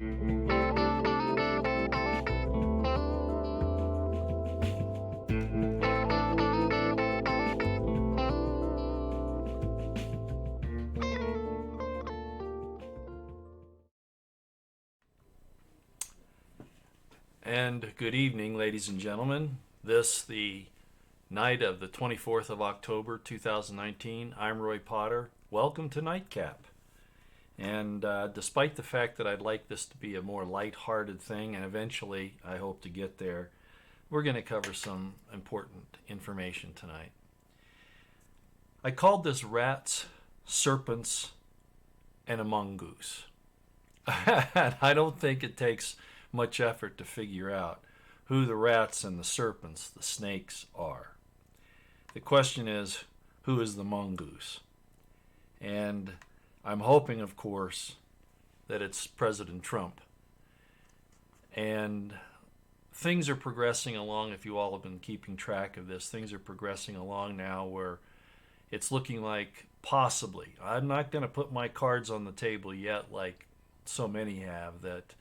And good evening, ladies and gentlemen. This, the night of the 24th of October, 2019. I'm Roy Potter. Welcome to Nightcap. And despite the fact that I'd like this to be a more light-hearted thing, and eventually I hope to get there, we're going to cover some important information tonight. I called this Rats, Serpents, and a Mongoose. And I don't think it takes much effort to figure out who the rats and the serpents, the snakes, are. The question is, who is the mongoose? And I'm hoping, of course, that it's President Trump. And things are progressing along, if you all have been keeping track of this, things are progressing along now where it's looking like possibly, I'm not going to put my cards on the table yet like so many have, that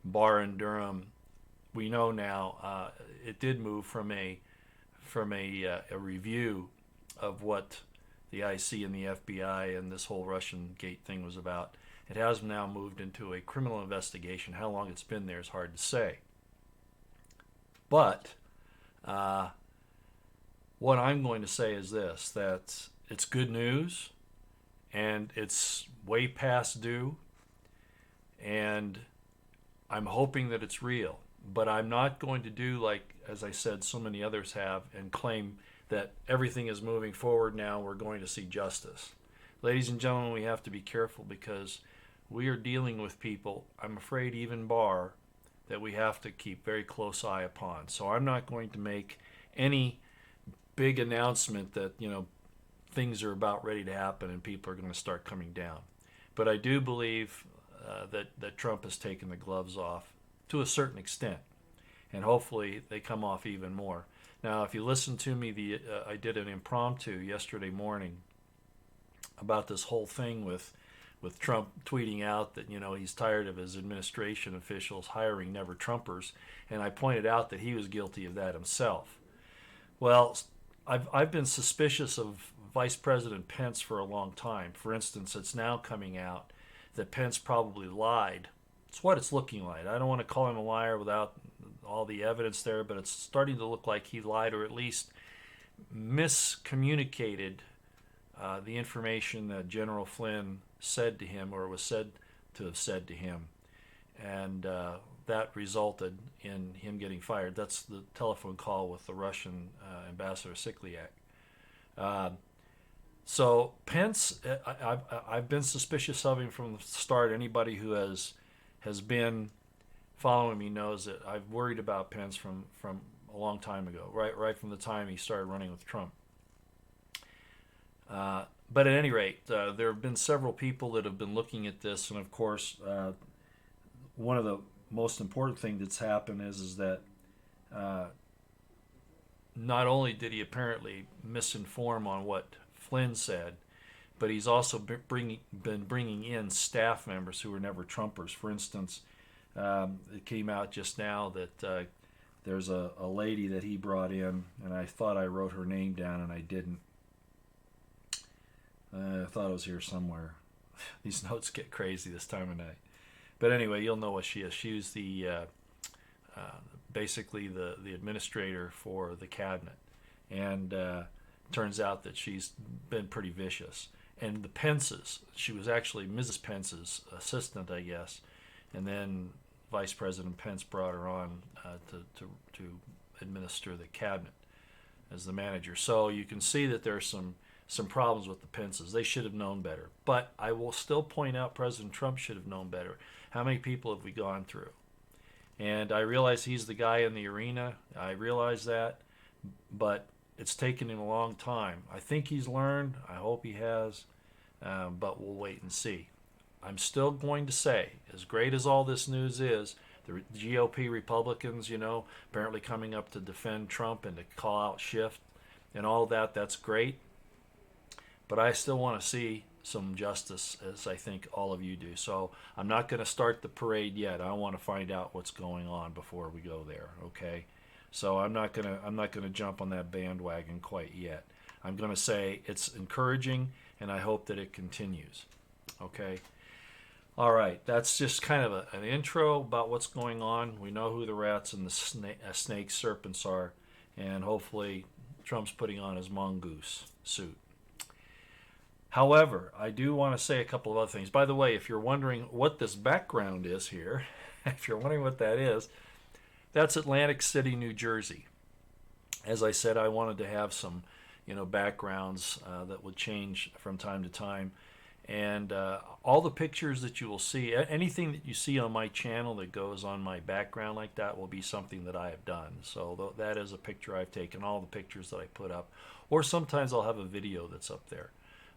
Barr and Durham, we know now, it did move from a review of what the IC and the FBI and this whole Russian Gate thing was about. It has now moved into a criminal investigation. How long it's been there is hard to say. But what I'm going to say is this, that it's good news and it's way past due, and I'm hoping that it's real, but I'm not going to do like, as I said, so many others have, and claim that everything is moving forward now, we're going to see justice. Ladies and gentlemen, we have to be careful because we are dealing with people, I'm afraid even Barr, that we have to keep very close eye upon. So I'm not going to make any big announcement that, things are about ready to happen and people are going to start coming down. But I do believe that Trump has taken the gloves off to a certain extent, and hopefully they come off even more. Now, if you listen to me, I did an impromptu yesterday morning about this whole thing with Trump tweeting out that he's tired of his administration officials hiring never-Trumpers, and I pointed out that he was guilty of that himself. Well, I've been suspicious of Vice President Pence for a long time. For instance, it's now coming out that Pence probably lied. It's what it's looking like. I don't want to call him a liar without all the evidence there, but it's starting to look like he lied, or at least miscommunicated the information that General Flynn said to him, or was said to have said to him. And that resulted in him getting fired. That's the telephone call with the Russian ambassador Siklyak. So Pence, I've been suspicious of him from the start. Anybody who has been following me knows that I've worried about Pence from a long time ago, right from the time he started running with Trump. But at any rate, there have been several people that have been looking at this, and of course, one of the most important things that's happened is that not only did he apparently misinform on what Flynn said, but he's also been bringing in staff members who were never Trumpers. For instance, it came out just now that there's a lady that he brought in, and I thought I wrote her name down, and I didn't. I thought it was here somewhere. These notes get crazy this time of night. But anyway, you'll know what she is. She was basically the administrator for the cabinet, and turns out that she's been pretty vicious. And the Pences, she was actually Mrs. Pence's assistant, I guess, and then Vice President Pence brought her on to administer the cabinet as the manager. So you can see that there's some problems with the Pences. They should have known better. But I will still point out President Trump should have known better. How many people have we gone through? And I realize he's the guy in the arena. I realize that. But it's taken him a long time. I think he's learned. I hope he has. But we'll wait and see. I'm still going to say, as great as all this news is, the GOP Republicans, apparently coming up to defend Trump and to call out Schiff and all that, that's great. But I still want to see some justice, as I think all of you do. So I'm not going to start the parade yet. I want to find out what's going on before we go there. Okay, so I'm not gonna jump on that bandwagon quite yet. I'm going to say it's encouraging, and I hope that it continues. Okay. All right, that's just kind of an intro about what's going on. We know who the rats and the snake serpents are, and hopefully Trump's putting on his mongoose suit. However, I do want to say a couple of other things. By the way, if you're wondering what this background is here, if you're wondering what that is, that's Atlantic City, New Jersey. As I said, I wanted to have some, backgrounds that would change from time to time. And all the pictures that you will see, anything that you see on my channel that goes on my background like that will be something that I have done. So that is a picture I've taken, all the pictures that I put up. Or sometimes I'll have a video that's up there.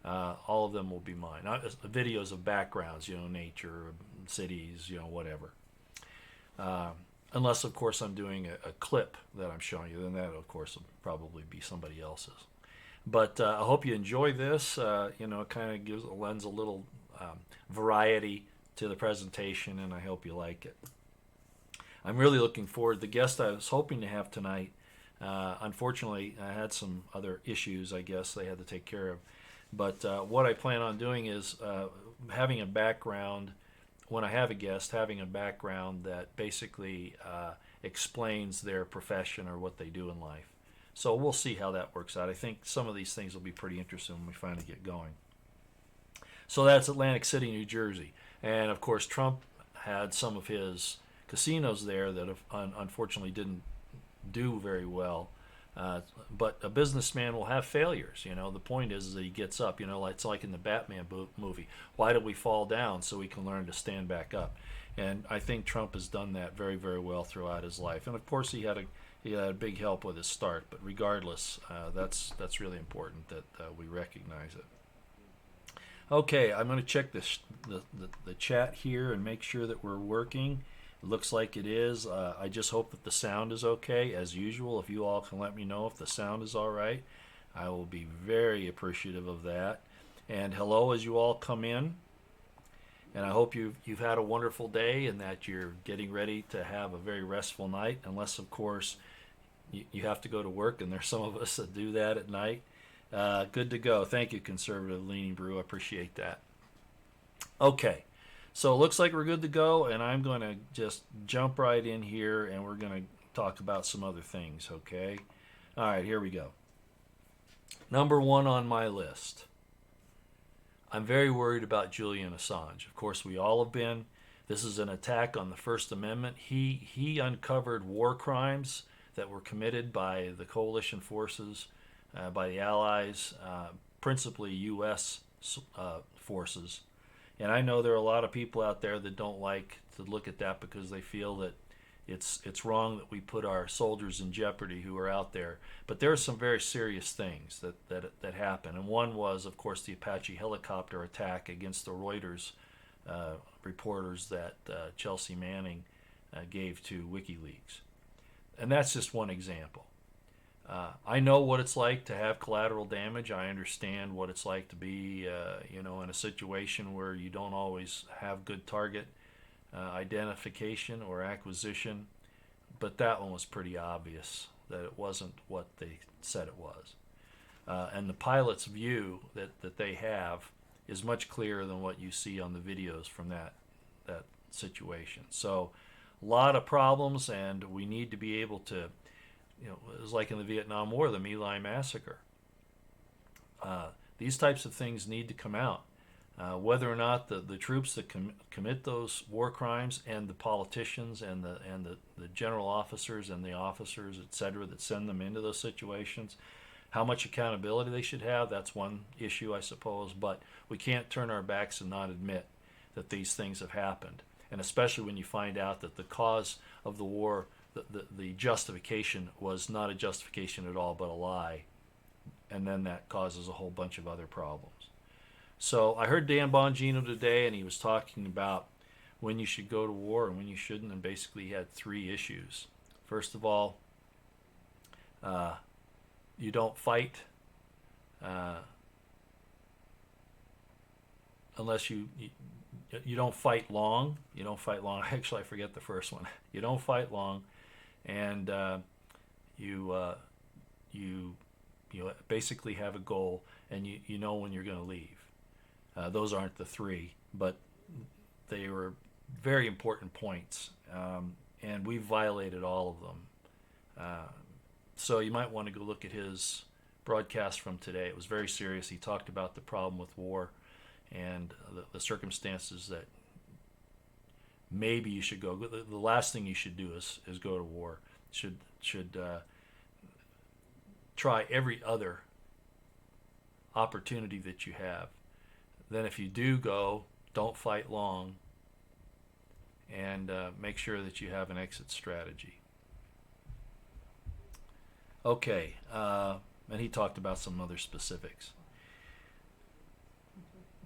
All of them will be mine. Videos of backgrounds, nature, cities, whatever. Unless, of course, I'm doing a clip that I'm showing you, then that, of course, will probably be somebody else's. But I hope you enjoy this. It kind of lends a little variety to the presentation, and I hope you like it. I'm really looking forward. The guest I was hoping to have tonight, unfortunately, I had some other issues, I guess, they had to take care of. But what I plan on doing is having a background, when I have a guest, having a background that basically explains their profession or what they do in life. So we'll see how that works out. I think some of these things will be pretty interesting when we finally get going. So that's Atlantic City, New Jersey. And of course, Trump had some of his casinos there that unfortunately didn't do very well. But a businessman will have failures. The point is that he gets up. It's like in the Batman movie. Why do we fall down? So we can learn to stand back up. And I think Trump has done that very, very well throughout his life. And of course, he had a big help with his start. But regardless, that's really important that we recognize it. Okay, I'm going to check the chat here and make sure that we're working. It looks like it is. I just hope that the sound is okay. As usual, if you all can let me know if the sound is all right, I will be very appreciative of that. And hello as you all come in. And I hope you've had a wonderful day and that you're getting ready to have a very restful night, unless, of course, you have to go to work, and there's some of us that do that at night. Good to go. Thank you, Conservative Leaning Brew. I appreciate that. Okay. So it looks like we're good to go, and I'm going to just jump right in here, and we're going to talk about some other things, okay? All right, here we go. Number one on my list. I'm very worried about Julian Assange. Of course, we all have been. This is an attack on the First Amendment. He uncovered war crimes that were committed by the coalition forces, by the Allies, principally U.S. forces. And I know there are a lot of people out there that don't like to look at that because they feel that it's wrong that we put our soldiers in jeopardy who are out there. But there are some very serious things that happen. And one was, of course, the Apache helicopter attack against the Reuters reporters that Chelsea Manning gave to WikiLeaks. And that's just one example. I know what it's like to have collateral damage. I understand what it's like to be, in a situation where you don't always have good target identification or acquisition. But that one was pretty obvious that it wasn't what they said it was. And the pilot's view that they have is much clearer than what you see on the videos from that situation. So a lot of problems, and we need to be able to, it was like in the Vietnam War, the My Lai massacre. These types of things need to come out. Whether or not the troops that commit those war crimes and the politicians and the general officers and the officers, etc., that send them into those situations, how much accountability they should have, that's one issue, I suppose. But we can't turn our backs and not admit that these things have happened. And especially when you find out that the cause of the war, the justification was not a justification at all, but a lie. And then that causes a whole bunch of other problems. So I heard Dan Bongino today, and he was talking about when you should go to war and when you shouldn't, and basically he had three issues. First of all, you don't fight unless you don't fight long. You don't fight long. Actually, I forget the first one. You don't fight long, and you basically have a goal, and you know when you're going to leave. Those aren't the three, but they were very important points, and we violated all of them. So you might want to go look at his broadcast from today. It was very serious. He talked about the problem with war and the circumstances that maybe you should go. The last thing you should do is go to war. Should try every other opportunity that you have. Then if you do go, don't fight long, and make sure that you have an exit strategy. Okay, and he talked about some other specifics.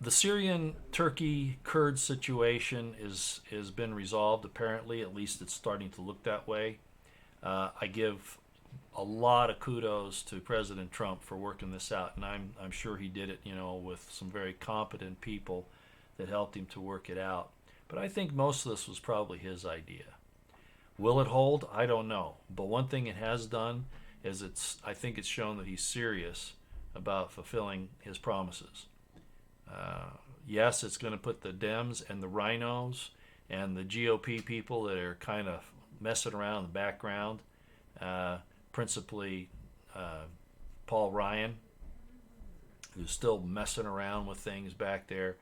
The Syrian Turkey Kurd situation has been resolved, apparently. At least it's starting to look that way. I give a lot of kudos to President Trump for working this out, and I'm sure he did it, with some very competent people that helped him to work it out. But I think most of this was probably his idea. Will it hold? I don't know. But one thing it has done is I think it's shown that he's serious about fulfilling his promises. Yes, it's going to put the Dems and the rhinos and the GOP people that are kind of messing around in the background, principally Paul Ryan, who's still messing around with things back there,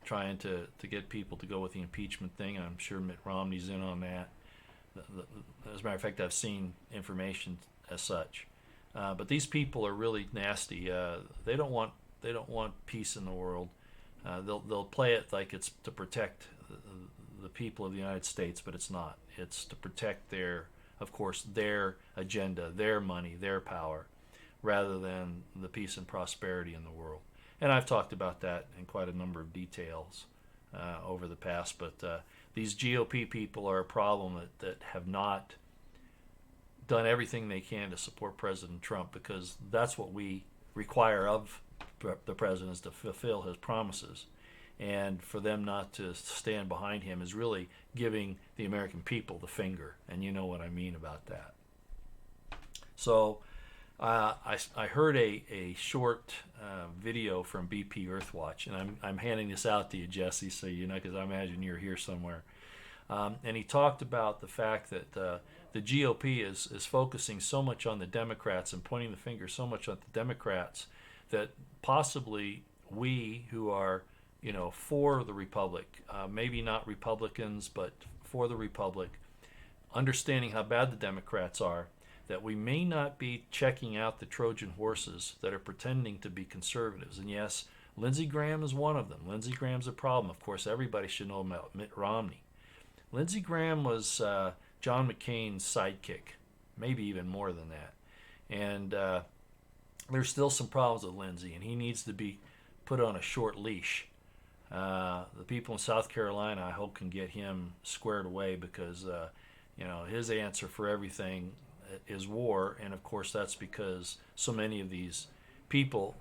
trying to get people to go with the impeachment thing. I'm sure Mitt Romney's in on that. As a matter of fact, I've seen information as such. But these people are really nasty. They don't want peace in the world. They'll play it like it's to protect the people of the United States, but it's not. It's to protect their agenda, their money, their power, rather than the peace and prosperity in the world. And I've talked about that in quite a number of details over the past, but these GOP people are a problem that have not done everything they can to support President Trump, because that's what we require of the president, is to fulfill his promises. And for them not to stand behind him is really giving the American people the finger, and you know what I mean about that. So I heard a short video from BP Earthwatch, and I'm handing this out to you, Jesse, so you know, because I imagine you're here somewhere. And he talked about the fact that the GOP is focusing so much on the Democrats and pointing the finger so much at the Democrats that possibly we who are for the Republic, maybe not Republicans, but for the Republic, understanding how bad the Democrats are, that we may not be checking out the Trojan horses that are pretending to be conservatives. And yes, Lindsey Graham is one of them. Lindsey Graham's a problem. Of course, everybody should know about Mitt Romney. Lindsey Graham was John McCain's sidekick, maybe even more than that. And there's still some problems with Lindsey, and he needs to be put on a short leash. The people in South Carolina, I hope, can get him squared away, because his answer for everything is war, and of course that's because so many of these people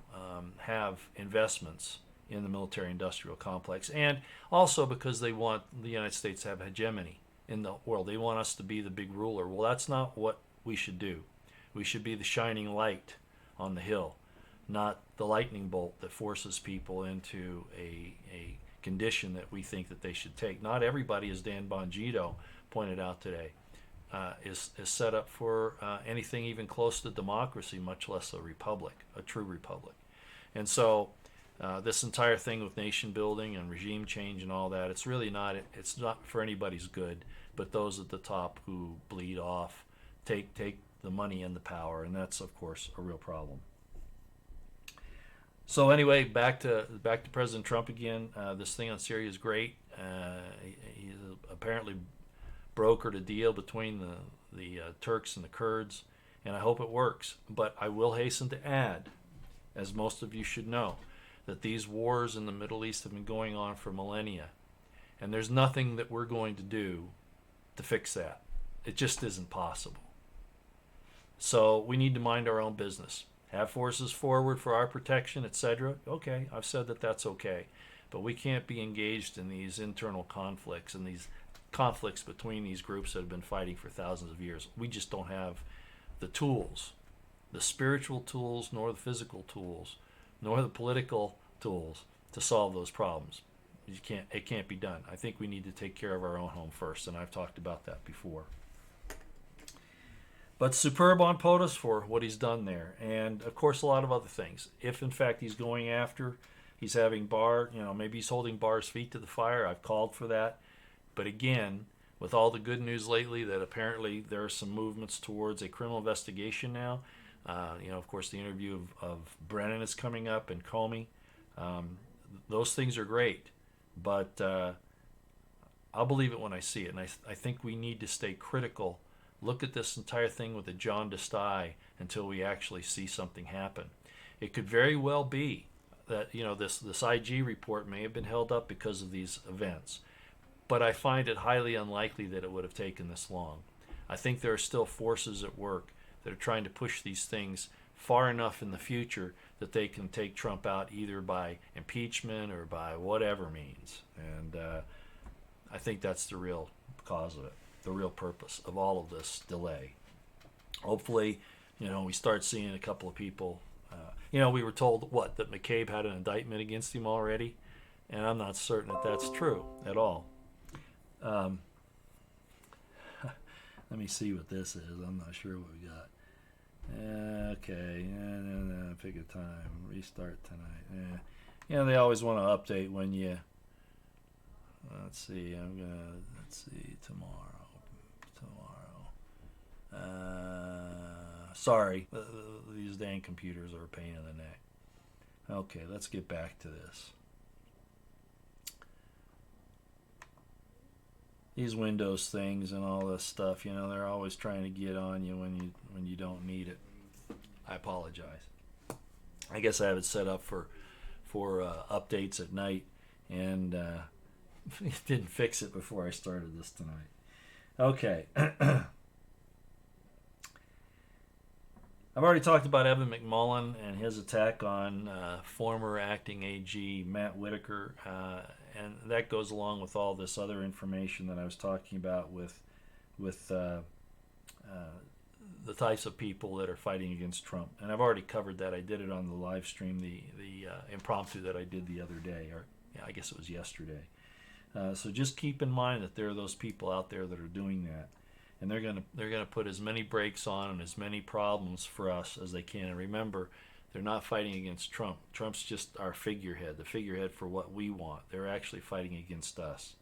have investments in the military-industrial complex, and also because they want the United States to have hegemony in the world. They want us to be the big ruler. Well, that's not what we should do. We should be the shining light on the hill, not the lightning bolt that forces people into a condition that we think that they should take. Not everybody, as Dan Bongino pointed out today, is set up for anything even close to democracy, much less a republic, a true republic. And so this entire thing with nation building and regime change and all that, it's not for anybody's good, but those at the top who bleed off, take the money and the power, and that's of course a real problem. So anyway, back to President Trump again. This thing on Syria is great. He's apparently brokered a deal between the Turks and the Kurds, and I hope it works. But I will hasten to add, as most of you should know, that these wars in the Middle East have been going on for millennia, and there's nothing that we're going to do to fix that. It just isn't possible. So we need to mind our own business, have forces forward for our protection, etc. Okay, I've said that that's okay. But we can't be engaged in these internal conflicts and these conflicts between these groups that have been fighting for thousands of years. We just don't have the tools, the spiritual tools, nor the physical tools, nor the political tools to solve those problems. It can't be done. I think we need to take care of our own home first, and I've talked about that before. But superb on POTUS for what he's done there, and of course a lot of other things. If in fact he's going after, he's having Barr, maybe he's holding Barr's feet to the fire. I've called for that. But again, with all the good news lately that apparently there are some movements towards a criminal investigation now. Of course, the interview of Brennan is coming up and Comey. Those things are great, but I'll believe it when I see it. And I think we need to stay critical. Look at this entire thing with a jaundiced eye until we actually see something happen. It could very well be that this IG report may have been held up because of these events, but I find it highly unlikely that it would have taken this long. I think there are still forces at work that are trying to push these things far enough in the future that they can take Trump out either by impeachment or by whatever means. And I think that's the real cause of it, the real purpose of all of this delay. Hopefully, we start seeing a couple of people. We were told, that McCabe had an indictment against him already? And I'm not certain that that's true at all. Let me see what this is. I'm not sure what we got. Okay, pick a time. Restart tonight. They always want to update when you. Let's see. Tomorrow. Sorry, these dang computers are a pain in the neck. Okay, let's get back to this. These Windows things and all this stuff, they're always trying to get on you when you don't need it. I apologize. I guess I have it set up for updates at night, and didn't fix it before I started this tonight. Okay. I've already talked about Evan McMullin and his attack on former acting AG Matt Whitaker, and that goes along with all this other information that I was talking about with the types of people that are fighting against Trump. And I've already covered that. I did it on the live stream, the impromptu that I did the other day, or I guess it was yesterday. So just keep in mind that there are those people out there that are doing that. And they're gonna put as many brakes on and as many problems for us as they can. And remember, they're not fighting against Trump. Trump's just our figurehead, the figurehead for what we want. They're actually fighting against us,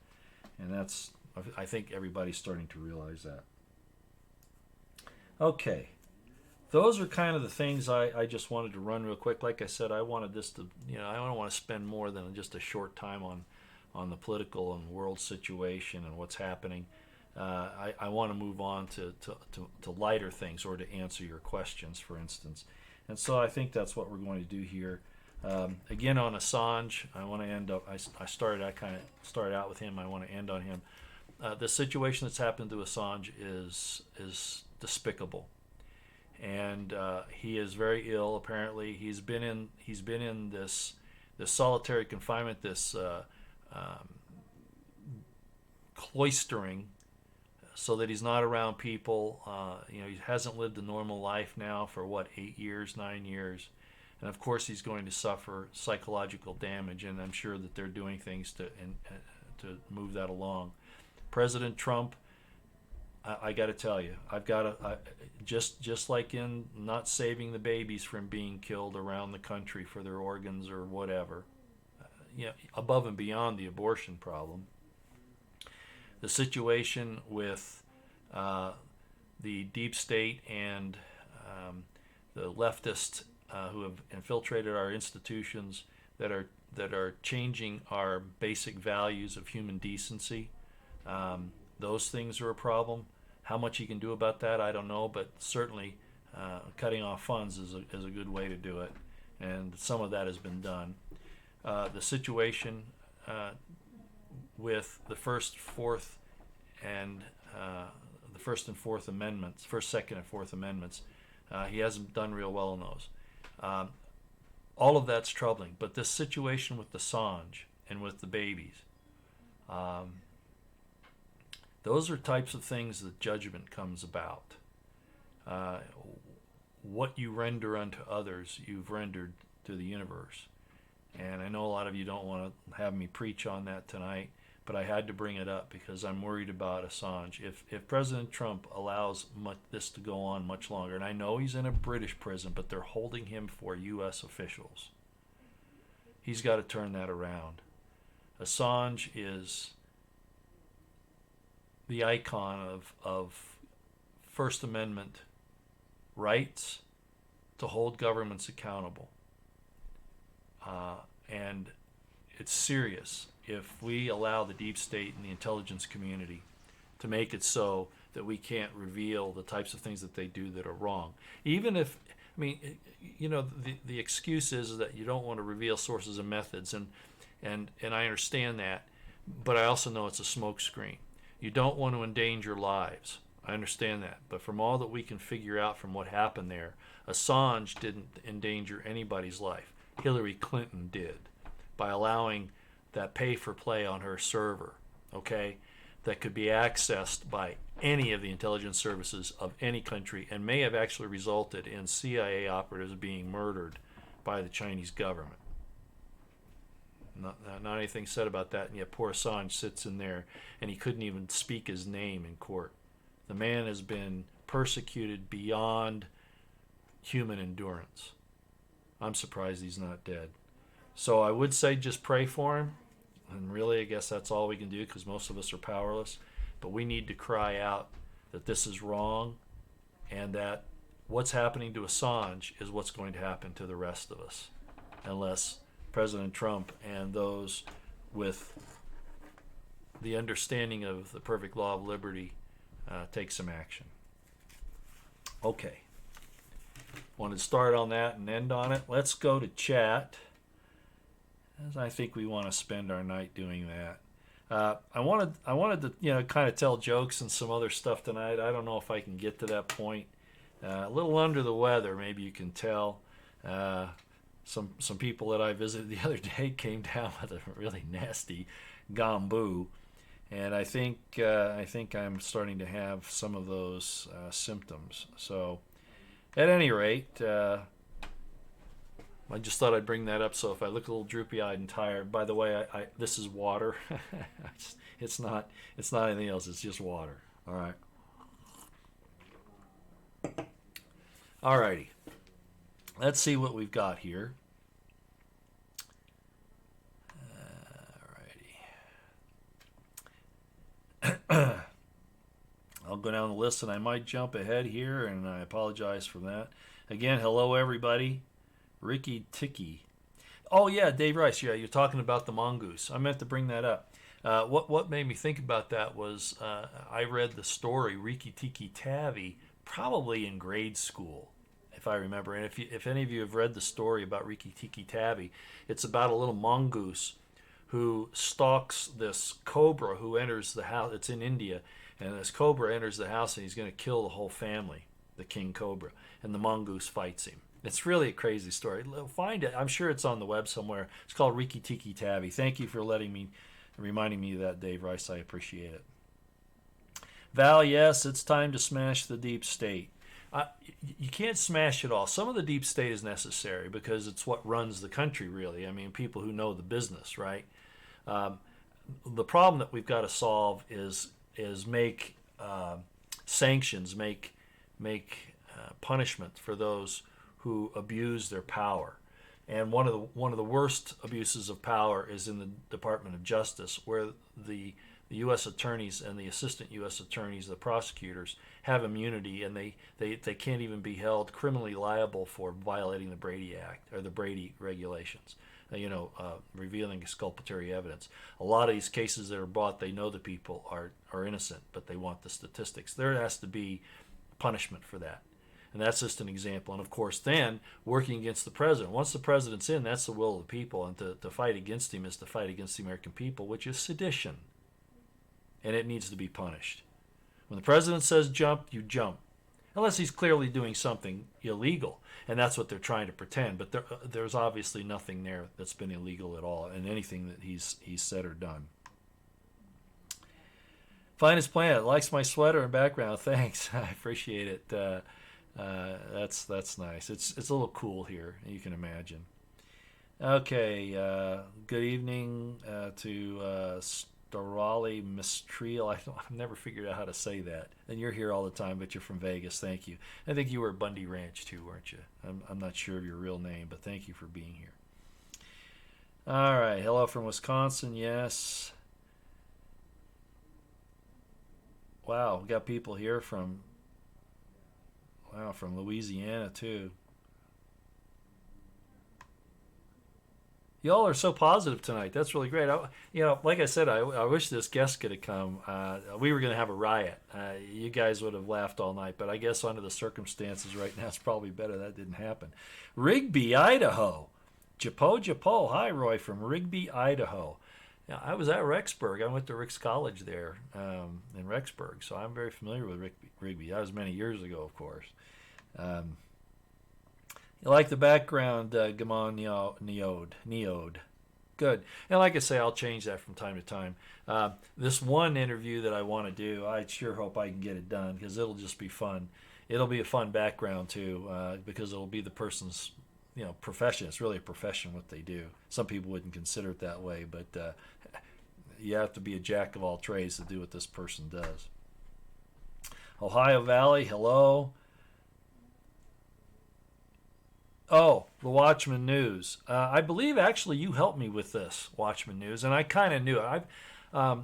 and I think everybody's starting to realize that. Okay, those are kind of the things I just wanted to run real quick. Like I said, I wanted this to, I don't want to spend more than just a short time on the political and world situation and what's happening. I want to move on to lighter things, or to answer your questions, for instance. And so I think that's what we're going to do here. Again, on Assange, I want to end up. I started out with him. I want to end on him. The situation that's happened to Assange is despicable, and he is very ill. Apparently, he's been in this solitary confinement, this cloistering, so that he's not around people. He hasn't lived a normal life now for 8 years, 9 years, and of course he's going to suffer psychological damage. And I'm sure that they're doing things to move that along. President Trump, I got to tell you, just like in not saving the babies from being killed around the country for their organs or whatever, above and beyond the abortion problem. The situation with the deep state and the leftists who have infiltrated our institutions that are changing our basic values of human decency. Those things are a problem. How much you can do about that, I don't know, but certainly cutting off funds is a good way to do it, and some of that has been done. The situation with the First, and Fourth Amendments, First, Second, and Fourth Amendments, he hasn't done real well in those. All of that's troubling. But this situation with Assange and with the babies, those are types of things that judgment comes about. What you render unto others, you've rendered to the universe. And I know a lot of you don't want to have me preach on that tonight, but I had to bring it up because I'm worried about Assange. If President Trump allows this to go on much longer, and I know he's in a British prison, but they're holding him for U.S. officials, he's got to turn that around. Assange is the icon of First Amendment rights to hold governments accountable. And it's serious if we allow the deep state and the intelligence community to make it so that we can't reveal the types of things that they do that are wrong. Even if, I mean, you know, the excuse is that you don't want to reveal sources and methods, and I understand that, but I also know it's a smokescreen. You don't want to endanger lives. I understand that. But from all that we can figure out from what happened there, Assange didn't endanger anybody's life. Hillary Clinton did by allowing that pay-for-play on her server, okay, that could be accessed by any of the intelligence services of any country and may have actually resulted in CIA operatives being murdered by the Chinese government. Not anything said about that, and yet poor Assange sits in there and he couldn't even speak his name in court. The man has been persecuted beyond human endurance. I'm surprised he's not dead. So I would say just pray for him. And really, I guess that's all we can do because most of us are powerless. But we need to cry out that this is wrong and that what's happening to Assange is what's going to happen to the rest of us unless President Trump and those with the understanding of the perfect law of liberty take some action. Okay. Wanted to start on that and end on it. Let's go to chat, as I think we want to spend our night doing that. I wanted to kind of tell jokes and some other stuff tonight. I don't know if I can get to that point. A little under the weather, maybe you can tell. Some people that I visited the other day came down with a really nasty gamboo, and I think I'm starting to have some of those symptoms. So. At any rate, I just thought I'd bring that up. So if I look a little droopy-eyed and tired, by the way, this is water. It's not anything else. It's just water. All right. All righty. Let's see what we've got here. All righty. I'll go down the list and I might jump ahead here, and I apologize for that. Again, hello everybody. Ricky Ticky. Oh yeah, Dave Rice. Yeah, you're talking about the Mongoose. I meant to bring that up. What made me think about that was I read the story Riki Tiki Tavi probably in grade school, if I remember. And if any of you have read the story about Riki Tiki Tavi, it's about a little mongoose who stalks this cobra who enters the house. It's in India. And this cobra enters the house and he's going to kill the whole family, the king cobra. And the mongoose fights him. It's really a crazy story. Find it. I'm sure it's on the web somewhere. It's called Riki Tiki Tavi. Thank you for reminding me of that, Dave Rice. I appreciate it. Val, yes, it's time to smash the deep state. You can't smash it all. Some of the deep state is necessary because it's what runs the country, really. I mean, people who know the business, right? The problem that we've got to solve is make sanctions, make punishment for those who abuse their power. And one of the worst abuses of power is in the Department of Justice, where the U.S. attorneys and the assistant U.S. attorneys, the prosecutors, have immunity, and they can't even be held criminally liable for violating the Brady Act or the Brady regulations. Revealing exculpatory evidence. A lot of these cases that are brought, they know the people are innocent, but they want the statistics. There has to be punishment for that. And that's just an example. And of course, then working against the president. Once the president's in, that's the will of the people. And to fight against him is to fight against the American people, which is sedition. And it needs to be punished. When the president says jump, you jump. unless he's clearly doing something illegal, and that's what they're trying to pretend. But there's obviously nothing there that's been illegal at all in anything that he's said or done. Finest Planet likes my sweater and background. Thanks, I appreciate it. That's nice. It's a little cool here, you can imagine. Okay, good evening to Storali Mistriel. I've never figured out how to say that. And you're here all the time, but you're from Vegas. Thank you. I think you were at Bundy Ranch too, weren't you? I'm not sure of your real name, but thank you for being here. All right, hello from Wisconsin. Yes. Wow, we got people here from Louisiana too. Y'all are so positive tonight. That's really great. Like I said, I wish this guest could have come. We were going to have a riot. You guys would have laughed all night, but I guess under the circumstances right now, it's probably better that didn't happen. Rigby, Idaho. Japo. Hi, Roy from Rigby, Idaho. Now, I was at Rexburg. I went to Rick's College there in Rexburg, so I'm very familiar with Rigby. That was many years ago, of course. You like the background, Gamon Neode. Good. And like I say, I'll change that from time to time. This one interview that I want to do, I sure hope I can get it done because it'll just be fun. It'll be a fun background, too, because it'll be the person's profession. It's really a profession what they do. Some people wouldn't consider it that way, but you have to be a jack of all trades to do what this person does. Ohio Valley, hello. Oh, the Watchman News. I believe actually you helped me with this Watchman News, and I kind of knew it.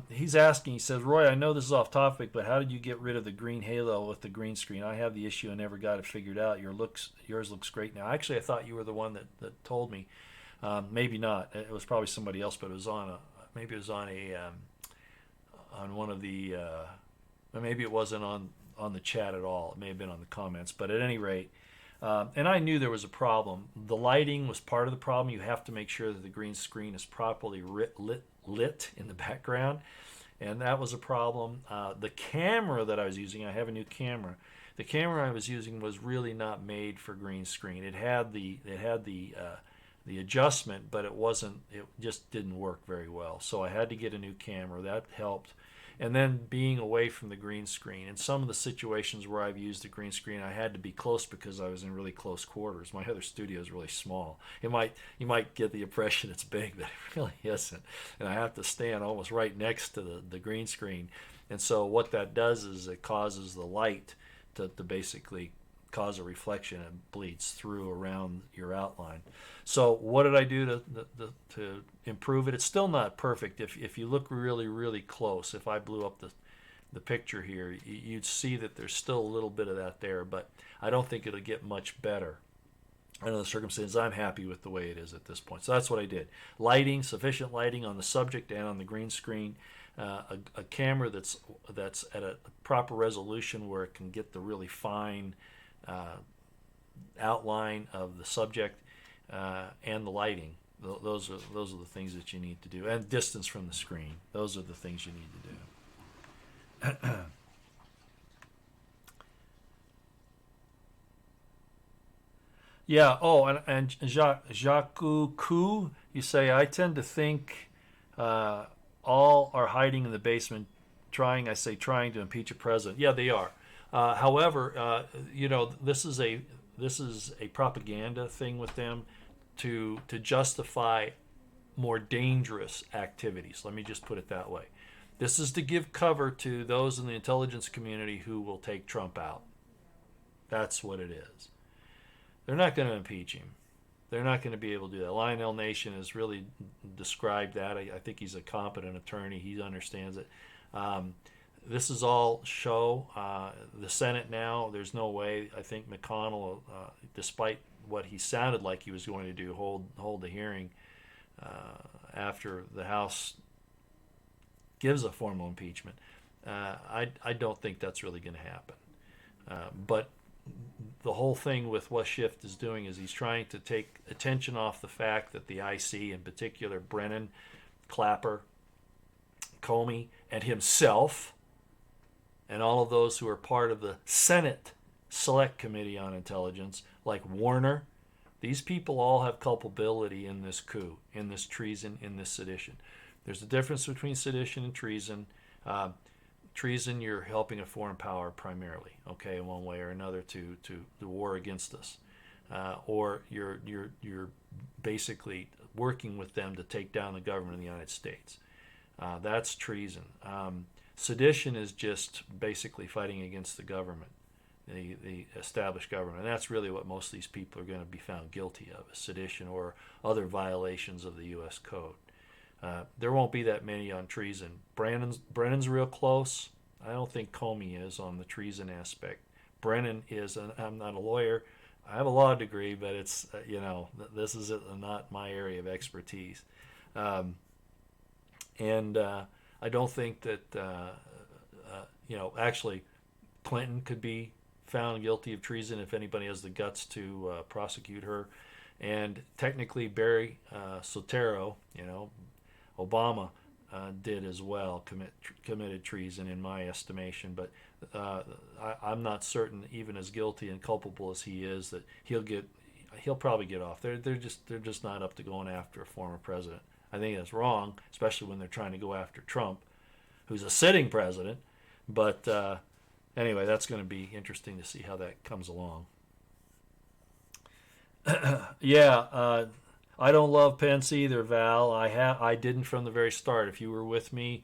He's asking, he says, Roy, I know this is off topic, but how did you get rid of the green halo with the green screen? I have the issue and never got it figured out. Yours looks great now. Actually, I thought you were the one that told me. Maybe not. It was probably somebody else, but it was on one of the, maybe it wasn't on the chat at all. It may have been on the comments, but at any rate, and I knew there was a problem. The lighting was part of the problem. You have to make sure that the green screen is properly lit in the background, and that was a problem. The camera that I was using, I have a new camera. The camera I was using was really not made for green screen. It had the adjustment, but it just didn't work very well. So I had to get a new camera. That helped. And then being away from the green screen. In some of the situations where I've used the green screen, I had to be close because I was in really close quarters. My other studio is really small. You might get the impression it's big, but it really isn't. And I have to stand almost right next to the green screen. And so what that does is it causes the light to basically cause a reflection and bleeds through around your outline. So what did I do to improve it? It's still not perfect. If you look really, really close, if I blew up the picture here, you'd see that there's still a little bit of that there, but I don't think it'll get much better. Under the circumstances, I'm happy with the way it is at this point. So that's what I did. Lighting, sufficient lighting on the subject and on the green screen. A camera that's at a proper resolution where it can get the really fine outline of the subject and the lighting. Those are the things that you need to do, and distance from the screen. Those are the things you need to do. Yeah. Oh, and Jacques Ku, you say, I tend to think all are hiding in the basement, trying to impeach a president. Yeah, they are. However, this is a propaganda thing with them to justify more dangerous activities. Let me just put it that way. This is to give cover to those in the intelligence community who will take Trump out. That's what it is. They're not going to impeach him. They're not going to be able to do that. Lionel Nation has really described that. I think he's a competent attorney. He understands it. This is all show. The Senate now, there's no way. I think McConnell, despite what he sounded like he was going to do, hold the hearing after the House gives a formal impeachment. I don't think that's really going to happen. But the whole thing with what Schiff is doing is he's trying to take attention off the fact that the IC, in particular Brennan, Clapper, Comey, and himself, and all of those who are part of the Senate Select Committee on Intelligence, like Warner. These people all have culpability in this coup, in this treason, in this sedition. There's a difference between sedition and treason. Treason, you're helping a foreign power primarily, okay, in one way or another to the war against us, or you're basically working with them to take down the government of the United States. That's treason. Sedition is just basically fighting against the government, the established government, and that's really what most of these people are going to be found guilty of: is sedition or other violations of the U.S. Code. There won't be that many on treason. Brennan's real close. I don't think Comey is on the treason aspect. Brennan is. I'm not a lawyer. I have a law degree, but it's this is not my area of expertise. And I don't think that actually Clinton could be found guilty of treason if anybody has the guts to prosecute her. And technically Barry Soetoro, Obama did as well, committed treason in my estimation. But I'm not certain, even as guilty and culpable as he is, that he'll probably get off. They're just not up to going after a former president. I think that's wrong, especially when they're trying to go after Trump, who's a sitting president. But anyway, that's going to be interesting to see how that comes along. I don't love Pence either, Val. I didn't from the very start. If you were with me,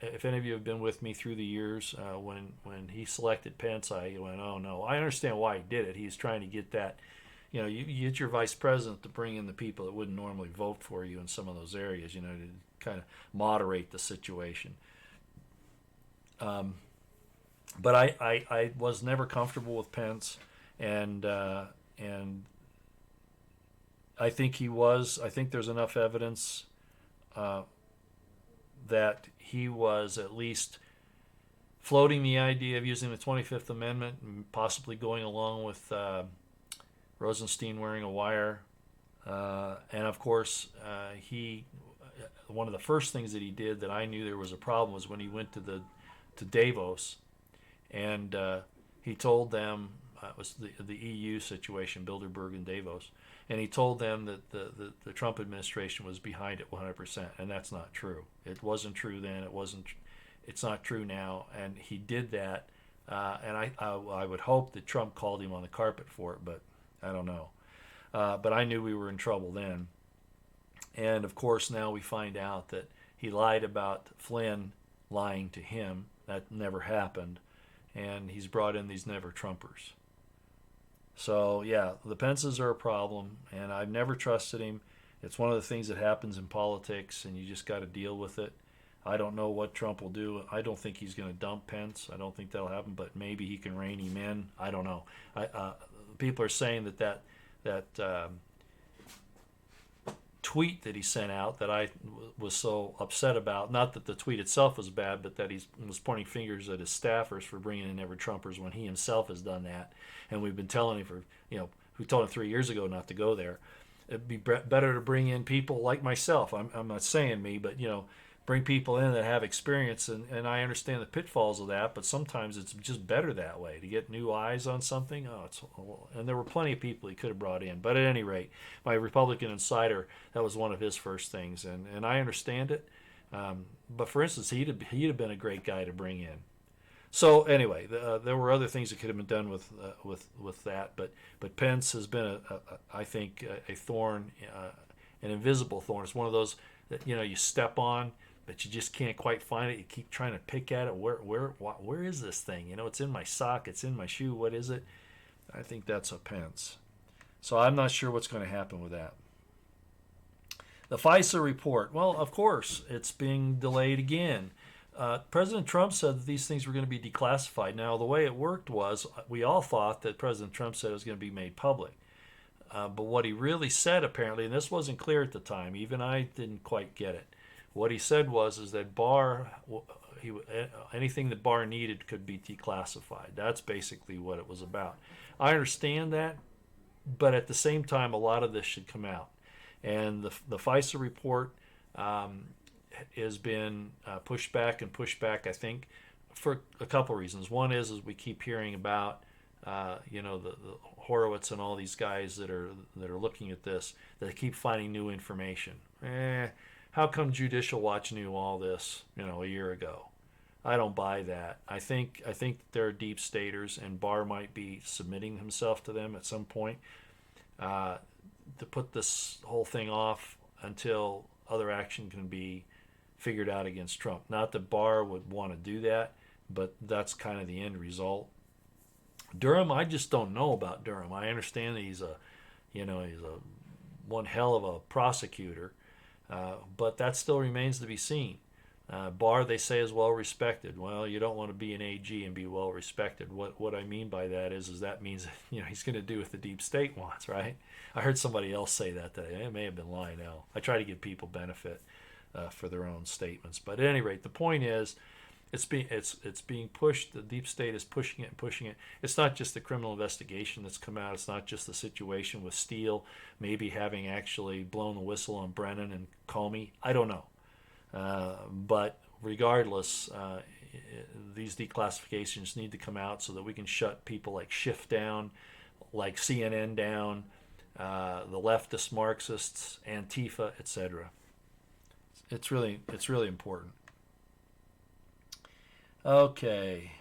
if any of you have been with me through the years, when he selected Pence, I went, oh no. I understand why he did it. He's trying to get that. You get your vice president to bring in the people that wouldn't normally vote for you in some of those areas, to kind of moderate the situation. But I was never comfortable with Pence, and I think he was. I think there's enough evidence that he was at least floating the idea of using the 25th Amendment and possibly going along with Rosenstein wearing a wire. And of course, one of the first things that he did that I knew there was a problem was when he went to Davos, and he told them, it was the EU situation, Bilderberg and Davos, and he told them that the Trump administration was behind it 100%, and that's not true. It wasn't true then. It's not true now, and he did that, and I would hope that Trump called him on the carpet for it, but I don't know. But I knew we were in trouble then. And of course, now we find out that he lied about Flynn lying to him. That never happened. And he's brought in these never-Trumpers. So, yeah, the Pences are a problem, and I've never trusted him. It's one of the things that happens in politics, and you just got to deal with it. I don't know what Trump will do. I don't think he's going to dump Pence. I don't think that'll happen, but maybe he can rein him in. I don't know. People are saying that tweet that he sent out that I was so upset about, not that the tweet itself was bad, but that he was pointing fingers at his staffers for bringing in never-Trumpers when he himself has done that. And we've been telling him we told him 3 years ago not to go there. It'd be better to bring in people like myself. I'm not saying me, but, bring people in that have experience, and I understand the pitfalls of that, but sometimes it's just better that way, to get new eyes on something. And there were plenty of people he could have brought in. But at any rate, my Republican insider, that was one of his first things, and I understand it. But for instance, he'd have been a great guy to bring in. So anyway, there were other things that could have been done with that, but Pence has been I think a thorn, an invisible thorn. It's one of those that you step on, but you just can't quite find it. You keep trying to pick at it. Where is this thing? It's in my sock. It's in my shoe. What is it? I think that's a Pence. So I'm not sure what's going to happen with that. The FISA report. Well, of course, it's being delayed again. President Trump said that these things were going to be declassified. Now, the way it worked was we all thought that President Trump said it was going to be made public. But what he really said, apparently, and this wasn't clear at the time, even I didn't quite get it. What he said is that anything that Barr needed could be declassified. That's basically what it was about. I understand that, but at the same time, a lot of this should come out. And the FISA report has been pushed back, I think, for a couple reasons. One is we keep hearing about the Horowitz and all these guys that are looking at this, that keep finding new information. How come Judicial Watch knew all this, a year ago? I don't buy that. I think they're deep staters, and Barr might be submitting himself to them at some point to put this whole thing off until other action can be figured out against Trump. Not that Barr would want to do that, but that's kind of the end result. Durham, I just don't know about Durham. I understand that he's a one hell of a prosecutor, but that still remains to be seen. Barr, they say, is well respected. Well, you don't want to be an AG and be well respected. What I mean by that is that means he's going to do what the deep state wants, right? I heard somebody else say that today. It may have been Lionel. I try to give people benefit for their own statements, but at any rate, the point is, it's being pushed. The deep state is pushing it and pushing it. It's not just the criminal investigation that's come out. It's not just the situation with Steele maybe having actually blown the whistle on Brennan and Comey. I don't know. But regardless, these declassifications need to come out so that we can shut people like Schiff down, like CNN down, the leftist Marxists, Antifa, etc. It's really important. Okay.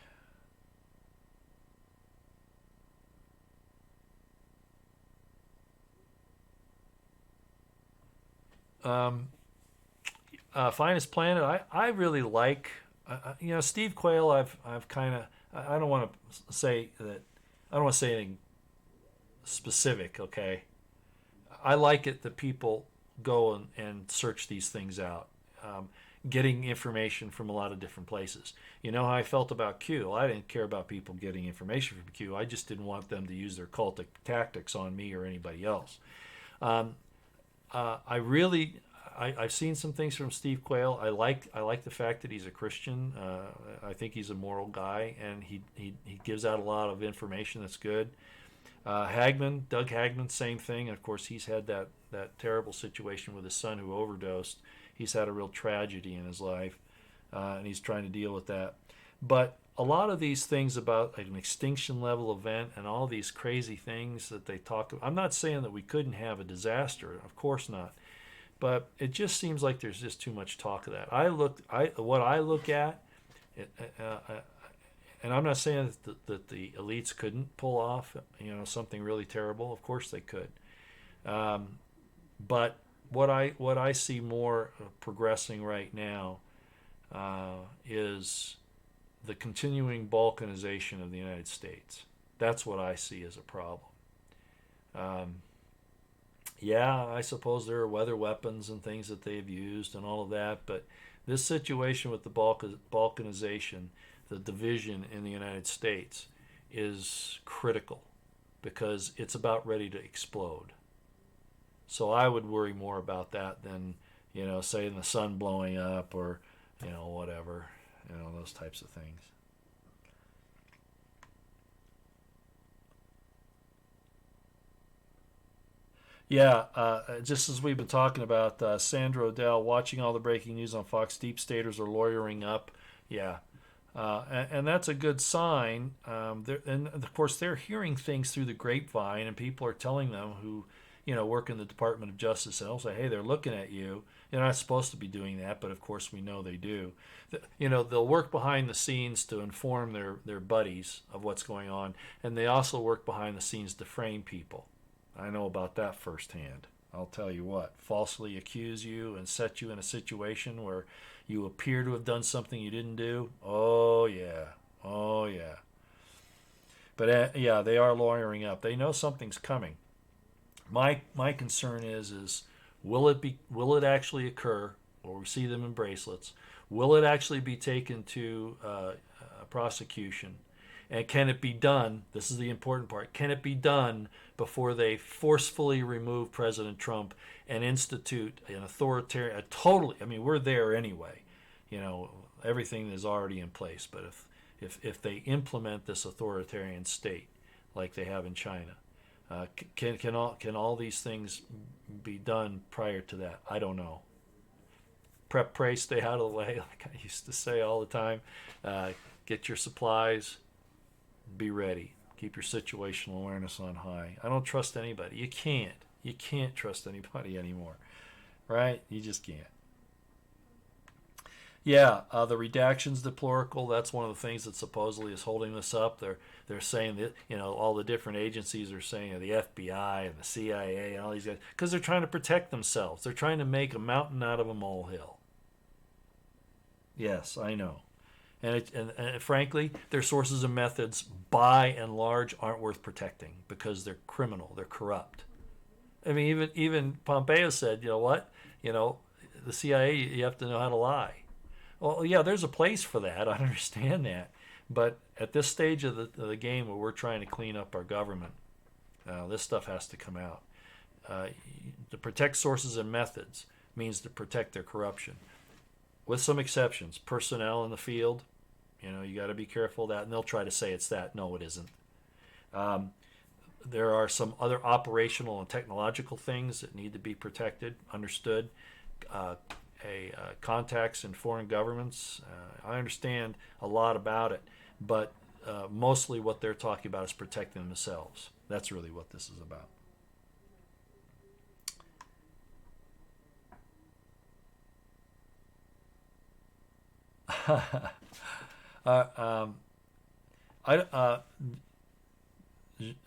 Finest Planet. I really like. Steve Quayle. I've kind of. I don't want to say that. I don't want to say anything specific. Okay. I like it that people go and search these things out. Getting information from a lot of different places. You know how I felt about Q? I didn't care about people getting information from Q. I just didn't want them to use their cultic tactics on me or anybody else. I've seen some things from Steve Quayle. I like the fact that he's a Christian. I think he's a moral guy, and he gives out a lot of information that's good. Doug Hagman, same thing. Of course, he's had that terrible situation with his son who overdosed. He's had a real tragedy in his life, and he's trying to deal with that. But a lot of these things about an extinction level event and all these crazy things that they talk about, I'm not saying that we couldn't have a disaster, of course not. But it just seems like there's just too much talk of that. What I look at, and I'm not saying that the elites couldn't pull off, something really terrible. Of course they could. But what I see more progressing right now is the continuing balkanization of the United States. That's what I see as a problem. Yeah, I suppose there are weather weapons and things that they've used and all of that, but this situation with the balkanization, the division in the United States, is critical because it's about ready to explode. So I would worry more about that than, say the sun blowing up or, whatever, those types of things. Yeah, just as we've been talking about, Sandra Odell, watching all the breaking news on Fox, deep staters are lawyering up. Yeah, and that's a good sign. And of course, they're hearing things through the grapevine, and people are telling them who, work in the Department of Justice, and they'll say, hey, they're looking at you. You're not supposed to be doing that, but of course we know they do. They'll work behind the scenes to inform their buddies of what's going on, and they also work behind the scenes to frame people. I know about that firsthand. I'll tell you what, falsely accuse you and set you in a situation where you appear to have done something you didn't do. Oh yeah. But yeah, they are lawyering up. They know something's coming. My concern is will it actually occur, or we see them in bracelets? Will it actually be taken to prosecution? And can it be done? This is the important part. Can it be done before they forcefully remove President Trump and institute an authoritarian, we're there anyway. Everything is already in place. But if they implement this authoritarian state like they have in China, can all these things be done prior to that? I don't know. Prep, pray, stay out of the way, like I used to say all the time. Get your supplies. Be ready. Keep your situational awareness on high. I don't trust anybody. You can't. You can't trust anybody anymore, right? You just can't. Yeah, the redaction's deplorable. That's one of the things that supposedly is holding this up. They're saying that, all the different agencies are saying, the FBI and the CIA and all these guys, because they're trying to protect themselves. They're trying to make a mountain out of a molehill. Yes, I know. And frankly, their sources and methods, by and large, aren't worth protecting because they're criminal, they're corrupt. I mean, even Pompeo said, you know what, the CIA, you have to know how to lie. Well, yeah, there's a place for that. I understand that, but at this stage of the game where we're trying to clean up our government, this stuff has to come out. To protect sources and methods means to protect their corruption, with some exceptions. Personnel in the field, you got to be careful of that, and they'll try to say it's that. No, it isn't. There are some other operational and technological things that need to be protected, understood. Contacts in foreign governments, I understand a lot about it, but mostly what they're talking about is protecting themselves. That's really what this is about.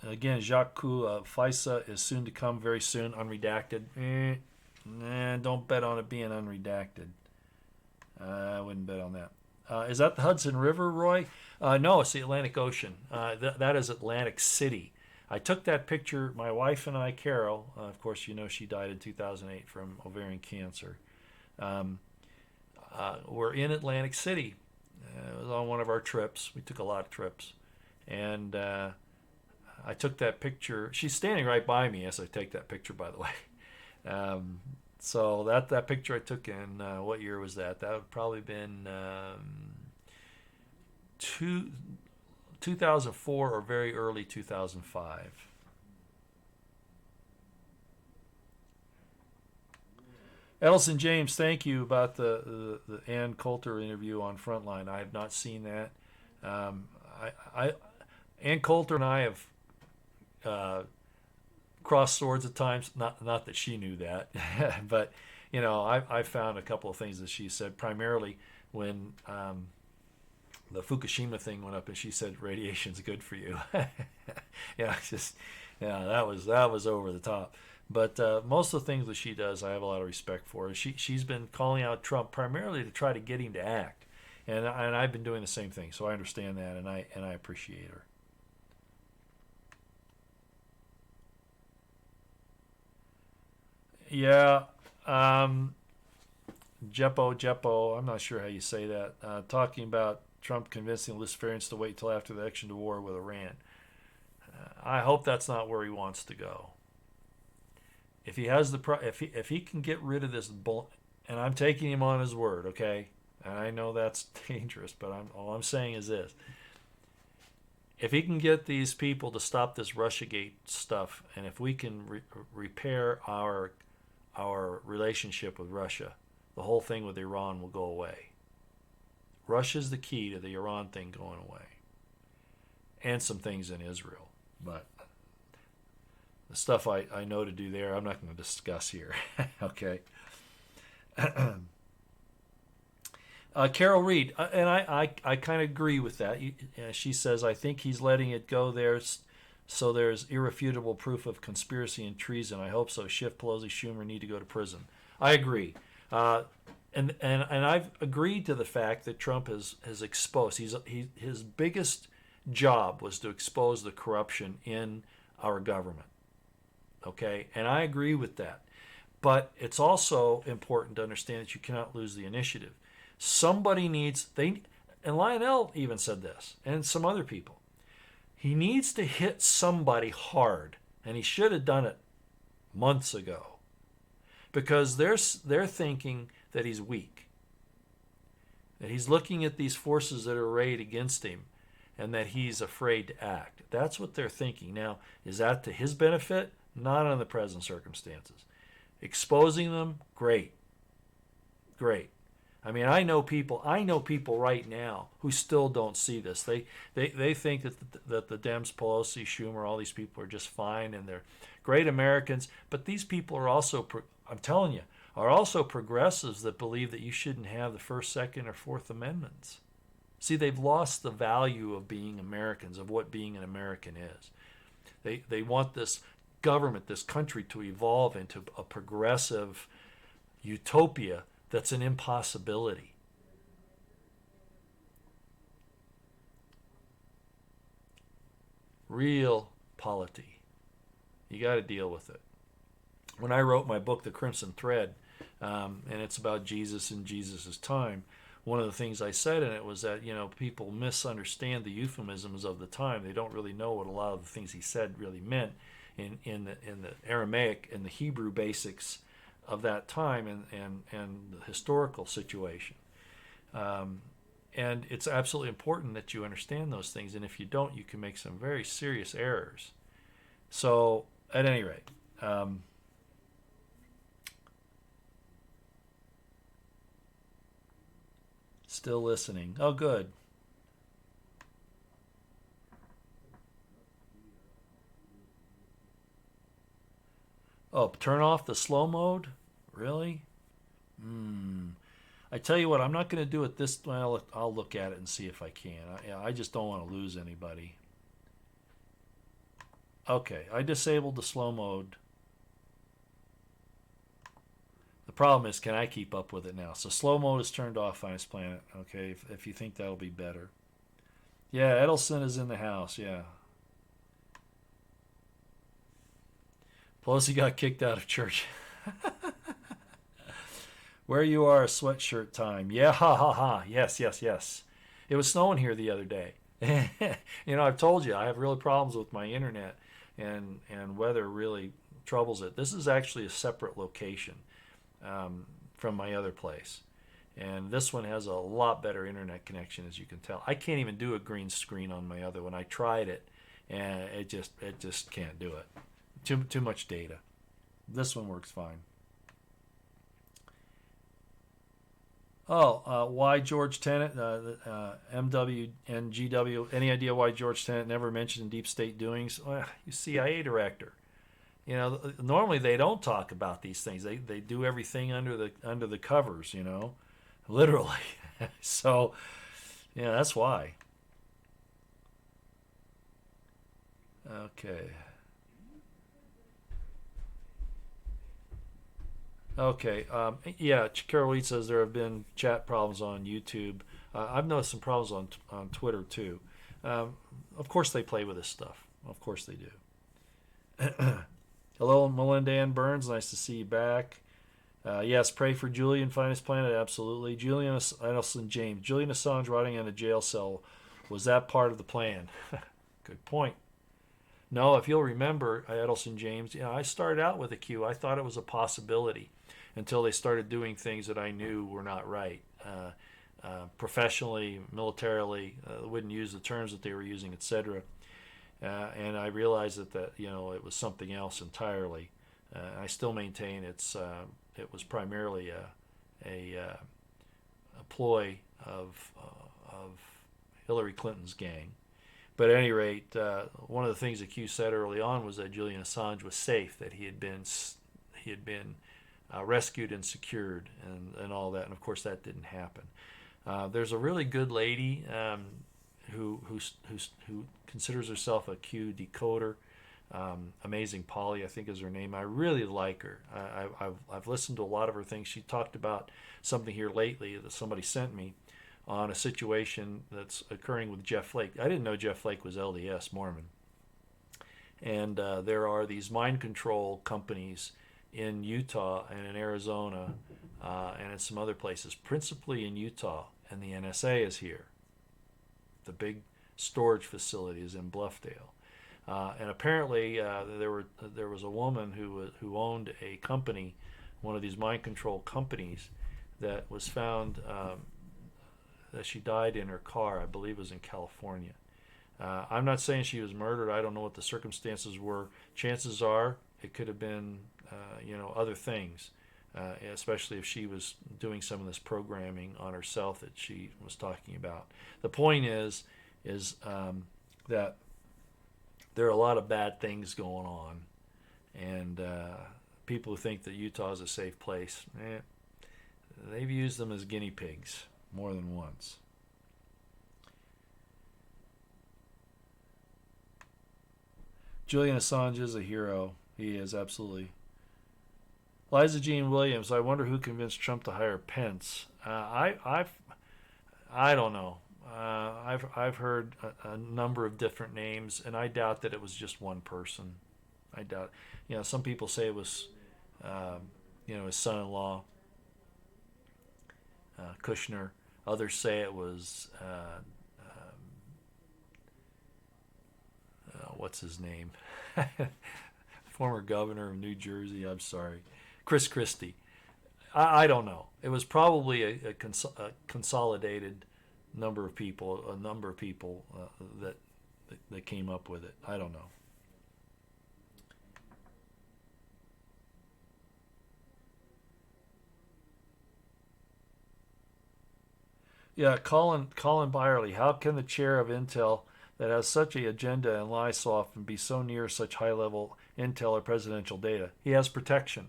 Again, Jacques FISA is soon to come, very soon, unredacted. Don't bet on it being unredacted. I wouldn't bet on that. Is that the Hudson River, Roy? No, it's the Atlantic Ocean. That is Atlantic City. I took that picture, my wife and I, Carol, of course, she died in 2008 from ovarian cancer. We're in Atlantic City. It was on one of our trips. We took a lot of trips. And I took that picture. She's standing right by me as I take that picture, by the way. So that picture I took in, what year was that? That would probably been 2004 or very early 2005. Elson James, thank you about the Ann Coulter interview on Frontline. I have not seen that. Ann Coulter and I have crossed swords at times. Not that she knew that, but I found a couple of things that she said. Primarily when the Fukushima thing went up, and she said radiation's good for you. That was over the top. But most of the things that she does, I have a lot of respect for. She's been calling out Trump primarily to try to get him to act, and I've been doing the same thing. So I understand that, and I appreciate her. Yeah, Jeppo, I'm not sure how you say that. Talking about Trump convincing Luciferians to wait till after the election to war with Iran. I hope that's not where he wants to go. If he has if he can get rid of this and I'm taking him on his word, okay? And I know that's dangerous, but all I'm saying is this: if he can get these people to stop this Russiagate stuff, and if we can repair our relationship with Russia, the whole thing with Iran will go away. Russia's the key to the Iran thing going away, and some things in Israel, but the stuff I know to do there, I'm not going to discuss here. Okay. Carol Reed, and I kind of agree with that. She says, I think he's letting it go there so there's irrefutable proof of conspiracy and treason. I hope so. Schiff, Pelosi, Schumer need to go to prison. I agree. And I've agreed to the fact that Trump has exposed. His biggest job was to expose the corruption in our government. Okay, and I agree with that. But it's also important to understand that you cannot lose the initiative. Somebody needs, and Lionel even said this, and some other people. He needs to hit somebody hard, and he should have done it months ago, because they're thinking that he's weak, that he's looking at these forces that are arrayed against him, and that he's afraid to act. That's what they're thinking. Now, is that to his benefit? Not on the present circumstances. Exposing them, great. I mean, I know people right now who still don't see this. They think that the Dems, Pelosi, Schumer, all these people are just fine and they're great Americans. But these people are also, I'm telling you, are also progressives that believe that you shouldn't have the First, Second, or Fourth Amendments. See, they've lost the value of being Americans, of what being an American is. They want this government, this country, to evolve into a progressive utopia that's an impossibility. Real polity. You got to deal with it. When I wrote my book, The Crimson Thread, and it's about Jesus and Jesus' time, one of the things I said in it was that, people misunderstand the euphemisms of the time. They don't really know what a lot of the things he said really meant in the Aramaic and the Hebrew basics of that time and the historical situation. And it's absolutely important that you understand those things. And if you don't, you can make some very serious errors. So, at any rate, still listening. Oh, good. Oh, turn off the slow mode? Really? Hmm. I tell you what, I'm not going to do it this. Well, I'll look at it and see if I can. I just don't want to lose anybody. Okay, I disabled the slow mode. The problem is, can I keep up with it now? So slow mode is turned off, Finest Planet. Okay, if you think that'll be better. Yeah, Edelson is in the house. Yeah, Pelosi got kicked out of church. Where you are, sweatshirt time. Yeah, ha ha ha. Yes, yes, yes. It was snowing here the other day. I've told you I have real problems with my internet, and weather really troubles it. This is actually a separate location from my other place, and this one has a lot better internet connection, as you can tell. I can't even do a green screen on my other one. I tried it, and it just can't do it. Too much data. This one works fine. Oh, why George Tenet, MW and GW? Any idea why George Tenet never mentioned deep state doings? Well, you CIA director. Normally they don't talk about these things. They do everything under the covers. Literally. So, yeah, that's why. Okay. Okay. Yeah, Carol Lee says there have been chat problems on YouTube. I've noticed some problems on Twitter too. Um, of course they play with this stuff. Of course they do. Hello, Melinda Ann Burns. Nice to see you back. Yes, pray for Julian, Finest Planet. Absolutely. Julian Adelson James. Julian Assange rotting in a jail cell. Was that part of the plan? Good point. No, if you'll remember, Edelson James, I started out with a Q. I thought it was a possibility until they started doing things that I knew were not right. Professionally, militarily, wouldn't use the terms that they were using, etc. And I realized that it was something else entirely. I still maintain it was primarily a ploy of Hillary Clinton's gang. But at any rate, one of the things that Q said early on was that Julian Assange was safe, that he had been rescued and secured, and all that. And of course, that didn't happen. There's a really good lady who considers herself a Q decoder. Amazing Polly, I think is her name. I really like her. I've listened to a lot of her things. She talked about something here lately that somebody sent me on a situation that's occurring with Jeff Flake. I didn't know Jeff Flake was LDS Mormon. And there are these mind control companies in Utah and in Arizona and in some other places, principally in Utah, and the NSA is here. The big storage facility is in Bluffdale. And apparently there was a woman who owned a company, one of these mind control companies, that was found that she died in her car. I believe it was in California. I'm not saying she was murdered. I don't know what the circumstances were. Chances are it could have been, other things. especially if she was doing some of this programming on herself that she was talking about. The point is that there are a lot of bad things going on, and people who think that Utah is a safe place, they've used them as guinea pigs more than once. Julian Assange is a hero. He is absolutely. Liza Jean Williams. I wonder who convinced Trump to hire Pence. I don't know. I've heard a number of different names, and I doubt that it was just one person. I doubt. Some people say it was, his son-in-law, Kushner. Others say it was, what's his name? Former governor of New Jersey. I'm sorry, Chris Christie. I don't know. It was probably a consolidated number of people, that came up with it. I don't know. Yeah, Colin Byerly. How can the chair of Intel that has such an agenda and lies so often be so near such high-level intel or presidential data? He has protection.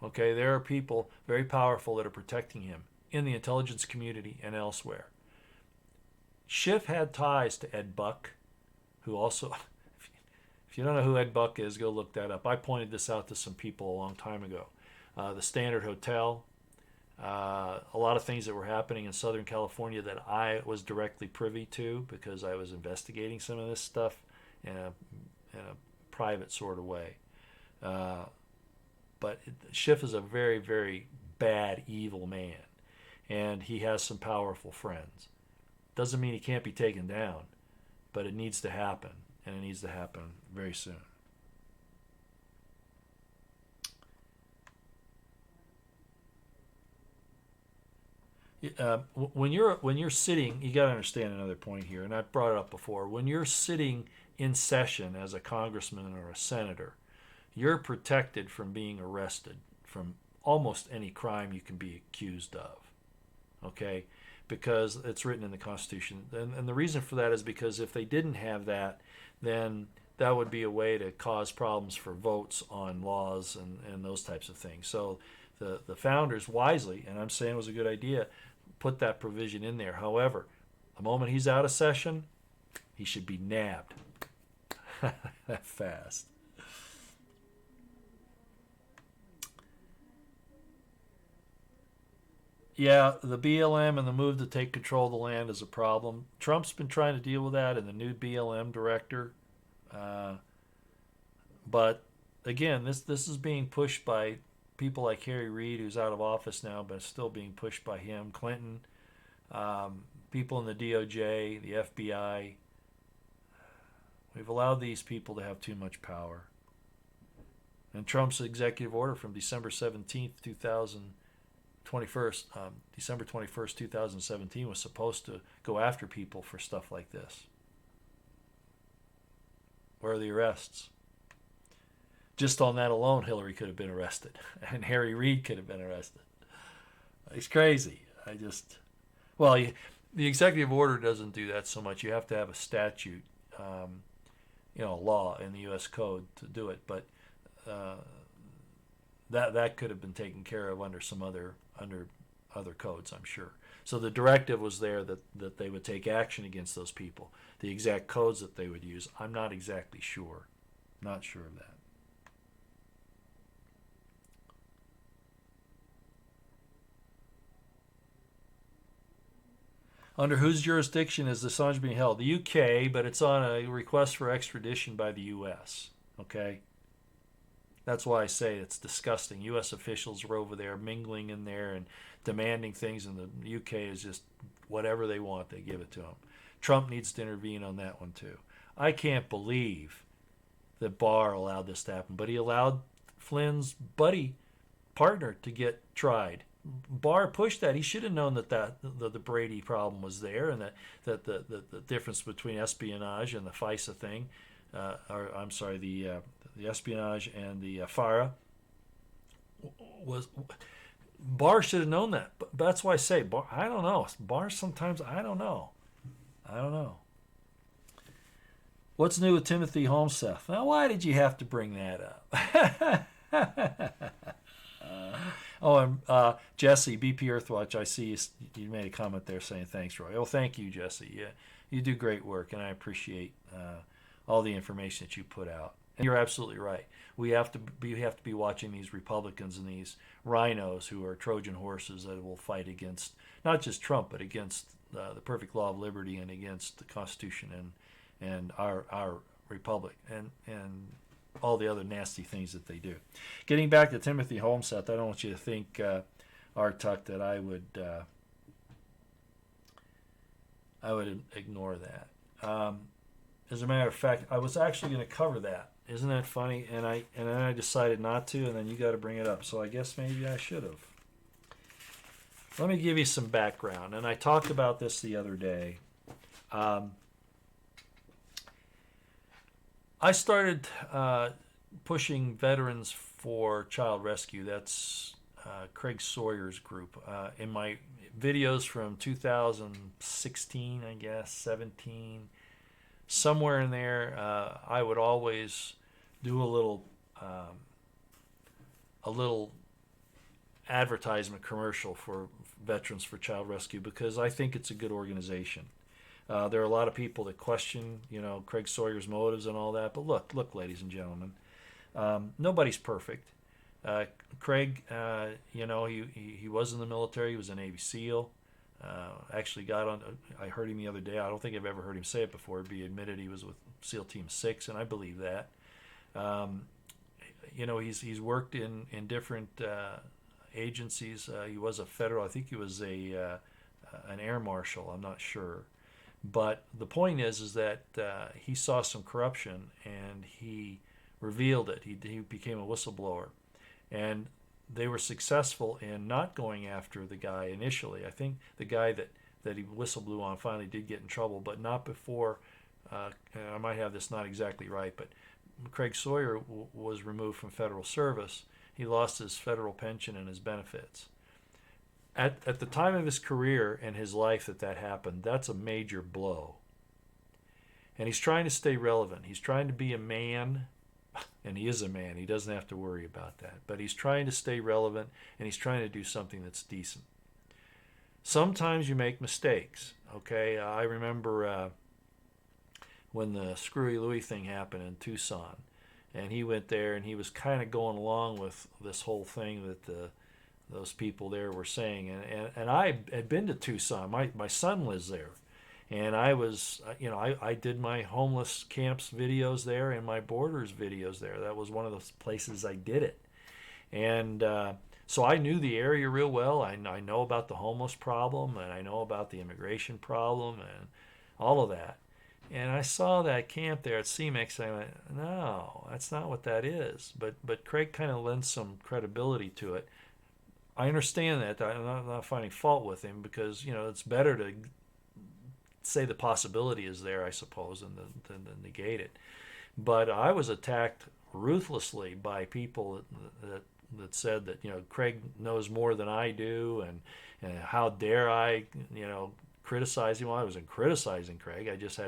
Okay, there are people very powerful that are protecting him in the intelligence community and elsewhere. Schiff had ties to Ed Buck, who also, if you don't know who Ed Buck is, go look that up. I pointed this out to some people a long time ago. The Standard Hotel, a lot of things that were happening in Southern California that I was directly privy to because I was investigating some of this stuff in a private sort of way. But Schiff is a very, very bad, evil man, and he has some powerful friends. Doesn't mean he can't be taken down, but it needs to happen, and it needs to happen very soon. When you're sitting, you got to understand another point here, and I've brought it up before. When you're sitting in session as a congressman or a senator, you're protected from being arrested from almost any crime you can be accused of. Okay? Because it's written in the Constitution. And the reason for that is because if they didn't have that, then that would be a way to cause problems for votes on laws and those types of things. So the founders wisely, and I'm saying it was a good idea, put that provision in there. However, the moment he's out of session, he should be nabbed that fast. Yeah, the BLM and the move to take control of the land is a problem. Trump's been trying to deal with that and the new BLM director. But again, this is being pushed by people like Harry Reid, who's out of office now, but still being pushed by him, Clinton, people in the DOJ, the FBI. We've allowed these people to have too much power. And Trump's executive order from December 17th, 2017 was supposed to go after people for stuff like this. Where are the arrests? Just on that alone, Hillary could have been arrested, and Harry Reid could have been arrested. It's crazy. The executive order doesn't do that so much. You have to have a statute, law in the U.S. Code to do it, but that could have been taken care of under some other codes, I'm sure. So the directive was there that they would take action against those people. The exact codes that they would use, I'm not exactly sure. Not sure of that. Under whose jurisdiction is Assange being held? The UK, but it's on a request for extradition by the US. Okay? That's why I say it's disgusting. U.S. officials were over there mingling in there and demanding things, and the UK is just whatever they want, they give it to them. Trump needs to intervene on that one too. I can't believe that Barr allowed this to happen, but he allowed Flynn's partner to get tried. Barr pushed that. He should have known that the Brady problem was there, and that the difference between espionage and the FISA thing, the espionage and the FARA, was Barr should have known that. But that's why I say Barr. I don't know. Barr sometimes I don't know. I don't know. What's new with Timothy Holmseth? Now, why did you have to bring that up? Oh, and Jesse, BP Earthwatch, I see you made a comment there saying thanks, Roy. Oh, thank you, Jesse. Yeah, you do great work, and I appreciate all the information that you put out. And you're absolutely right. We have to be watching these Republicans and these rhinos who are Trojan horses that will fight against not just Trump, but against the perfect law of liberty and against the Constitution and our republic and all the other nasty things that they do. Getting back to Timothy Holmseth, I don't want you to think, Artuck, that I would ignore that. As a matter of fact, I was actually going to cover that. Isn't that funny? And then I decided not to, and then you got to bring it up. So I guess maybe I should have. Let me give you some background. And I talked about this the other day. I started pushing veterans for child rescue. That's Craig Sawyer's group. In my videos from 2016, I guess, 17, somewhere in there, I would always do a little advertisement commercial for Veterans for Child Rescue because I think it's a good organization. There are a lot of people that question, Craig Sawyer's motives and all that. But look, ladies and gentlemen, nobody's perfect. Craig, he was in the military. He was a Navy SEAL. Actually got on. I heard him the other day. I don't think I've ever heard him say it before. He admitted he was with SEAL Team 6, and I believe that. He's worked in different agencies. He was a federal. I think he was an air marshal. I'm not sure. But the point is that he saw some corruption and he revealed it. He became a whistleblower, and they were successful in not going after the guy initially. I think the guy that he whistleblew on finally did get in trouble, but not before. I might have this not exactly right, but Craig Sawyer was removed from federal service. He lost his federal pension and his benefits. At the time of his career and his life that happened, that's a major blow. And he's trying to stay relevant. He's trying to be a man, and he is a man. He doesn't have to worry about that. But he's trying to stay relevant, and he's trying to do something that's decent. Sometimes you make mistakes, okay? I remember when the Screwy Louie thing happened in Tucson, and he went there, and he was kind of going along with this whole thing that those people there were saying, and I had been to Tucson. My son lives there, and I was, I did my homeless camps videos there and my borders videos there. That was one of those places I did it, and so I knew the area real well. I know about the homeless problem, and I know about the immigration problem, and all of that. And I saw that camp there at CMEX, and I went, no, that's not what that is. But Craig kind of lends some credibility to it. I understand that. I'm not finding fault with him because, it's better to say the possibility is there, I suppose, than to negate it. But I was attacked ruthlessly by people that said that, Craig knows more than I do, and how dare I, criticize him. Well, I wasn't criticizing Craig. I just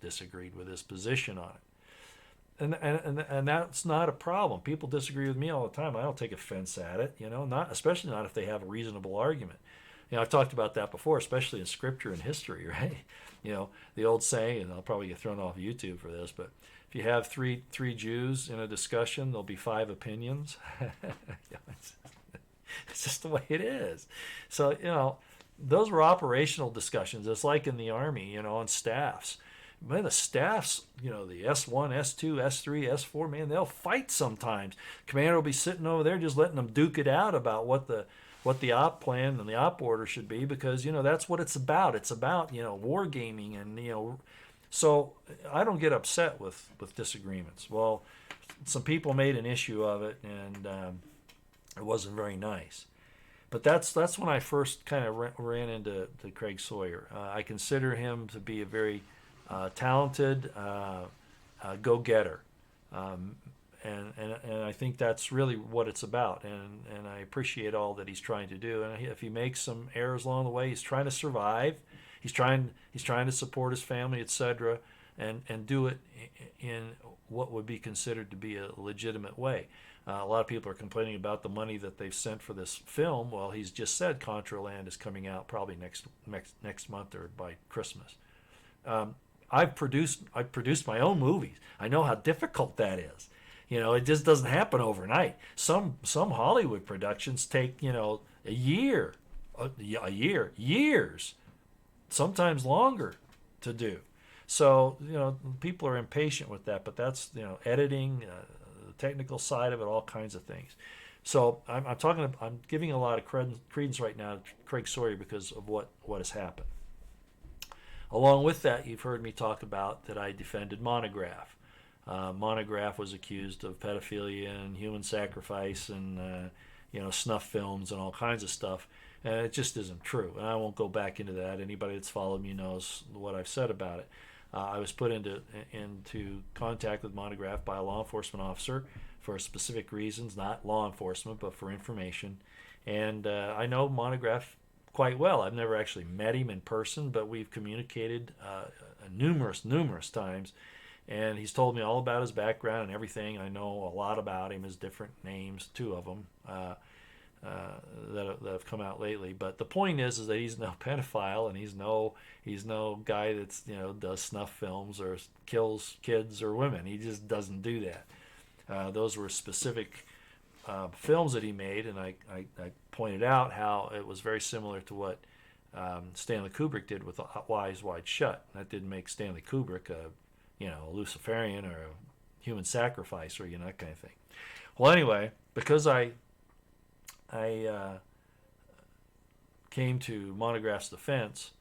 disagreed with his position on it. And that's not a problem. People disagree with me all the time. I don't take offense at it, especially not if they have a reasonable argument. I've talked about that before, especially in scripture and history, right? The old saying, and I'll probably get thrown off YouTube for this, but if you have three Jews in a discussion, there'll be 5 opinions. It's just the way it is. So, those were operational discussions. It's like in the Army, on staffs. Man, the staffs, the S1, S2, S3, S4, man, they'll fight sometimes. Commander will be sitting over there just letting them duke it out about what the op plan and the op order should be because, that's what it's about. It's about, war gaming and, so I don't get upset with disagreements. Well, some people made an issue of it and it wasn't very nice. But that's when I first kind of ran into Craig Sawyer. I consider him to be a very talented go-getter. and I think that's really what it's about, and I appreciate all that he's trying to do. And if he makes some errors along the way, he's trying to survive. He's trying to support his family, etc., and do it in what would be considered to be a legitimate way. A lot of people are complaining about the money that they've sent for this film. Well, he's just said Contraland is coming out probably next month or by Christmas. I've produced my own movies. I know how difficult that is. It just doesn't happen overnight. Some Hollywood productions take a year, years, sometimes longer to do. So people are impatient with that, but that's editing, the technical side of it, all kinds of things. So I'm giving a lot of credence right now to Craig Sawyer because of what has happened. Along with that, you've heard me talk about that I defended Monograph. Monograph was accused of pedophilia and human sacrifice and snuff films and all kinds of stuff. And it just isn't true. And I won't go back into that. Anybody that's followed me knows what I've said about it. I was put into contact with Monograph by a law enforcement officer for specific reasons, not law enforcement, but for information. And I know Monograph quite well. I've never actually met him in person, but we've communicated numerous times. And he's told me all about his background and everything. I know a lot about him, his different names, two of them that have come out lately. But the point is that he's no pedophile, and he's no guy that's does snuff films or kills kids or women. He just doesn't do that. Those were specific films that he made, and I pointed out how it was very similar to what Stanley Kubrick did with Eyes Wide Shut. That didn't make Stanley Kubrick a Luciferian or a human sacrifice or that kind of thing. Well, anyway, because I came to Monograph's defense,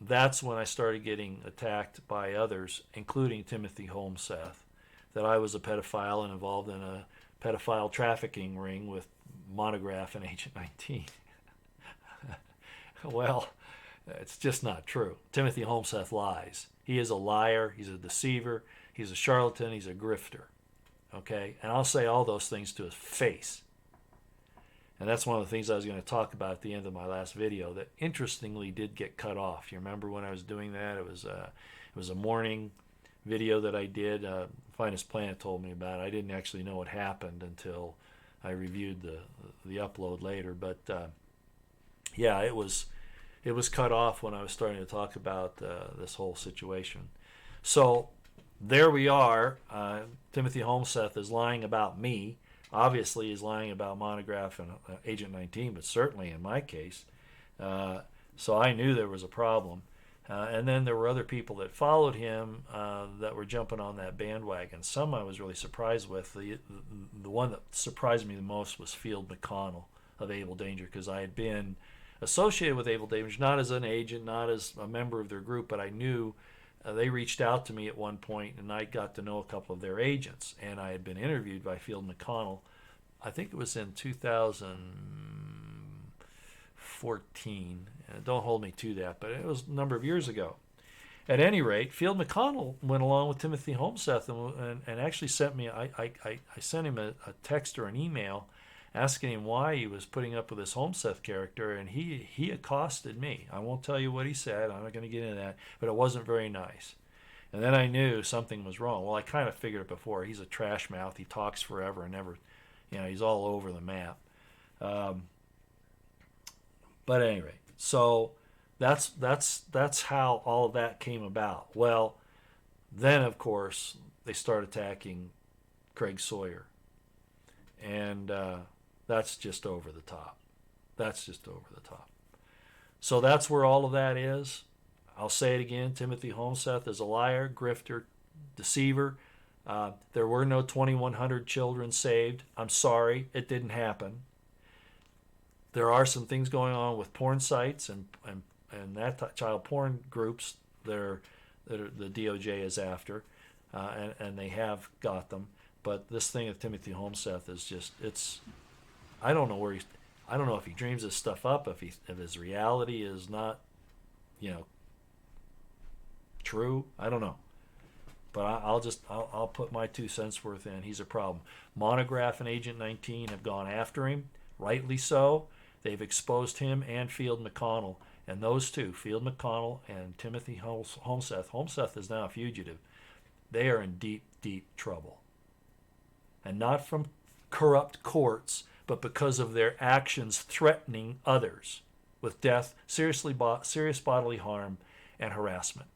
that's when I started getting attacked by others, including Timothy Holmseth, that I was a pedophile and involved in a pedophile trafficking ring with Monograph and Agent 19. Well, it's just not true. Timothy Holmseth lies. He is a liar. He's a deceiver. He's a charlatan. He's a grifter. Okay? And I'll say all those things to his face. And that's one of the things I was going to talk about at the end of my last video that interestingly did get cut off. You remember when I was doing that? It was a morning video that I did. Finest Planet told me about it. I didn't actually know what happened until I reviewed the upload later. But yeah, it was cut off when I was starting to talk about this whole situation. So there we are. Timothy Holmseth is lying about me. Obviously, he's lying about Monograph and Agent 19, but certainly in my case. So I knew there was a problem. And then there were other people that followed him that were jumping on that bandwagon. Some I was really surprised with. The one that surprised me the most was Field McConnell of Able Danger, because I had been associated with Able Danger, not as an agent, not as a member of their group, but I knew they reached out to me at one point, and I got to know a couple of their agents. And I had been interviewed by Field McConnell, I think it was in 2014. Don't hold me to that, but it was a number of years ago. At any rate, Field McConnell went along with Timothy Holmseth and actually sent me, I sent him a text or an email asking him why he was putting up with this Holmseth character, and he accosted me. I won't tell you what he said. I'm not going to get into that, but it wasn't very nice. And then I knew something was wrong. Well, I kind of figured it before. He's a trash mouth. He talks forever and never, he's all over the map. But anyway, so that's how all of that came about. Well, then of course they start attacking Craig Sawyer, and that's just over the top. That's just over the top. So that's where all of that is. I'll say it again. Timothy Holmseth is a liar, grifter, deceiver. There were no 2,100 children saved. I'm sorry, it didn't happen. There are some things going on with porn sites and that child porn groups that the DOJ is after, and they have got them. But this thing of Timothy Holmseth is just, I don't know if he dreams this stuff up, if his reality is not, true. I don't know. But I'll put my 2 cents worth in. He's a problem. Monograph and Agent 19 have gone after him, rightly so. They've exposed him and Field McConnell, and those two, Field McConnell and Timothy Holmseth. Holmseth is now a fugitive. They are in deep, deep trouble, and not from corrupt courts, but because of their actions threatening others with death, serious bodily harm, and harassment.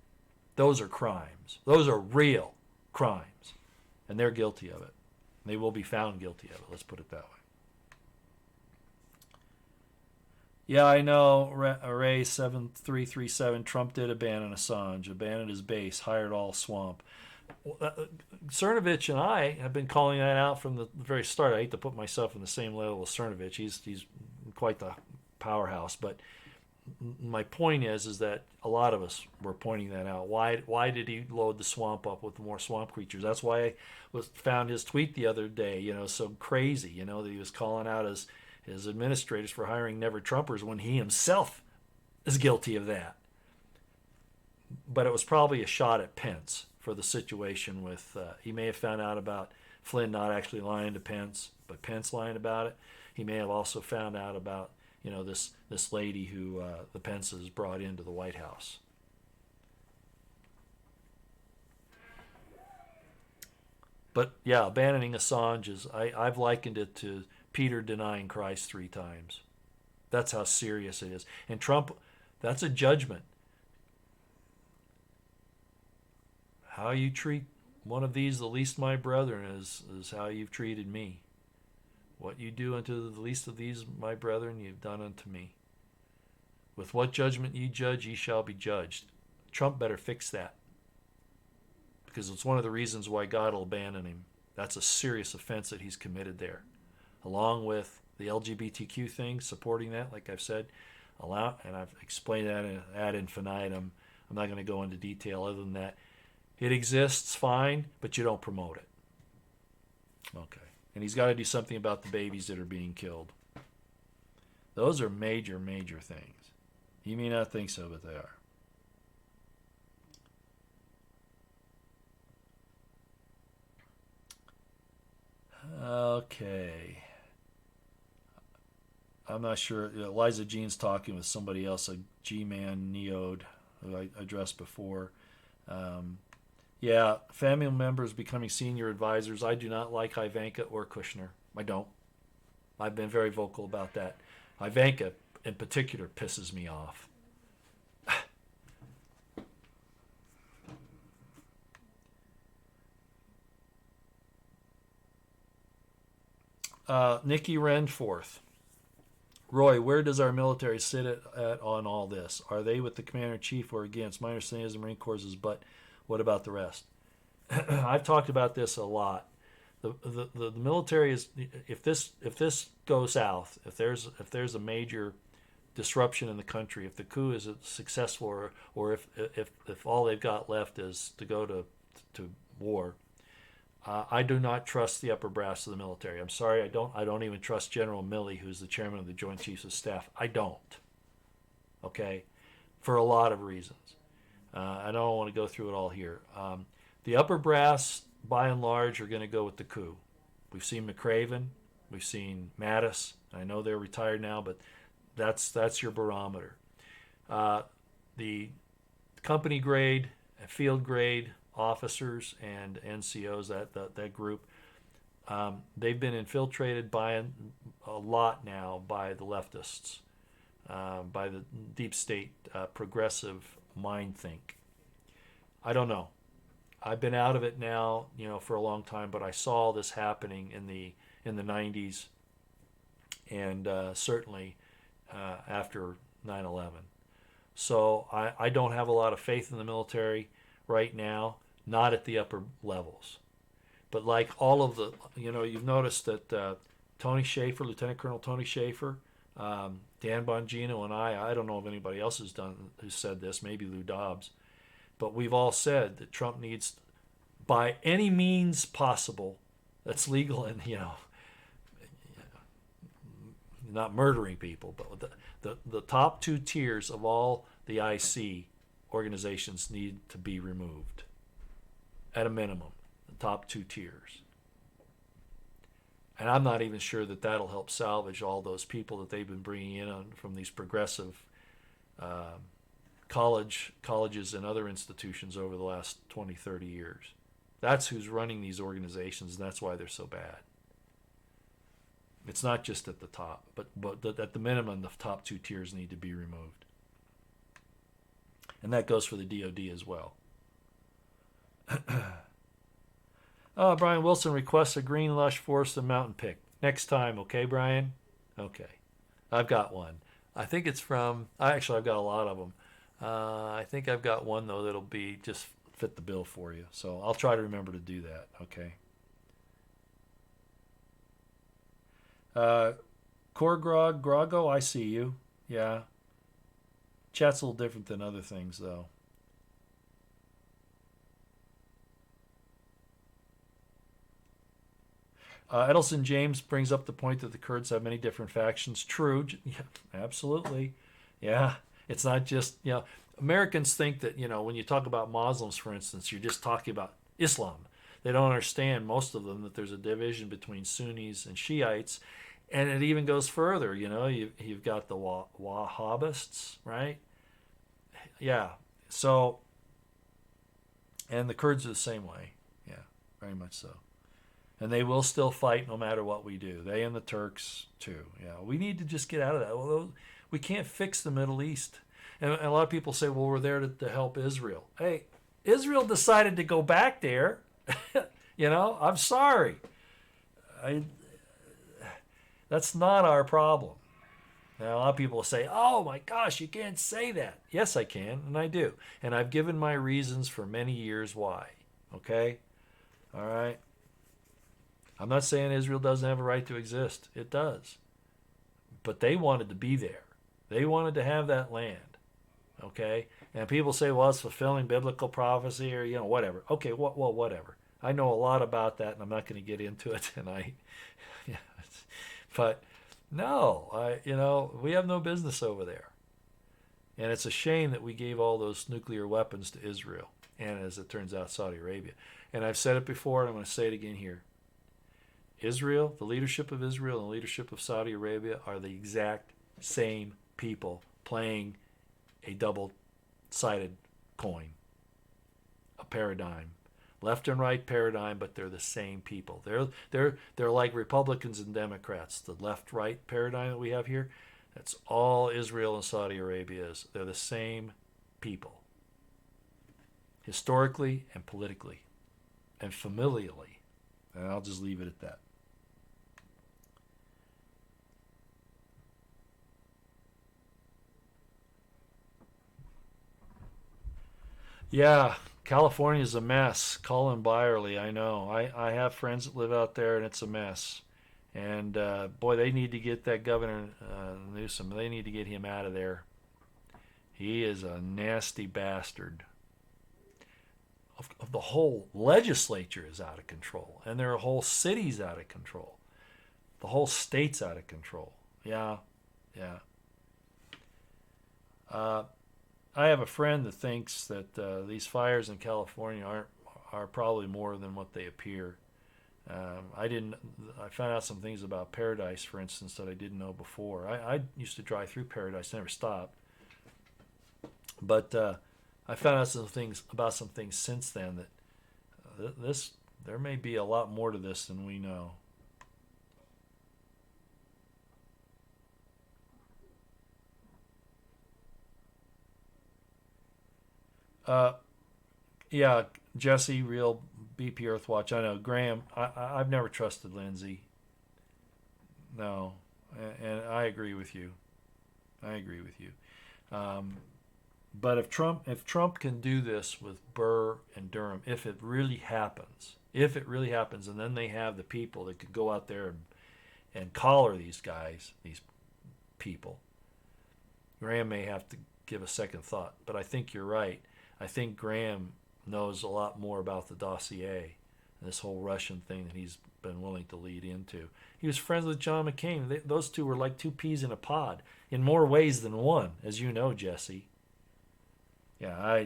Those are crimes. Those are real crimes. And they're guilty of it. They will be found guilty of it. Let's put it that way. Yeah, I know. Array 7337. Trump did abandon Assange, abandoned his base, hired all swamp. Cernovich and I have been calling that out from the very start. I hate to put myself in the same level as Cernovich. He's quite the powerhouse. But my point is that a lot of us were pointing that out. Why did he load the swamp up with more swamp creatures? That's why I found his tweet the other day, so crazy, that he was calling out his administrators for hiring never-Trumpers when he himself is guilty of that. But it was probably a shot at Pence for the situation with, he may have found out about Flynn not actually lying to Pence, but Pence lying about it. He may have also found out about this lady who the Pences brought into the White House. But yeah, abandoning Assange is, I've likened it to Peter denying Christ 3 times. That's how serious it is. And Trump, that's a judgment. How you treat one of these, the least my brethren, is how you've treated me. What you do unto the least of these, my brethren, you've done unto me. With what judgment ye judge, ye shall be judged. Trump better fix that, because it's one of the reasons why God will abandon him. That's a serious offense that he's committed there, along with the LGBTQ thing, supporting that, like I've said, and I've explained that ad infinitum. I'm not going to go into detail other than that. It exists, fine, but you don't promote it. Okay. And he's got to do something about the babies that are being killed. Those are major, major things. You may not think so, but they are. Okay. I'm not sure. Eliza Jean's talking with somebody else, a G-Man Neode, who I addressed before. Yeah, family members becoming senior advisors. I do not like Ivanka or Kushner. I don't. I've been very vocal about that. Ivanka, in particular, pisses me off. Nikki Renforth. Roy, where does our military sit at on all this? Are they with the commander-in-chief or against? My understanding is the Marine Corps is, but what about the rest? I've talked about this a lot. The military is, if this goes south, if there's a major disruption in the country, if the coup is successful, or if all they've got left is to go to war, I do not trust the upper brass of the military. I'm sorry, I don't even trust General Milley, who's the chairman of the Joint Chiefs of Staff. I don't. Okay, for a lot of reasons. I don't want to go through it all here. The upper brass, by and large, are going to go with the coup. We've seen McRaven, we've seen Mattis. I know they're retired now, but that's your barometer. The company grade, field grade officers and NCOs, that group, they've been infiltrated by a lot now by the leftists, by the deep state progressive mind think. I don't know. I've been out of it now, for a long time, but I saw this happening in the 90s, and certainly after 9/11. So I don't have a lot of faith in the military right now, not at the upper levels. But like all of the, you've noticed that Tony Schaefer, Lieutenant Colonel Tony Schaefer, Dan Bongino, and I don't know if anybody else who's said this, maybe Lou Dobbs, but we've all said that Trump needs, by any means possible that's legal and, not murdering people, but the top 2 tiers of all the IC organizations need to be removed. at a minimum, the top 2 tiers. And I'm not even sure that that'll help salvage all those people that they've been bringing in from these progressive colleges and other institutions over the last 20, 30 years. That's who's running these organizations, and that's why they're so bad. It's not just at the top, but at the minimum, the top 2 tiers need to be removed. And that goes for the DOD as well. Brian Wilson requests a green lush forest and mountain pick. Next time, okay, Brian? Okay. I've got one. I think it's from, actually, I've got a lot of them. I think I've got one, though, that'll be just fit the bill for you. So I'll try to remember to do that, okay? Grogo, I see you. Yeah. Chat's a little different than other things, though. Edelson James brings up the point that the Kurds have many different factions. True. Yeah, absolutely. Yeah. It's not just, Americans think that, when you talk about Muslims, for instance, you're just talking about Islam. They don't understand, most of them, that there's a division between Sunnis and Shiites. And it even goes further, you've got the Wahhabists, right? Yeah. So, and the Kurds are the same way. Yeah, very much so. And they will still fight no matter what we do. They and the Turks, too. Yeah, we need to just get out of that. Although we can't fix the Middle East. And a lot of people say, well, we're there to help Israel. Hey, Israel decided to go back there. I'm sorry. That's not our problem. Now, a lot of people will say, oh my gosh, you can't say that. Yes, I can, and I do. And I've given my reasons for many years why. Okay? All right? I'm not saying Israel doesn't have a right to exist. It does. But they wanted to be there. They wanted to have that land. Okay? And people say, well, it's fulfilling biblical prophecy or, whatever. Okay, well, whatever. I know a lot about that, and I'm not going to get into it tonight. Yeah, but no, we have no business over there. And it's a shame that we gave all those nuclear weapons to Israel, and as it turns out, Saudi Arabia. And I've said it before, and I'm going to say it again here. Israel, the leadership of Israel and the leadership of Saudi Arabia are the exact same people playing a double-sided coin, a paradigm. Left and right paradigm, but they're the same people. They're like Republicans and Democrats. The left-right paradigm that we have here, that's all Israel and Saudi Arabia is. They're the same people, historically and politically, and familially. And I'll just leave it at that. Yeah. California's a mess. Colin Byerly, I know. I have friends that live out there, and it's a mess. And, boy, they need to get that Governor Newsom. They need to get him out of there. He is a nasty bastard. The whole legislature is out of control, and there are whole cities out of control. The whole state's out of control. Yeah. I have a friend that thinks that these fires in California are probably more than what they appear. I found out some things about Paradise, for instance, that I didn't know before. I used to drive through Paradise, never stopped. But I found out some things since then that there may be a lot more to this than we know. Yeah, Jesse, real BP Earthwatch. I know. Graham, I've never trusted Lindsay. No, and I agree with you. But if Trump can do this with Burr and Durham, if it really happens, and then they have the people that could go out there and collar these guys, these people, Graham may have to give a second thought. But I think you're right. I think Graham knows a lot more about the dossier and this whole Russian thing that he's been willing to lead into. He was friends with John McCain. Those two were like two peas in a pod in more ways than one, as you know, Jesse. Yeah,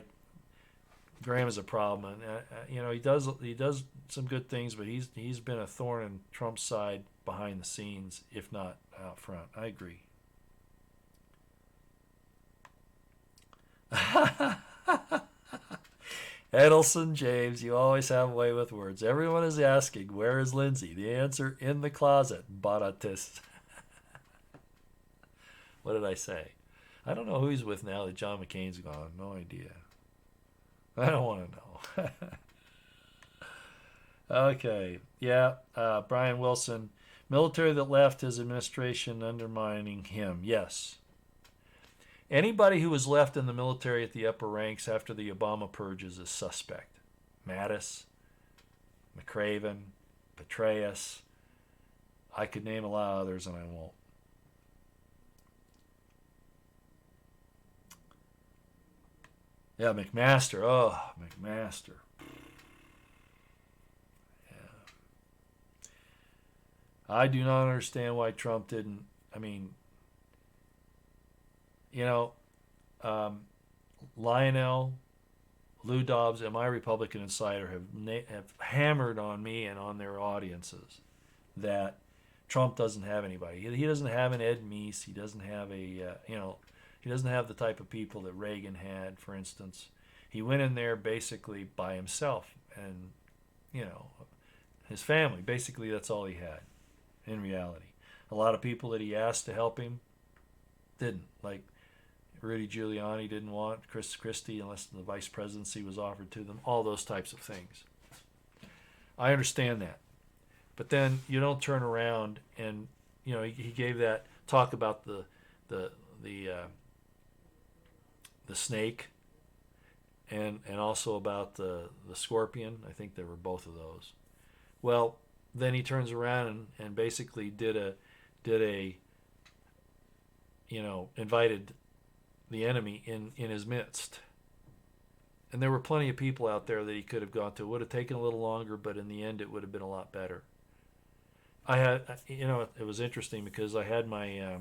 Graham is a problem, and he does some good things, but he's been a thorn in Trump's side behind the scenes, if not out front. I agree. Edelson James, you always have a way with words. Everyone is asking, where is Lindsay? The answer, in the closet, Baratis. What did I say? I don't know who he's with now that John McCain's gone. No idea. I don't want to know. Okay. Yeah. Brian Wilson. Military that left his administration undermining him. Yes. Anybody who was left in the military at the upper ranks after the Obama purges is suspect. Mattis, McRaven, Petraeus. I could name a lot of others and I won't. Yeah, McMaster. Oh, McMaster. Yeah. I do not understand why Trump didn't. I mean, you know, Lionel, Lou Dobbs, and my Republican Insider have hammered on me and on their audiences that Trump doesn't have anybody. He doesn't have an Ed Meese. He doesn't have he doesn't have the type of people that Reagan had, for instance. He went in there basically by himself and, his family. Basically, that's all he had in reality. A lot of people that he asked to help him didn't. Like Rudy Giuliani didn't want Chris Christie unless the vice presidency was offered to them. All those types of things. I understand that. But then you don't turn around and, he gave that talk about the snake and also about the scorpion. I think there were both of those. Well, then he turns around and basically did a invited the enemy in his midst. And there were plenty of people out there that he could have gone to. It would have taken a little longer, but in the end it would have been a lot better. I had, it was interesting because I had my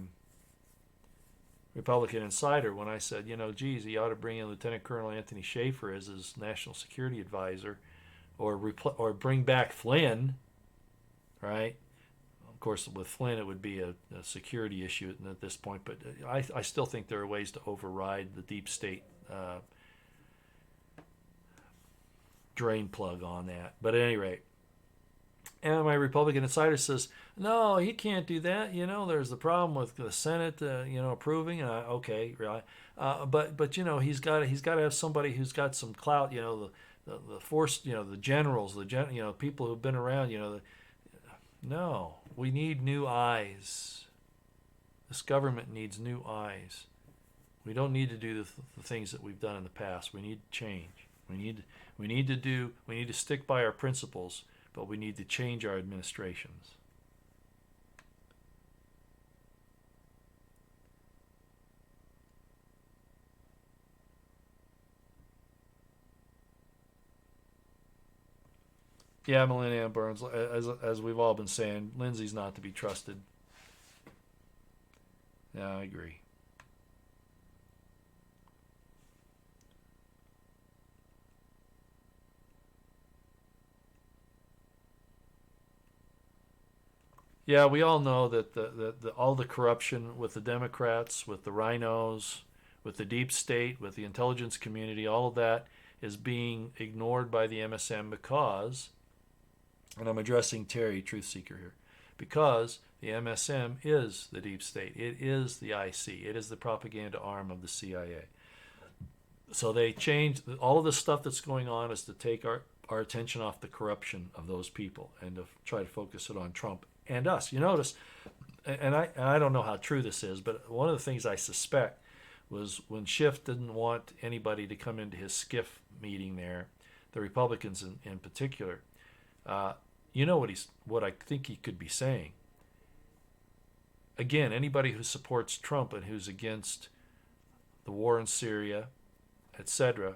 Republican Insider when I said, geez, he ought to bring in Lieutenant Colonel Anthony Schaefer as his national security advisor, or bring back Flynn, right? Of course, with Flynn, it would be a security issue at this point, but I still think there are ways to override the deep state drain plug on that. But at any rate, and my Republican Insider says, no, he can't do that. There's the problem with the Senate, approving. Okay, really. But he's got to have somebody who's got some clout. The force. The generals. People who've been around. No, we need new eyes. This government needs new eyes. We don't need to do the things that we've done in the past. We need change. We need to stick by our principles, but we need to change our administrations. Yeah, Melania Burns, as we've all been saying, Lindsay's not to be trusted. Yeah, I agree. Yeah, we all know that all the corruption with the Democrats, with the rhinos, with the deep state, with the intelligence community, all of that is being ignored by the MSM because, and I'm addressing Terry, truth seeker here, because the MSM is the deep state. It is the IC. It is the propaganda arm of the CIA. So they changed all of the stuff that's going on is to take our attention off the corruption of those people and to try to focus it on Trump and us. You notice, and I don't know how true this is, but one of the things I suspect was when Schiff didn't want anybody to come into his Skiff meeting there, the Republicans in particular, what I think he could be saying. Again, anybody who supports Trump and who's against the war in Syria, etc.,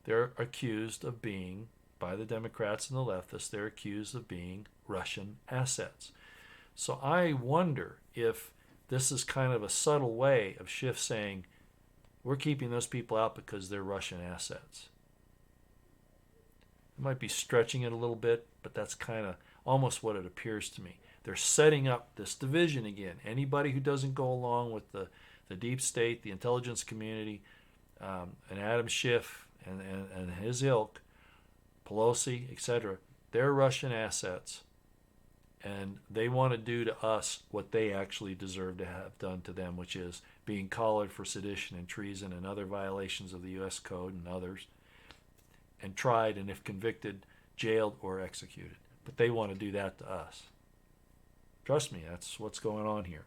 they're accused of being, by the Democrats and the leftists, they're accused of being Russian assets. So I wonder if this is kind of a subtle way of Schiff saying, we're keeping those people out because they're Russian assets. I might be stretching it a little bit, but that's kind of almost what it appears to me. They're setting up this division again. Anybody who doesn't go along with the deep state, the intelligence community, and Adam Schiff and his ilk, Pelosi, etc., they're Russian assets, and they want to do to us what they actually deserve to have done to them, which is being collared for sedition and treason and other violations of the U.S. Code and others, and tried, and if convicted, jailed or executed. But they want to do that to us. Trust me, that's what's going on here.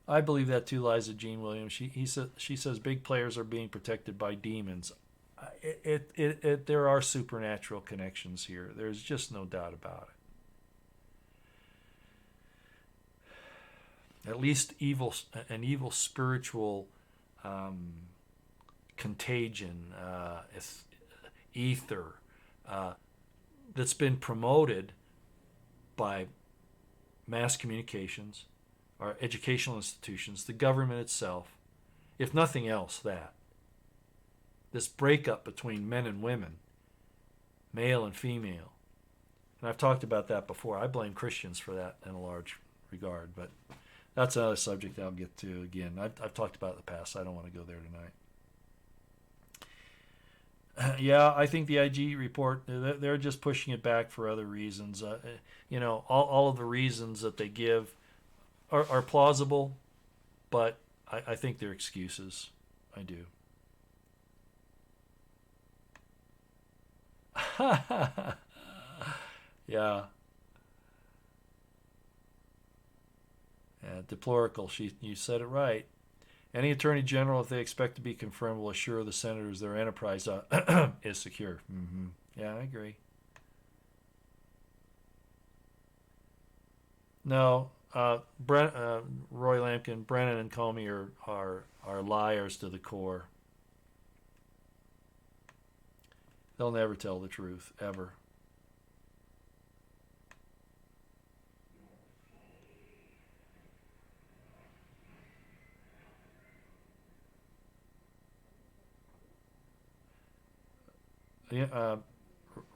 I believe that too, Liza Jean Williams. She says big players are being protected by demons. There are supernatural connections here. There's just no doubt about it. At least an evil spiritual contagion, ether, that's been promoted by mass communications, our educational institutions, the government itself, if nothing else, that. This breakup between men and women, male and female. And I've talked about that before. I blame Christians for that in a large regard, but that's another subject I'll get to again. I've talked about it in the past. I don't want to go there tonight. Yeah, I think the IG report, they're just pushing it back for other reasons. All of the reasons that they give are plausible, but I think they're excuses. I do. Yeah. Deplorable. You said it right. Any attorney general, if they expect to be confirmed, will assure the senators their enterprise is secure. Mm-hmm. Yeah, I agree. No, Roy Lampkin, Brennan, and Comey are liars to the core. They'll never tell the truth, ever.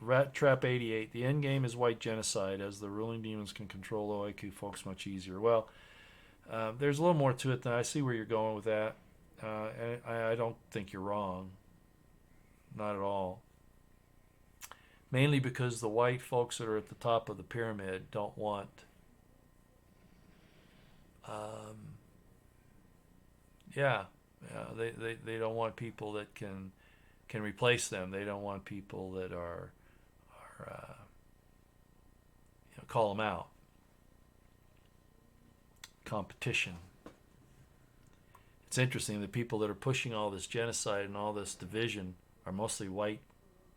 Rat Trap 88. The end game is white genocide, as the ruling demons can control low IQ folks much easier. Well, there's a little more to it than I see where you're going with that. And I don't think you're wrong. Not at all. Mainly because the white folks that are at the top of the pyramid don't want yeah, they don't want people that can replace them. They don't want people that are call them out. Competition. It's interesting, the people that are pushing all this genocide and all this division are mostly white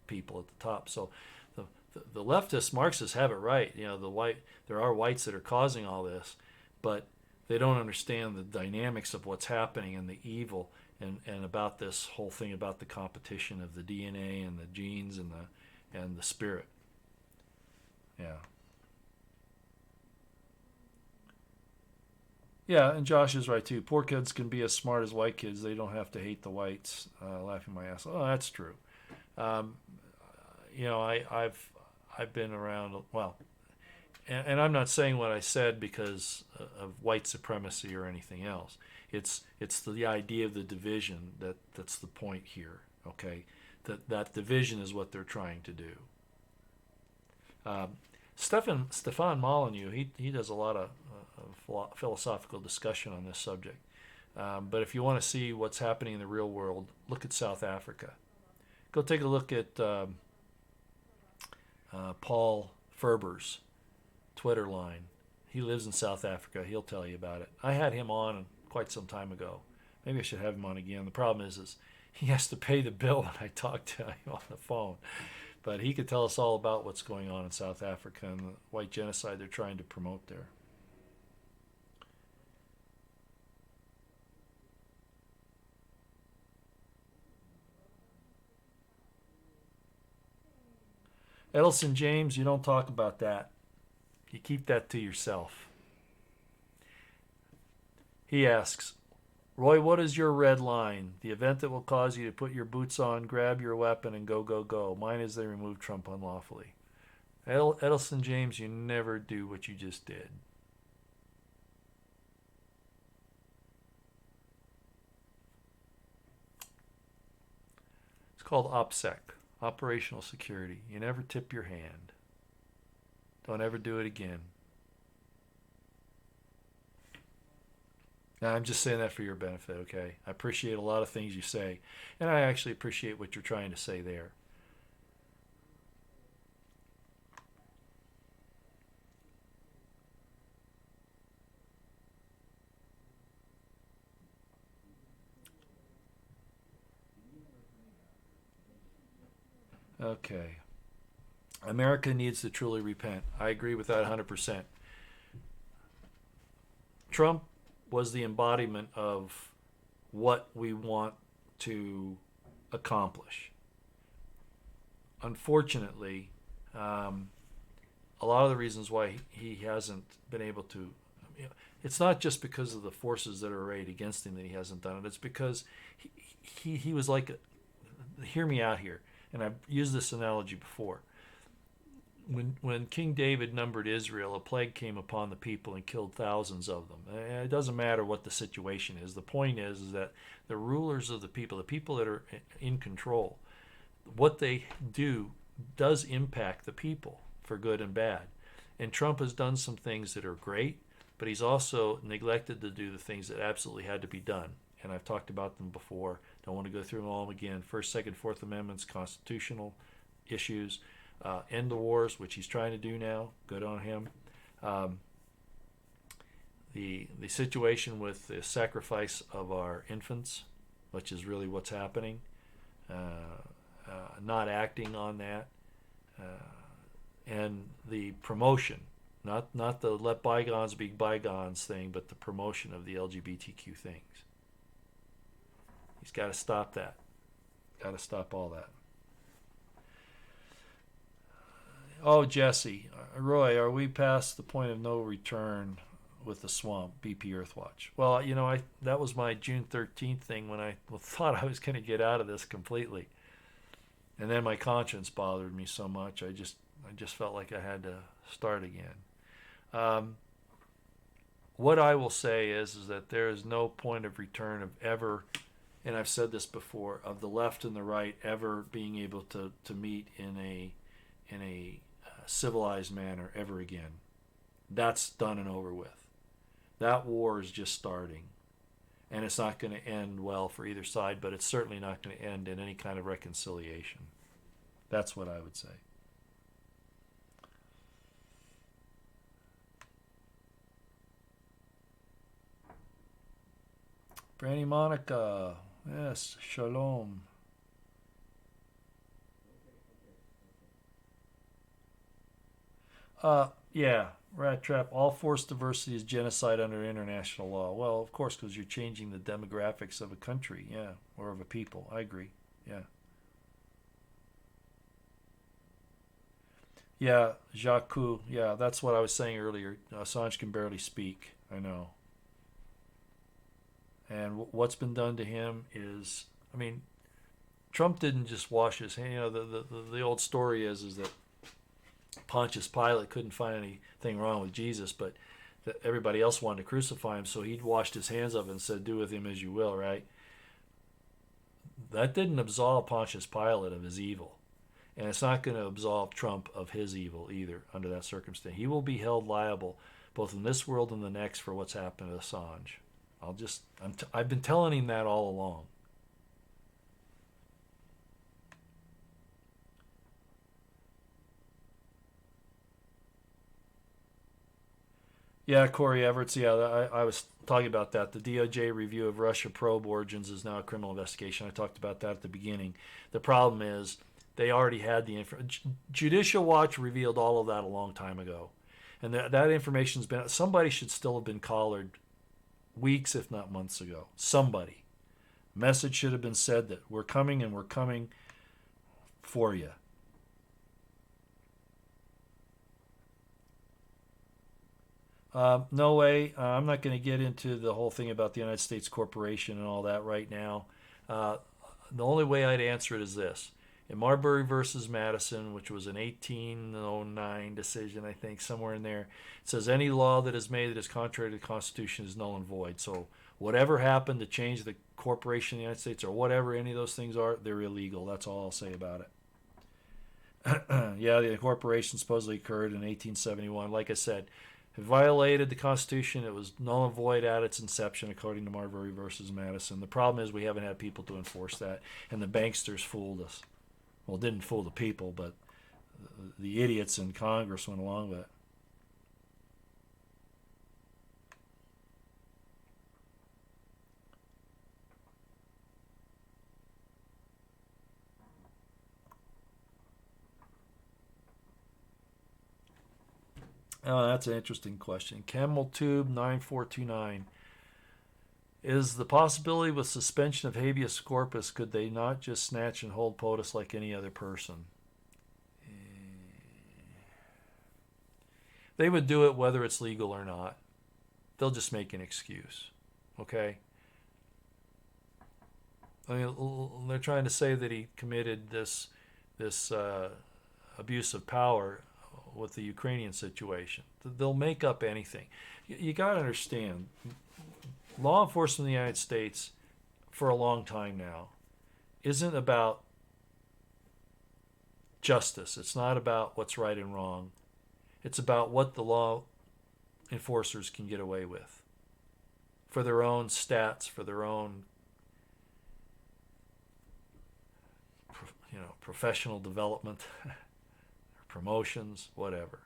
people at the top. So the leftist Marxists have it right. There are whites that are causing all this, but they don't understand the dynamics of what's happening and the evil and about this whole thing about the competition of the DNA and the genes and the spirit. Yeah. Yeah, and Josh is right too. Poor kids can be as smart as white kids. They don't have to hate the whites. Laughing my ass. Oh, that's true. Um, I've been around. Well, and I'm not saying what I said because of white supremacy or anything else. It's the idea of the division that's the point here. Okay, that division is what they're trying to do. Stefan Molyneux, he does a lot of philosophical discussion on this subject. But if you want to see what's happening in the real world, look at South Africa. Go take a look at Paul Ferber's Twitter line. He lives in South Africa. He'll tell you about it. I had him on quite some time ago. Maybe I should have him on again. The problem is he has to pay the bill when I talk to him on the phone. But he could tell us all about what's going on in South Africa and the white genocide they're trying to promote there. Edelson James, you don't talk about that. You keep that to yourself. He asks, Roy, what is your red line? The event that will cause you to put your boots on, grab your weapon, and go, go, go. Mine is they remove Trump unlawfully. Edelson James, you never do what you just did. It's called OPSEC, Operational Security. You never tip your hand. Don't ever do it again. Now, I'm just saying that for your benefit, okay? I appreciate a lot of things you say, and I actually appreciate what you're trying to say there. Okay. America needs to truly repent. I agree with that 100%. Trump was the embodiment of what we want to accomplish. Unfortunately, a lot of the reasons why he hasn't been able to, it's not just because of the forces that are arrayed against him that he hasn't done it. It's because he was like, hear me out here, and I've used this analogy before. When King David numbered Israel, a plague came upon the people and killed thousands of them. And it doesn't matter what the situation is. The point is that the rulers of the people that are in control, what they do does impact the people for good and bad. And Trump has done some things that are great, but he's also neglected to do the things that absolutely had to be done. And I've talked about them before. Don't want to go through them all again. First, Second, Fourth Amendments, constitutional issues. End the wars, which he's trying to do now. Good on him. The situation with the sacrifice of our infants, which is really what's happening. Not acting on that, and the promotion, not the let bygones be bygones thing, but the promotion of the LGBTQ things. He's got to stop that. Got to stop all that. Oh, Jesse, Roy, are we past the point of no return with the swamp, BP Earthwatch? Well, that was my June 13th thing when I thought I was going to get out of this completely. And then my conscience bothered me so much, I just felt like I had to start again. What I will say is that there is no point of return of ever, and I've said this before, of the left and the right ever being able to meet in a civilized manner ever again. That's done and over with. That war is just starting. And it's not going to end well for either side, but it's certainly not going to end in any kind of reconciliation. That's what I would say. Brandy Monica, yes, shalom. Yeah, Rat Trap. All forced diversity is genocide under international law. Well, of course, because you're changing the demographics of a country, yeah, or of a people. I agree. Yeah. Yeah, Jacques. Yeah, that's what I was saying earlier. Assange can barely speak. I know. And what's been done to him is, I mean, Trump didn't just wash his hands. The old story is that Pontius Pilate couldn't find anything wrong with Jesus, but that everybody else wanted to crucify him, so he'd washed his hands of it and said, do with him as you will, right? That didn't absolve Pontius Pilate of his evil. And it's not going to absolve Trump of his evil either under that circumstance. He will be held liable both in this world and the next for what's happened to Assange. I've been telling him that all along. Yeah, Corey Everett. Yeah, I was talking about that. The DOJ review of Russia probe origins is now a criminal investigation. I talked about that at the beginning. The problem is they already had the Judicial Watch revealed all of that a long time ago, and that information's been. Somebody should still have been collared weeks, if not months ago. Somebody. Message should have been said that we're coming and we're coming for you. No way. I'm not going to get into the whole thing about the United States corporation and all that right now. Uh, the only way I'd answer it is this. In Marbury versus Madison, which was an 1809 decision, I think, somewhere in there, it says any law that is made that is contrary to the Constitution is null and void. So whatever happened to change the corporation in the United States or whatever any of those things are, they're illegal. That's all I'll say about it. Yeah, the incorporation supposedly occurred in 1871. Like I said, it violated the Constitution. It was null and void at its inception, according to Marbury versus Madison. The problem is we haven't had people to enforce that, and the banksters fooled us. Well, didn't fool the people, but the idiots in Congress went along with it. Oh, that's an interesting question. Camel Tube 9429. Is the possibility with suspension of habeas corpus, could they not just snatch and hold POTUS like any other person? They would do it whether it's legal or not. They'll just make an excuse. Okay? I mean, they're trying to say that he committed this abuse of power with the Ukrainian situation. They'll make up anything. You got to understand, law enforcement in the United States for a long time now isn't about justice. It's not about what's right and wrong. It's about what the law enforcers can get away with for their own stats, for their own professional development, promotions, whatever.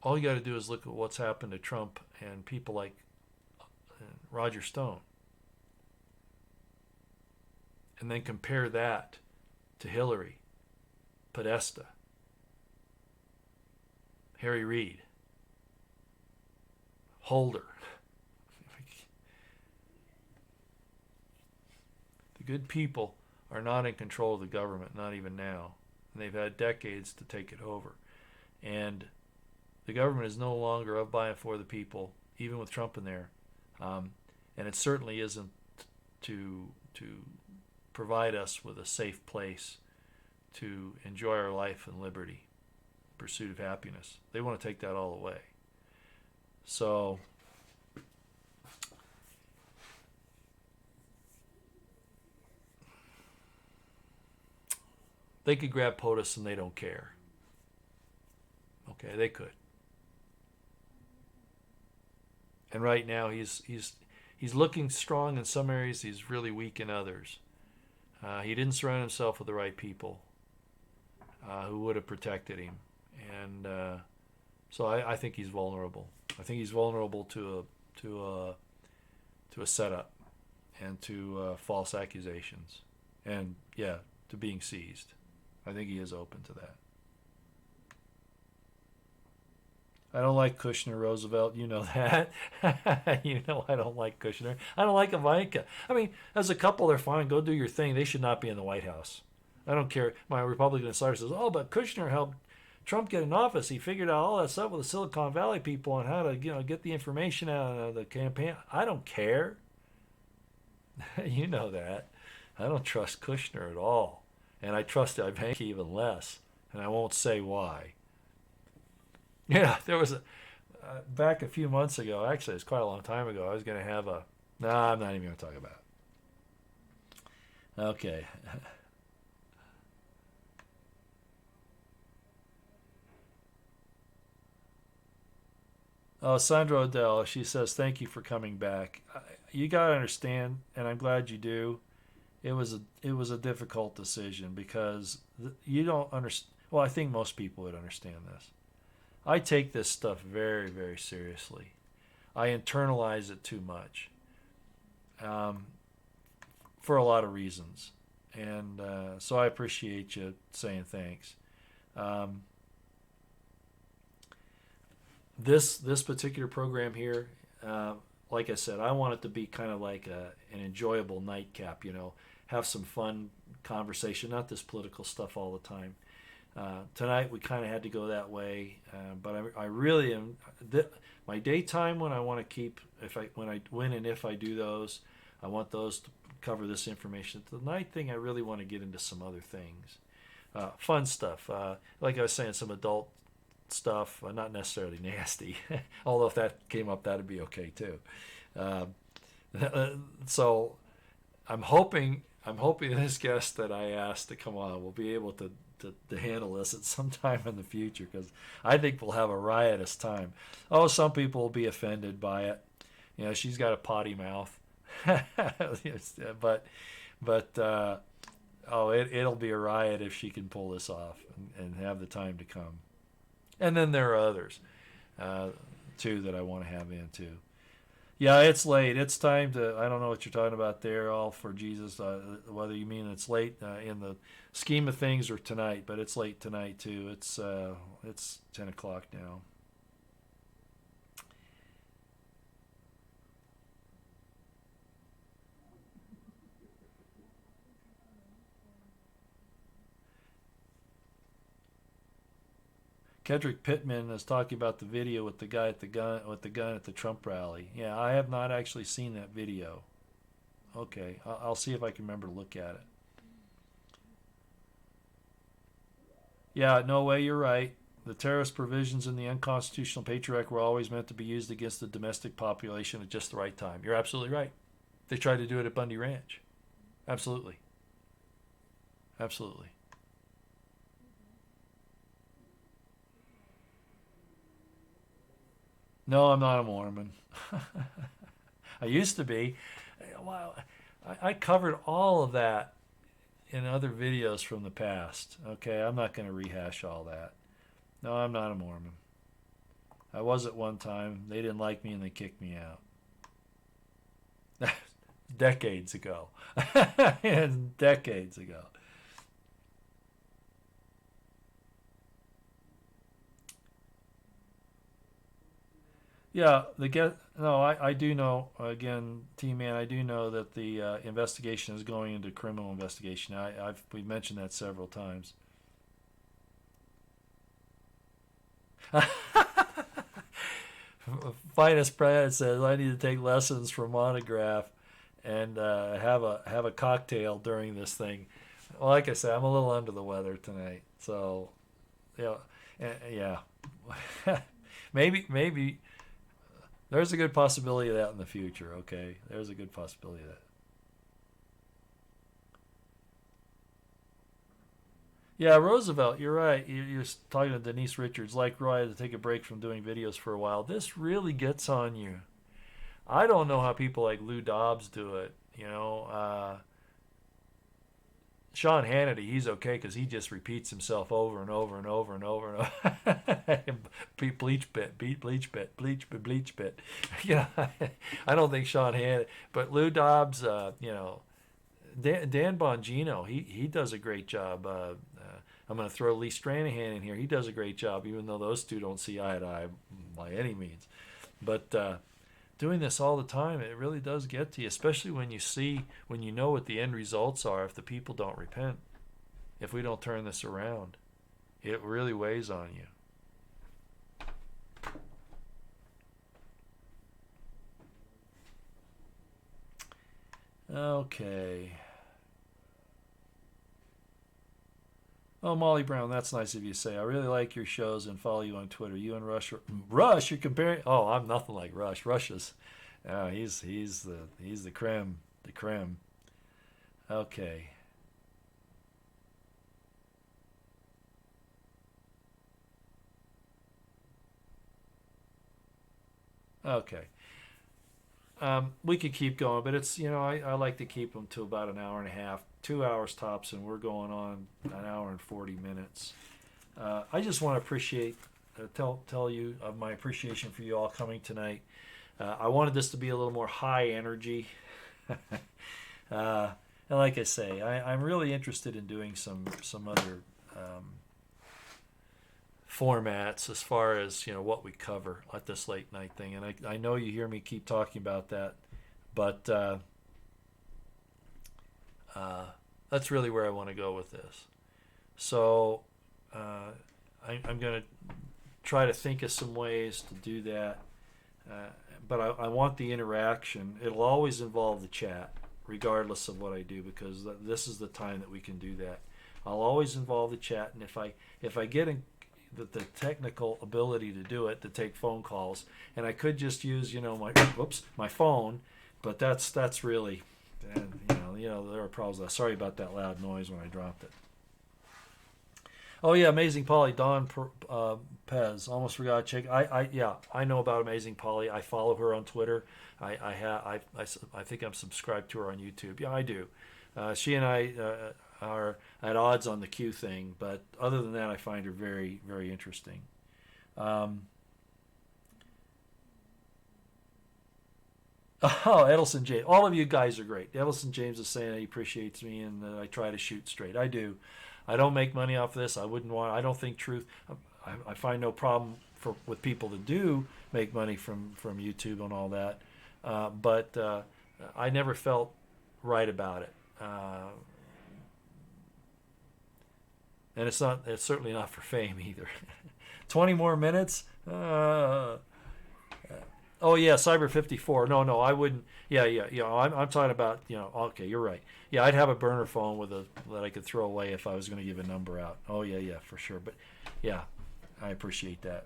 All you got to do is look at what's happened to Trump and people like Roger Stone, and then compare that to Hillary, Podesta, Harry Reid, Holder. The good people are not in control of the government, not even now. And they've had decades to take it over. And the government is no longer of, by, and for the people, even with Trump in there. And it certainly isn't to provide us with a safe place to enjoy our life and liberty, pursuit of happiness. They want to take that all away. So they could grab POTUS and they don't care. Okay, they could. And right now he's looking strong in some areas. He's really weak in others. He didn't surround himself with the right people who would have protected him, and so I think he's vulnerable. I think he's vulnerable to a setup and to false accusations, and to being seized. I think he is open to that. I don't like Kushner, Roosevelt. You know that. You know I don't like Kushner. I don't like Ivanka. I mean, as a couple, they're fine. Go do your thing. They should not be in the White House. I don't care. My Republican insider says, oh, but Kushner helped Trump get in office. He figured out all that stuff with the Silicon Valley people on how to get the information out of the campaign. I don't care. You know that. I don't trust Kushner at all. And I trust Ivanka even less. And I won't say why. Yeah, there was back a few months ago, actually it's quite a long time ago, I was going to have I'm not even going to talk about it. Okay. Oh, Sandra Odell, she says, thank you for coming back. You got to understand, and I'm glad you do, it was a difficult decision because you don't understand. Well, I think most people would understand this. I take this stuff very, very seriously. I internalize it too much for a lot of reasons. And so I appreciate you saying thanks. This particular program here, like I said, I want it to be kind of like an enjoyable nightcap, have some fun conversation, not this political stuff all the time. Tonight we kind of had to go that way, but I really am. My daytime when I want to keep, when and if I do those, I want those to cover this information. The night thing, I really want to get into some other things, fun stuff. Like I was saying, some adult stuff, not necessarily nasty. Although if that came up, that'd be okay too. So I'm hoping this guest that I asked to come on will be able to handle this at some time in the future, because I think we'll have a riotous time. Oh, some people will be offended by it. You know, she's got a potty mouth. but it'll be a riot if she can pull this off and have the time to come. And then there are others, too, that I want to have in, too. Yeah, it's late. It's time to, I don't know what you're talking about there, all for Jesus, whether you mean it's late in the scheme of things or tonight, but it's late tonight, too. It's 10 o'clock now. Kedrick Pittman is talking about the video with the guy at the gun at the Trump rally. Yeah, I have not actually seen that video. Okay, I'll see if I can remember to look at it. Yeah, no way, you're right. The terrorist provisions in the unconstitutional Patriot Act were always meant to be used against the domestic population at just the right time. You're absolutely right. They tried to do it at Bundy Ranch. Absolutely. Absolutely. No, I'm not a Mormon. I used to be. Wow, I covered all of that in other videos from the past. Okay, I'm not going to rehash all that. No, I'm not a Mormon. I was at one time. They didn't like me and they kicked me out. Decades ago. Decades ago. Yeah, I do know, again, T-Man, I do know that the investigation is going into criminal investigation. We've mentioned that several times. Finest Brad says I need to take lessons from Monograph and have a cocktail during this thing. Well, like I said, I'm a little under the weather tonight, so yeah. Maybe there's a good possibility of that in the future. Okay, there's a good possibility of that. Yeah, Roosevelt, you're right. You're talking to Denise Richards. Like Roy, had to take a break from doing videos for a while. This really gets on you. I don't know how people like Lou Dobbs do it. You know, Sean Hannity, he's okay because he just repeats himself over and over and over and over and over. Bleach bit, bleach bit, bleach bit. You know, I don't think Sean Hannity, but Lou Dobbs, Dan Bongino, he does a great job. I'm going to throw Lee Stranahan in here. He does a great job, even though those two don't see eye to eye by any means. But doing this all the time, it really does get to you, especially when you know what the end results are if the people don't repent, if we don't turn this around. It really weighs on you. Okay. Oh, Molly Brown, that's nice of you to say. I really like your shows and follow you on Twitter. You and Rush, you're comparing. Oh, I'm nothing like Rush. Rush is, he's the creme. Okay. Okay. We could keep going, but it's, I like to keep them to about an hour and a half, 2 hours tops, and we're going on an hour and 40 minutes. I just want to tell you of my appreciation for you all coming tonight. I wanted this to be a little more high energy. And like I say, I'm really interested in doing some other formats as far as what we cover at this late night thing, and I know you hear me keep talking about that, but that's really where I want to go with this. So I'm going to try to think of some ways to do that. But I want the interaction. It'll always involve the chat, regardless of what I do, because this is the time that we can do that. I'll always involve the chat, and if I get the technical ability to do it, to take phone calls, and I could just use my phone, but that's really, and there are problems. Sorry about that loud noise when I dropped it. Oh yeah, Amazing Polly, Dawn Pez. Almost forgot to check. I know about Amazing Polly. I follow her on Twitter. I think I'm subscribed to her on YouTube. Yeah, I do. She and I are at odds on the Q thing, but other than that, I find her very, very interesting. Oh, Edelson James. All of you guys are great. Edelson James is saying he appreciates me and that I try to shoot straight. I do. I don't make money off of this. I don't think truth. I find no problem with people that do make money from YouTube and all that. But I never felt right about it. And it's certainly not for fame either. 20 more minutes? Oh yeah, Cyber 54. No, I wouldn't. Yeah. I'm talking about. Okay, you're right. Yeah, I'd have a burner phone that I could throw away if I was going to give a number out. Oh yeah, for sure. But yeah, I appreciate that.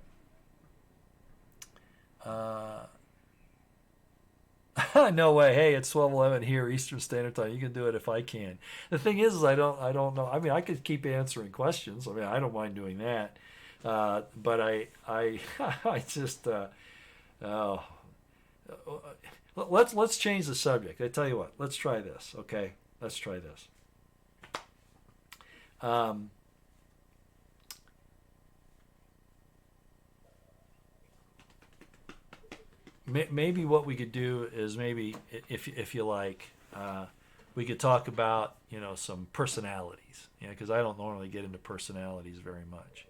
No way. Hey, it's 12:11 here, Eastern Standard Time. You can do it if I can. The thing is I don't know. I mean, I could keep answering questions. I mean, I don't mind doing that. But I just. Oh, let's change the subject. I tell you what. Let's try this. Okay, let's try this. Maybe what we could do is maybe, if you like, we could talk about some personalities. Because I don't normally get into personalities very much.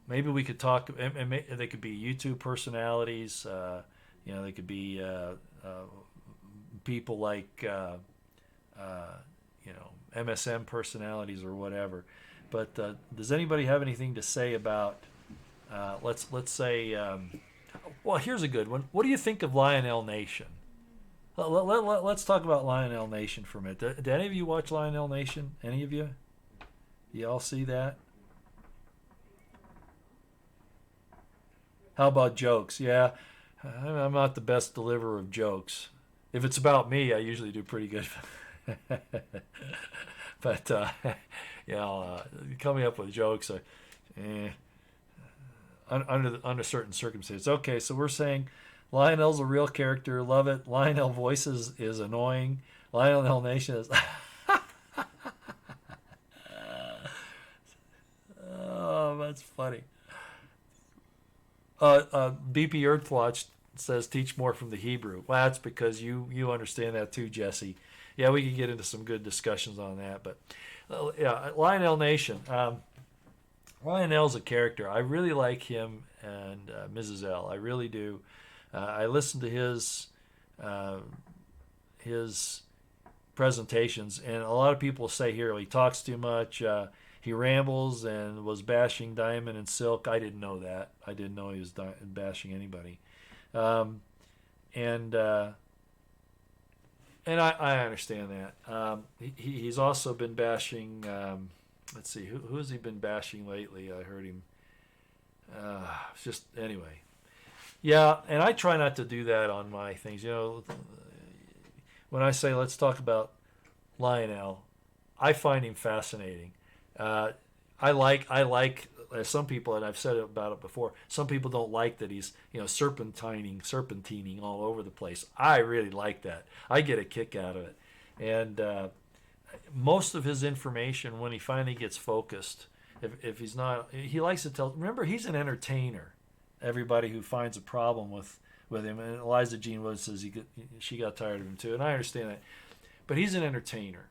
Maybe we could talk, and they could be YouTube personalities. They could be people like MSM personalities or whatever. But does anybody have anything to say about? Let's say. Well, here's a good one. What do you think of Lionel Nation? Let's talk about Lionel Nation for a minute. Did any of you watch Lionel Nation? Any of you? You all see that? How about jokes? Yeah, I'm not the best deliverer of jokes. If it's about me, I usually do pretty good. But coming up with jokes, under certain circumstances. Okay, so we're saying Lionel's a real character. Love it. Lionel voice is annoying. Lionel Nation is. Oh, that's funny. BP Earthwatch says teach more from the Hebrew. Well, that's because you understand that too, Jesse. Yeah, we can get into some good discussions on that. But Lionel Nation. Lionel's a character. I really like him and Mrs. L. I really do. I listen to his presentations, and a lot of people say here he talks too much. He rambles and was bashing Diamond and Silk. I didn't know that. I didn't know he was bashing anybody. And I understand that. He's also been bashing. Let's see, who has he been bashing lately? I heard him. Just anyway. Yeah, and I try not to do that on my things. When I say let's talk about Lionel, I find him fascinating. I like some people, and I've said about it before. Some people don't like that he's serpentining all over the place. I really like that. I get a kick out of it, and most of his information, when he finally gets focused, if he's not, he likes to tell. Remember, he's an entertainer. Everybody who finds a problem with him, and Eliza Jean Wood says she got tired of him too, and I understand that. But he's an entertainer,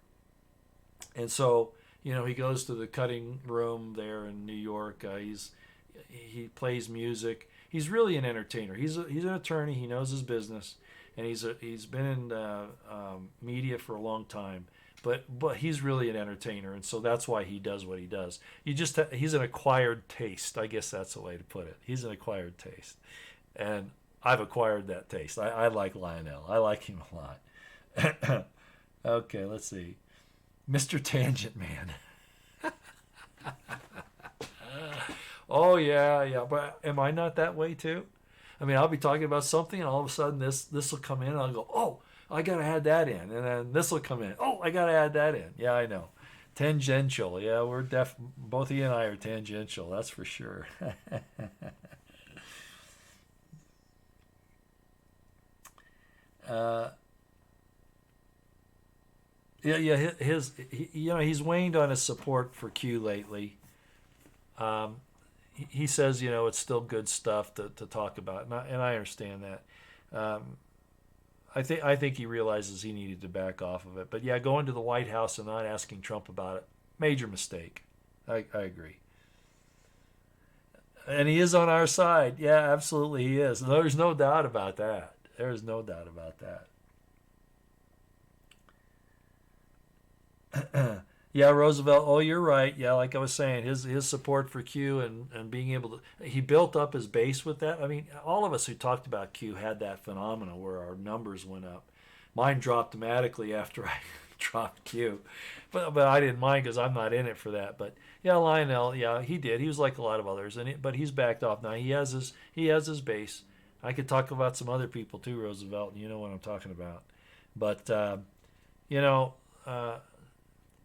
and so he goes to the cutting room there in New York. He plays music. He's really an entertainer. He's an attorney. He knows his business, and he's been in media for a long time. but he's really an entertainer, and so that's why he does what he does. He's an acquired taste. I guess that's the way to put it. He's an acquired taste, and I've acquired that taste. I like Lionel. I like him a lot. Okay, let's see, Mr. Tangent Man. Oh yeah, but am I not that way too? I mean, I'll be talking about something, and all of a sudden this will come in, and I'll go, oh, I gotta add that in, and then this will come in. Oh, I gotta add that in. Yeah, I know. Tangential. Yeah, both he and I are tangential. That's for sure. uh, yeah. He's waned on his support for Q lately. Um, he says, it's still good stuff to talk about, and I understand that. I think he realizes he needed to back off of it. But yeah, going to the White House and not asking Trump about it, major mistake. I agree. And he is on our side. Yeah, absolutely he is. There's no doubt about that. There's no doubt about that. Yeah, Roosevelt. Oh, you're right. Yeah, like I was saying, his support for Q and being able to, he built up his base with that. I mean, all of us who talked about Q had that phenomenon where our numbers went up. Mine dropped dramatically after I dropped Q, but I didn't mind because I'm not in it for that. But yeah, Lionel. Yeah, he did. He was like a lot of others, but he's backed off now. He has his base. I could talk about some other people too, Roosevelt. You know what I'm talking about. But you know.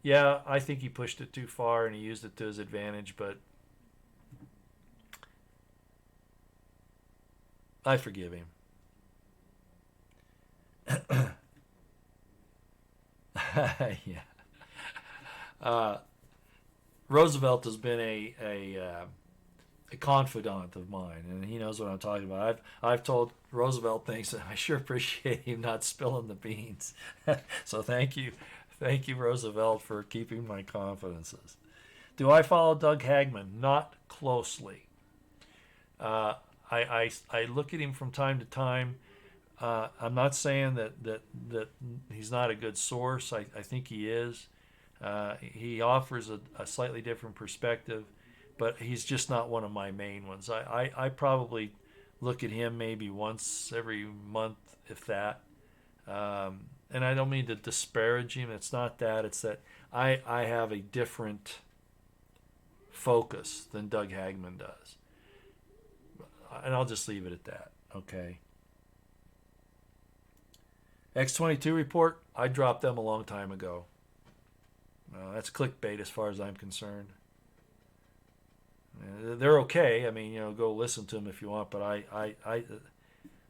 Yeah, I think he pushed it too far and he used it to his advantage, but I forgive him. Yeah. Uh, Roosevelt has been a confidant of mine, and he knows what I'm talking about. I've told Roosevelt things, and I sure appreciate him not spilling the beans. So thank you, Roosevelt, for keeping my confidences. Do I follow Doug Hagman? Not closely. I look at him from time to time. I'm not saying that he's not a good source. I think he is. He offers a slightly different perspective, but he's just not one of my main ones. I probably look at him maybe once every month, if that. And I don't mean to disparage him. It's not that. It's that I have a different focus than Doug Hagman does. And I'll just leave it at that. Okay. X-22 report, I dropped them a long time ago. That's clickbait as far as I'm concerned. They're okay. I mean, go listen to them if you want, but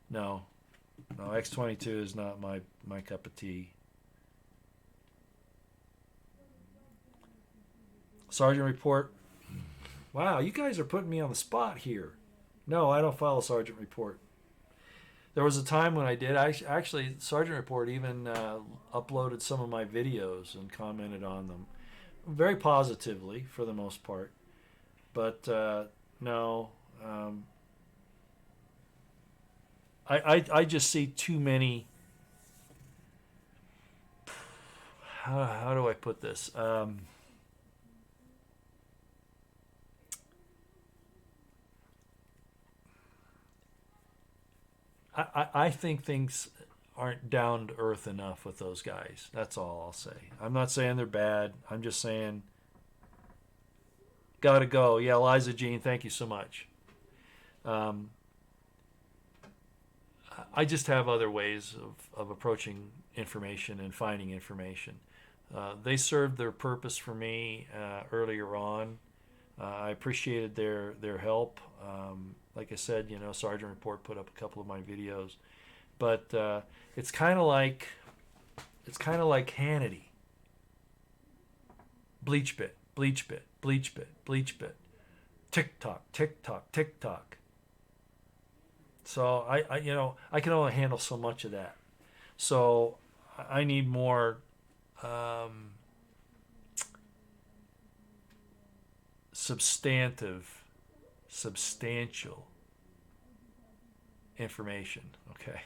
no. No, X-22 is not my cup of tea. Sergeant report. Wow, you guys are putting me on the spot here. No, I don't follow Sergeant report. There was a time when I did. Actually, Sergeant report even uploaded some of my videos and commented on them. Very positively, for the most part. But no. I just see too many. How do I put this? I think things aren't down to earth enough with those guys. That's all I'll say. I'm not saying they're bad. I'm just saying, gotta go. Yeah, Liza Jean, thank you so much. I just have other ways of approaching information and finding information. They served their purpose for me earlier on. I appreciated their help. Like I said, Sergeant Report put up a couple of my videos, but it's kind of like Hannity. Bleach bit, bleach bit, bleach bit, bleach bit, tick tock, tick tock, tick tock. So I can only handle so much of that. So I need more substantial information. Okay,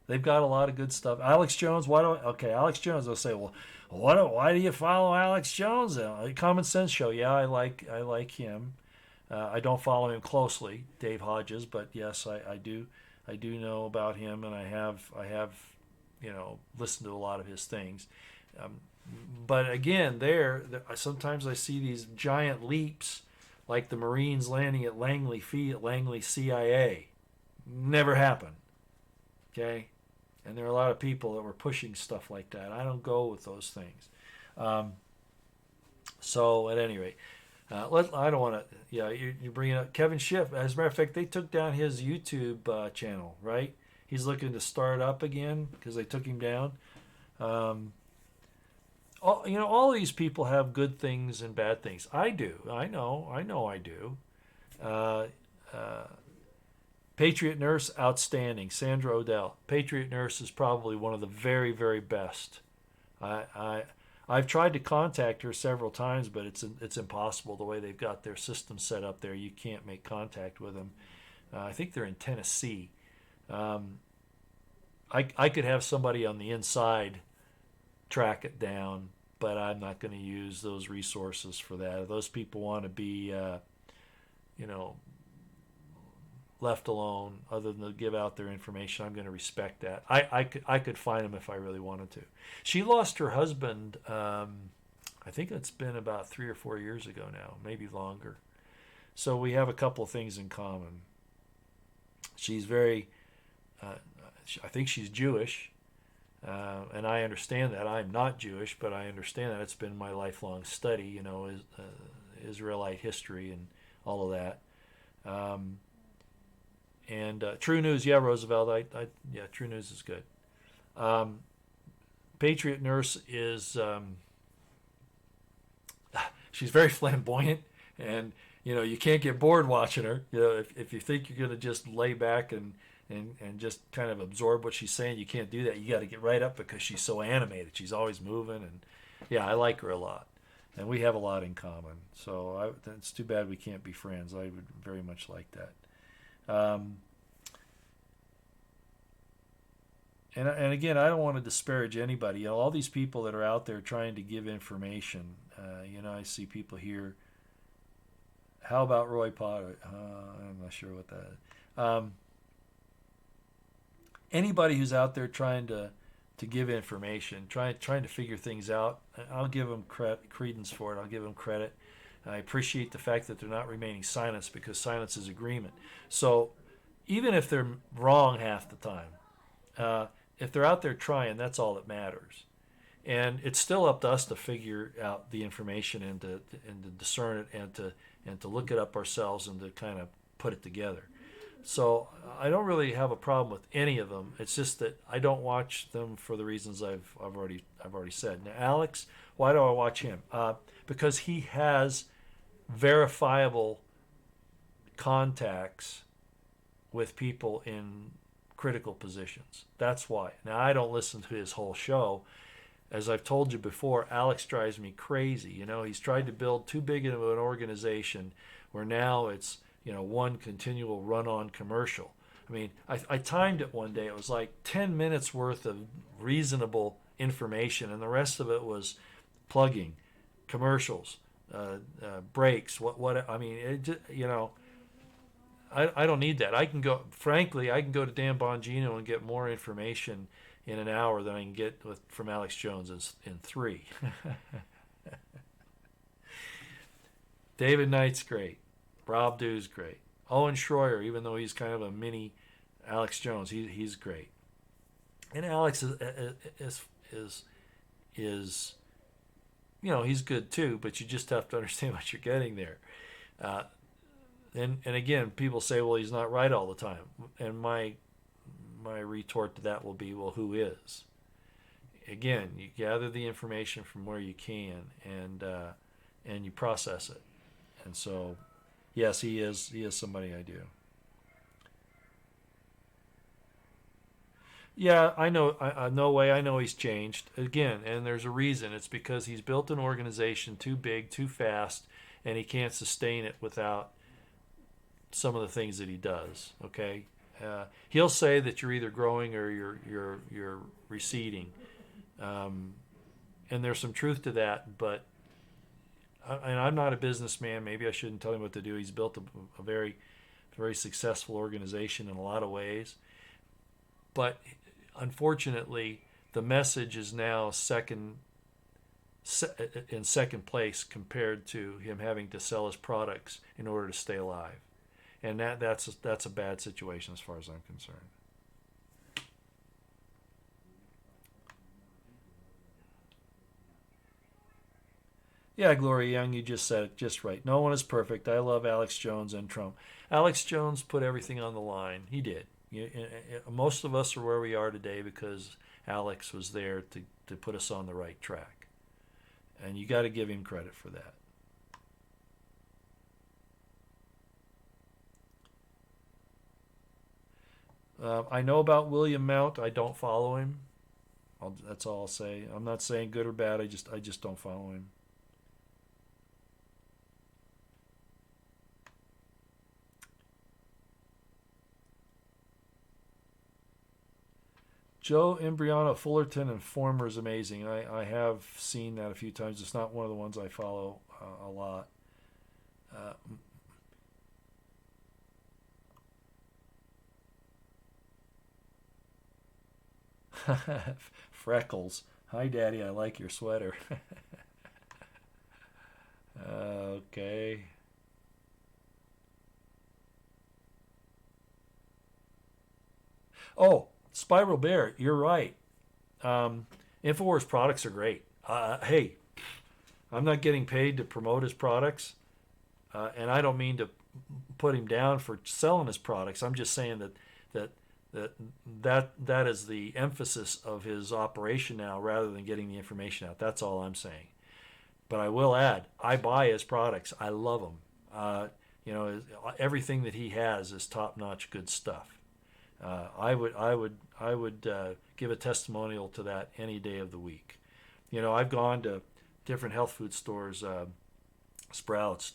They've got a lot of good stuff. Alex Jones, Alex Jones, they'll say, well, why do you follow Alex Jones? Common Sense Show, yeah, I like him. I don't follow him closely, Dave Hodges, but yes, I do know about him, and I have listened to a lot of his things. But again, sometimes I see these giant leaps, like the Marines landing at Langley CIA. Never happened. Okay, and there are a lot of people that were pushing stuff like that. I don't go with those things. So at any rate. I don't want to. Yeah, you're bringing up Kevin Schiff. As a matter of fact, they took down his YouTube channel. Right, he's looking to start up again because they took him down. All these people have good things and bad things. I do. I know. I do. Patriot Nurse, outstanding. Sandra Odell. Patriot Nurse is probably one of the very, very best. I've tried to contact her several times, but it's impossible the way they've got their system set up there. You can't make contact with them. I think they're in Tennessee. I could have somebody on the inside track it down, but I'm not going to use those resources for that. If those people want to be, left alone, other than to give out their information, I'm going to respect that. I could find them if I really wanted to. She lost her husband, I think it's been about 3 or 4 years ago now, maybe longer. So we have a couple of things in common. She's very, I think she's Jewish, and I understand that. I'm not Jewish, but I understand that. It's been my lifelong study, Israelite history and all of that. And True News, yeah, Roosevelt, yeah, True News is good. Patriot Nurse is, she's very flamboyant, and you can't get bored watching her. If you think you're going to just lay back and just kind of absorb what she's saying, you can't do that. You got to get right up because she's so animated. She's always moving, and yeah, I like her a lot, and we have a lot in common. So it's too bad we can't be friends. I would very much like that. And again, I don't want to disparage anybody. All these people that are out there trying to give information. I see people here. How about Roy Potter? I'm not sure what that is. Anybody who's out there trying to give information, trying to figure things out, I'll give them credence for it. I'll give them credit. I appreciate the fact that they're not remaining silent, because silence is agreement. So even if they're wrong half the time, if they're out there trying, that's all that matters. And it's still up to us to figure out the information and to discern it and to look it up ourselves and to kind of put it together. So I don't really have a problem with any of them. It's just that I don't watch them for the reasons I've already said. Now, Alex, why do I watch him? Because he has verifiable contacts with people in critical positions. That's why. Now, I don't listen to his whole show. As I've told you before, Alex drives me crazy. He's tried to build too big of an organization where now it's, one continual run-on commercial. I mean, I timed it one day. It was like 10 minutes worth of reasonable information, and the rest of it was plugging, commercials, breaks. I mean, I don't need that. I can go to Dan Bongino and get more information in an hour than I can get from Alex Jones in 3. David Knight's great. Rob Dew's great. Owen Schroyer, even though he's kind of a mini Alex Jones, he's great. And Alex is he's good too, but you just have to understand what you're getting there. And again, people say, well, he's not right all the time. And my retort to that will be, well, who is? Again, you gather the information from where you can, and you process it. And so, yes, he is somebody I do. Yeah, I know. No way. I know he's changed again, and there's a reason. It's because he's built an organization too big, too fast, and he can't sustain it without some of the things that he does. Okay, He'll say that you're either growing or you're receding, and there's some truth to that. But and I'm not a businessman. Maybe I shouldn't tell him what to do. He's built a very successful organization in a lot of ways. But unfortunately, the message is now in second place compared to him having to sell his products in order to stay alive, and that's a bad situation as far as I'm concerned. Yeah, Gloria Young, you just said it just right. No one is perfect. I love Alex Jones and Trump. Alex Jones put everything on the line. He did. Most of us are where we are today because Alex was there to put us on the right track. And you got to give him credit for that. I know about William Mount. I don't follow him. That's all I'll say. I'm not saying good or bad. I just don't follow him. Joe Imbriano Fullerton and Former is amazing. I have seen that a few times. It's not one of the ones I follow a lot. Uh, Freckles. Hi, Daddy. I like your sweater. Okay. Oh, Spiral Bear. You're right. Infowars products are great. Hey, I'm not getting paid to promote his products, and I don't mean to put him down for selling his products. I'm just saying that that that is the emphasis of his operation now, rather than getting the information out. That's all I'm saying. But I will add, I buy his products. I love them. Everything that he has is top-notch good stuff. I would give a testimonial to that any day of the week. I've gone to different health food stores, Sprouts,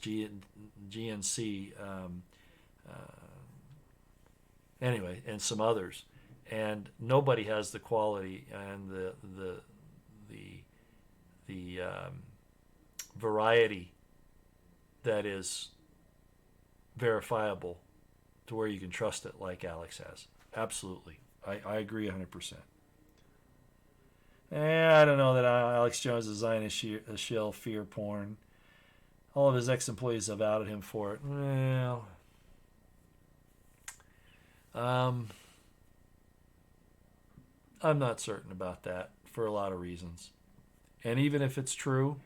GNC, anyway, and some others, and nobody has the quality and the variety that is verifiable to where you can trust it like Alex has. Absolutely. I agree 100%. I don't know that Alex Jones is a shill fear porn. All of his ex-employees have outed him for it. Well, um, I'm not certain about that for a lot of reasons. And even if it's true,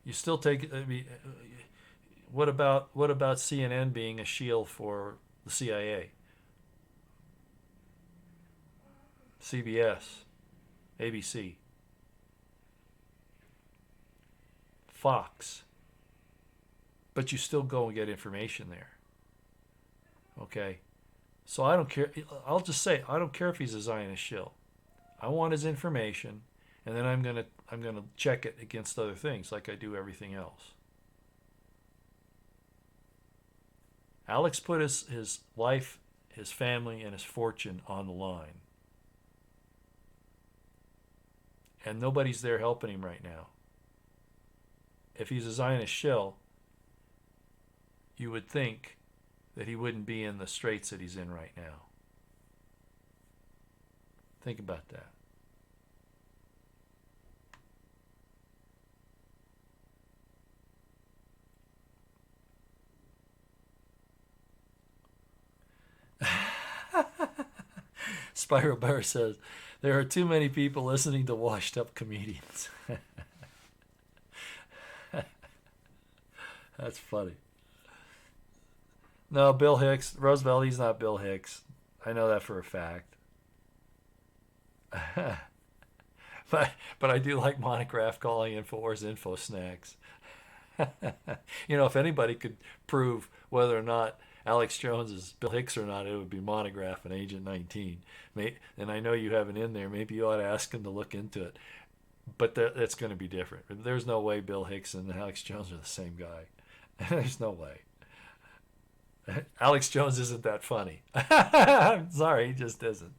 you still take. I mean, what about CNN being a shield for the CIA, CBS, ABC, Fox? But you still go and get information there. Okay, so I don't care. I'll just say I don't care if he's a Zionist shill. I want his information, and then I'm gonna check it against other things like I do everything else. Alex put his life, his family, and his fortune on the line, and nobody's there helping him right now. If he's a Zionist shill, you would think that he wouldn't be in the straits that he's in right now. Think about that. Spiral Bear says, there are too many people listening to washed up comedians. That's funny. No, Bill Hicks. Roosevelt, he's not Bill Hicks. I know that for a fact. but I do like Monograph calling InfoWars Info Snacks. If anybody could prove whether or not Alex Jones is Bill Hicks or not, it would be Monograph and Agent 19. And I know you have it in there. Maybe you ought to ask him to look into it. But that's going to be different. There's no way Bill Hicks and Alex Jones are the same guy. There's no way. Alex Jones isn't that funny. I'm sorry, he just isn't.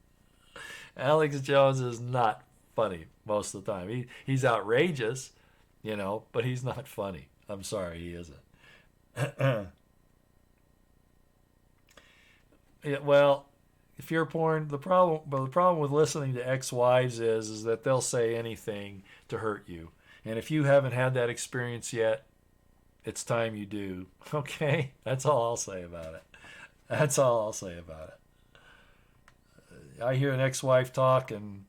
Alex Jones is not funny most of the time. He's outrageous, but he's not funny. I'm sorry, he isn't. Yeah, well, if you're porn, the problem with listening to ex-wives is that they'll say anything to hurt you. And if you haven't had that experience yet, it's time you do. Okay? That's all I'll say about it. That's all I'll say about it. I hear an ex-wife talk and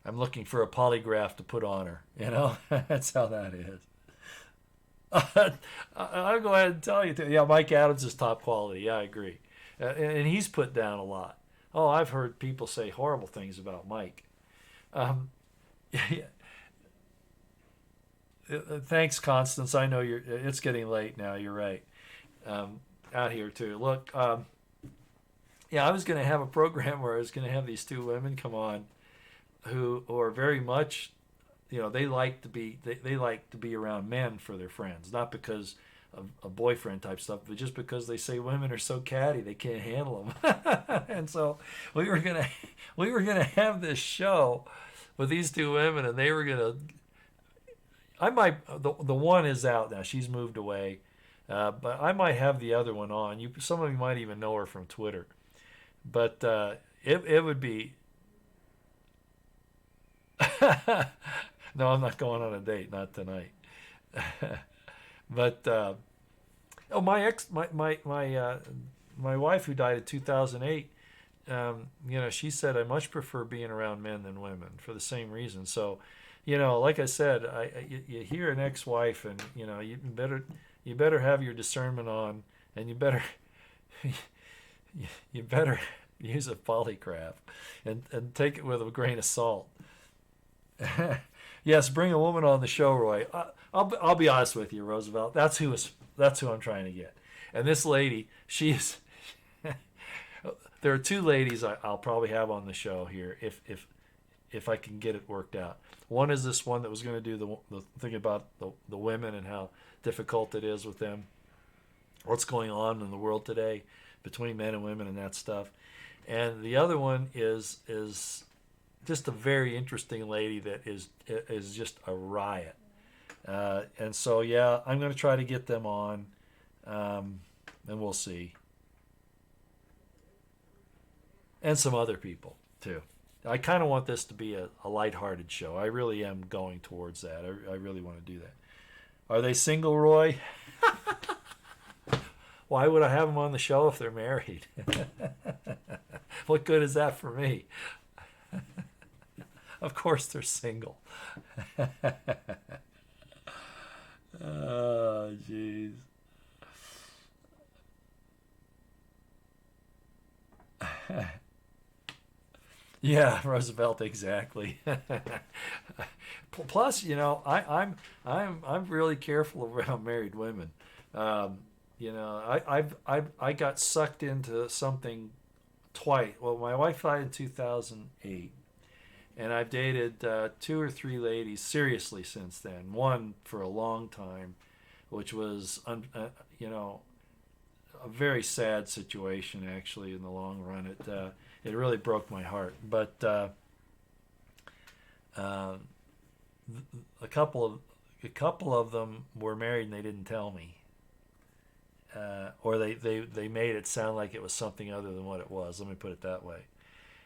I'm looking for a polygraph to put on her. That's how that is. I'll go ahead and tell you. Yeah, Mike Adams is top quality. Yeah, I agree. And he's put down a lot. Oh, I've heard people say horrible things about Mike. Yeah. Thanks, Constance. I know it's getting late now. You're right. Out here too. Look, yeah, I was going to have a program where I was going to have these two women come on, who are very much, they like to be around men for their friends, not because of a boyfriend type stuff, but just because they say women are so catty they can't handle them. And so we were gonna have this show with these two women, and they were gonna. The one is out now. She's moved away, but I might have the other one on. Some of you might even know her from Twitter, but it would be. No, I'm not going on a date, not tonight. But my wife who died in 2008, she said I much prefer being around men than women for the same reason. So, like I said, you hear an ex-wife, and you better have your discernment on, and you better use a polygraph and take it with a grain of salt. Yes, bring a woman on the show, Roy. I'll be honest with you, Roosevelt. That's who I'm trying to get. And this lady, she's. There are two ladies I'll probably have on the show here if I can get it worked out. One is this one that was going to do the thing about the women and how difficult it is with them. What's going on in the world today between men and women and that stuff. And the other one is just a very interesting lady that is just a riot. And so, yeah, I'm going to try to get them on, and we'll see. And some other people, too. I kind of want this to be a lighthearted show. I really am going towards that. I really want to do that. Are they single, Roy? Why would I have them on the show if they're married? What good is that for me? Of course they're single. Oh, jeez. Yeah, Roosevelt, exactly. Plus, I'm really careful around married women. I got sucked into something twice. Well, my wife died in 2008. And I've dated 2 or 3 ladies seriously since then. One for a long time, which was, a very sad situation actually in the long run. It really broke my heart. But a couple of them were married and they didn't tell me, or they made it sound like it was something other than what it was. Let me put it that way.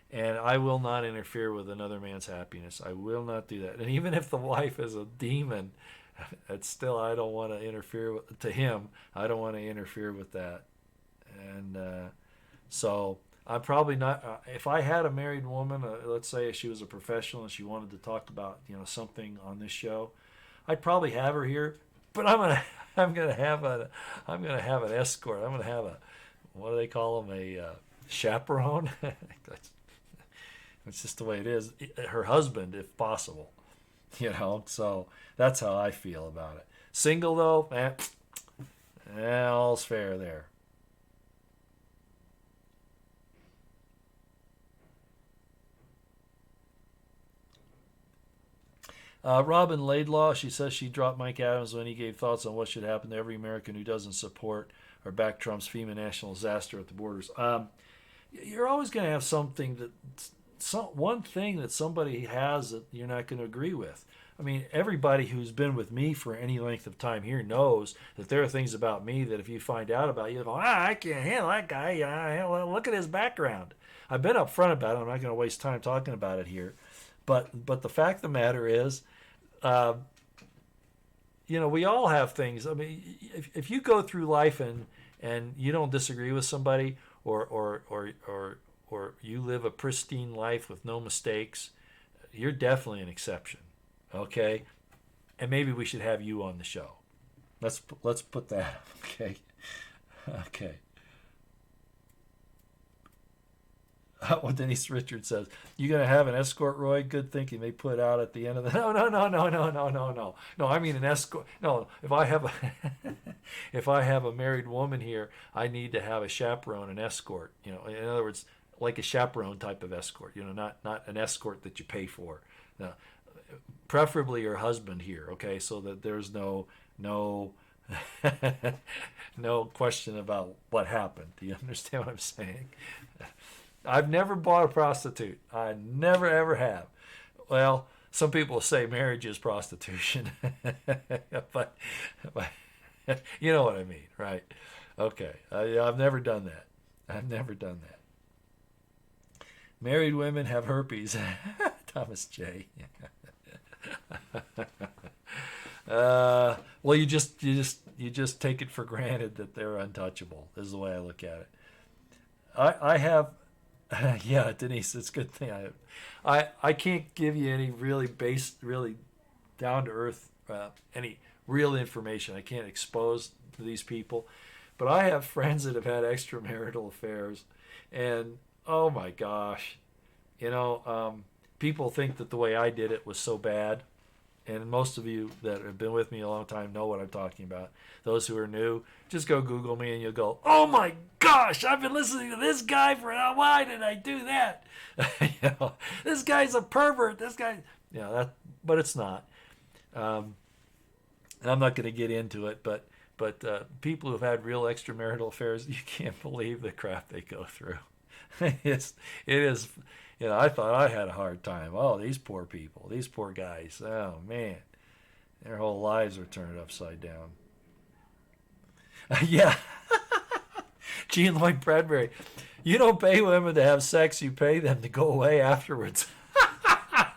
And I will not interfere with another man's happiness. I will not do that. And even if the wife is a demon, it's still, I don't want to interfere to him. I don't want to interfere with that. And so I'm probably not. If I had a married woman, let's say she was a professional and she wanted to talk about something on this show, I'd probably have her here. But I'm gonna have an escort. I'm gonna have what do they call them, a chaperone. It's just the way it is. Her husband, if possible, So that's how I feel about it. Single though, all's fair there. Robin Laidlaw, she says she dropped Mike Adams when he gave thoughts on what should happen to every American who doesn't support or back Trump's FEMA national disaster at the borders. You're always going to have one thing that somebody has that you're not going to agree with. I mean, everybody who's been with me for any length of time here knows that there are things about me that if you find out about, you go, I can't handle that guy. Look at his background. I've been upfront about it. I'm not going to waste time talking about it here. But the fact of the matter is, we all have things. I mean, if you go through life and you don't disagree with somebody, or you live a pristine life with no mistakes, you're definitely an exception. Okay, and maybe we should have you on the show. Let's put that. Okay. What Denise Richards says, you gonna have an escort, Roy? Good thinking. They put out at the end of the no. I mean an escort. No, if I have a married woman here, I need to have a chaperone, an escort. In other words, like a chaperone type of escort. Not an escort that you pay for. No, preferably your husband here. Okay, so that there's no question about what happened. Do you understand what I'm saying? I've never bought a prostitute. I never ever have. Well, some people say marriage is prostitution, but you know what I mean, right? Okay, I've never done that. Married women have herpes. Thomas J. Well, you just take it for granted that they're untouchable. Is the way I look at it. I have. Yeah, Denise, it's a good thing. I can't give you any really down to earth, any real information. I can't expose to these people, but I have friends that have had extramarital affairs, and oh my gosh, people think that the way I did it was so bad. And most of you that have been with me a long time know what I'm talking about. Those who are new, just go Google me and you'll go, oh my gosh, I've been listening to this guy why did I do that? This guy's a pervert. This guy, but it's not. And I'm not going to get into it, but people who've had real extramarital affairs, you can't believe the crap they go through. It is. I thought I had a hard time. Oh, these poor people, these poor guys. Oh, man. Their whole lives are turned upside down. Yeah. Jean Lloyd Bradbury. You don't pay women to have sex, you pay them to go away afterwards.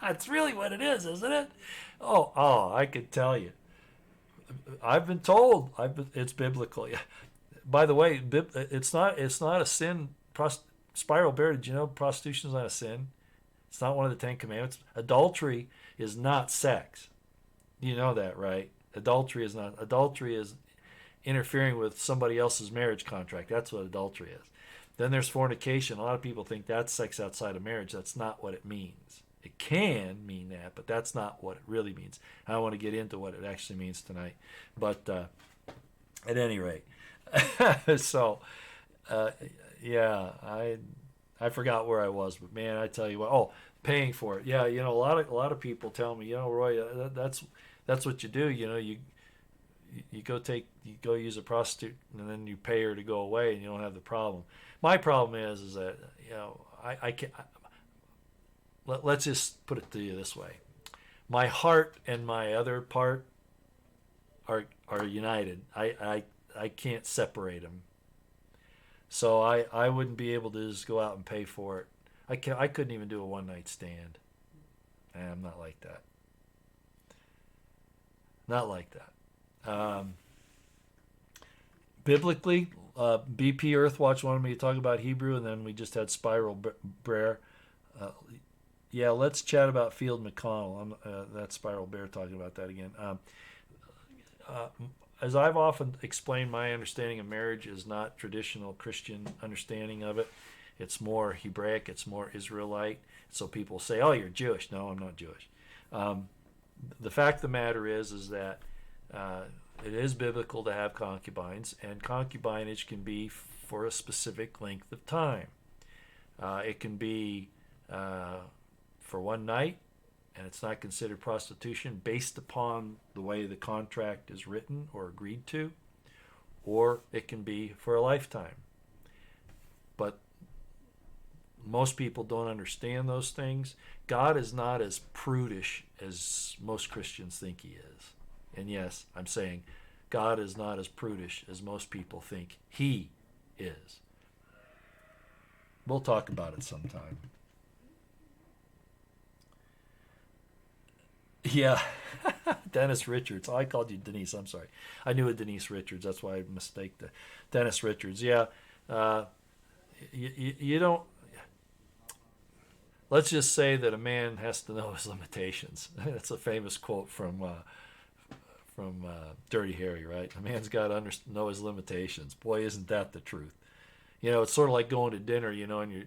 That's really what it is, isn't it? Oh, I could tell you. I've been told. It's biblical. Yeah. By the way, it's not a sin. Spiral Bear, did you know prostitution is not a sin? It's not one of the 10 Commandments. Adultery is not sex. You know that, right? Adultery is not. Adultery is interfering with somebody else's marriage contract. That's what adultery is. Then there's fornication. A lot of people think that's sex outside of marriage. That's not what it means. It can mean that, but that's not what it really means. I don't want to get into what it actually means tonight. But at any rate, so... yeah, I forgot where I was, but man, I tell you what. Oh, paying for it. Yeah, a lot of people tell me, Roy, that's what you do. You go use a prostitute, and then you pay her to go away, and you don't have the problem. My problem is that I can't. Let's just put it to you this way: my heart and my other part are united. I can't separate them. So I wouldn't be able to just go out and pay for it. I couldn't even do a one-night stand. I'm not like that. Not like that. Biblically, BP Earthwatch wanted me to talk about Hebrew, and then we just had Spiral Bear. Yeah, let's chat about Field McConnell. That's Spiral Bear talking about that again. As I've often explained, my understanding of marriage is not traditional Christian understanding of it. It's more Hebraic. It's more Israelite. So people say, oh, you're Jewish. No, I'm not Jewish. The fact of the matter is that it is biblical to have concubines, and concubinage can be for a specific length of time. It can be for one night, and it's not considered prostitution based upon the way the contract is written or agreed to, or it can be for a lifetime. But most people don't understand those things. God is not as prudish as most Christians think he is. And yes, I'm saying God is not as prudish as most people think he is. We'll talk about it sometime. Yeah. Dennis Richards. Oh, I called you Denise. I'm sorry. I knew it Denise Richards. That's why I mistaked it. Dennis Richards. Yeah. You don't. Let's just say that a man has to know his limitations. That's a famous quote from Dirty Harry, right? A man's got to know his limitations. Boy, isn't that the truth? You know, it's sort of like going to dinner. You know, and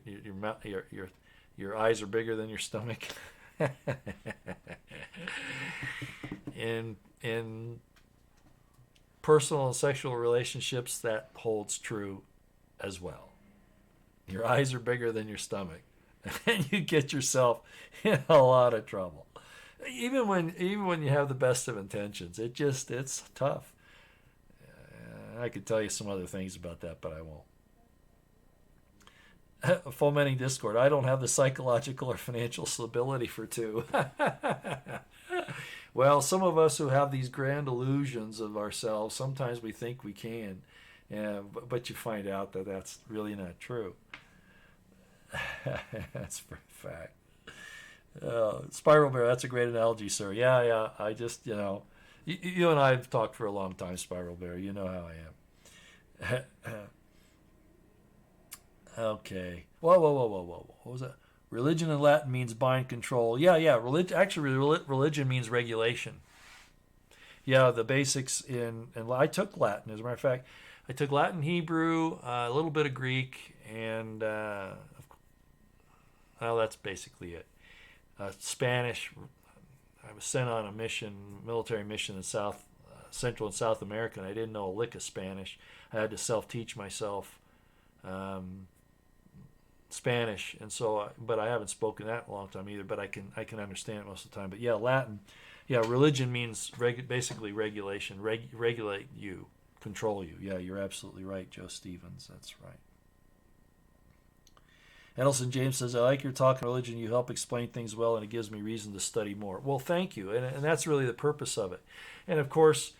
your eyes are bigger than your stomach. In personal and sexual relationships, that holds true as well. Your eyes are bigger than your stomach, and you get yourself in a lot of trouble. Even when you have the best of intentions, it's tough. I could tell you some other things about that, but I won't. Fomenting discord. I don't have the psychological or financial stability for two. Well, some of us who have these grand illusions of ourselves, sometimes we think we can, but you find out that that's really not true. That's for a fact. Spiral Bear, that's a great analogy, sir. Yeah. I just, you and I have talked for a long time, Spiral Bear. You know how I am. Okay. Whoa. What was that? Religion in Latin means bind, control. Yeah. Religion means regulation. Yeah, the basics and I took Latin. As a matter of fact, I took Latin, Hebrew, a little bit of Greek, and well, that's basically it. Spanish. I was sent on a military mission in Central and South America, and I didn't know a lick of Spanish. I had to self-teach myself Spanish, and so, but I haven't spoken that in a long time either. But I can understand it most of the time. But yeah, Latin. Yeah, religion means basically regulation, regulate you, control you. Yeah, you're absolutely right, Joe Stevens. That's right. Edelson James says, I like your talk on religion. You help explain things well, and it gives me reason to study more. Well, thank you. And that's really the purpose of it. And, of course,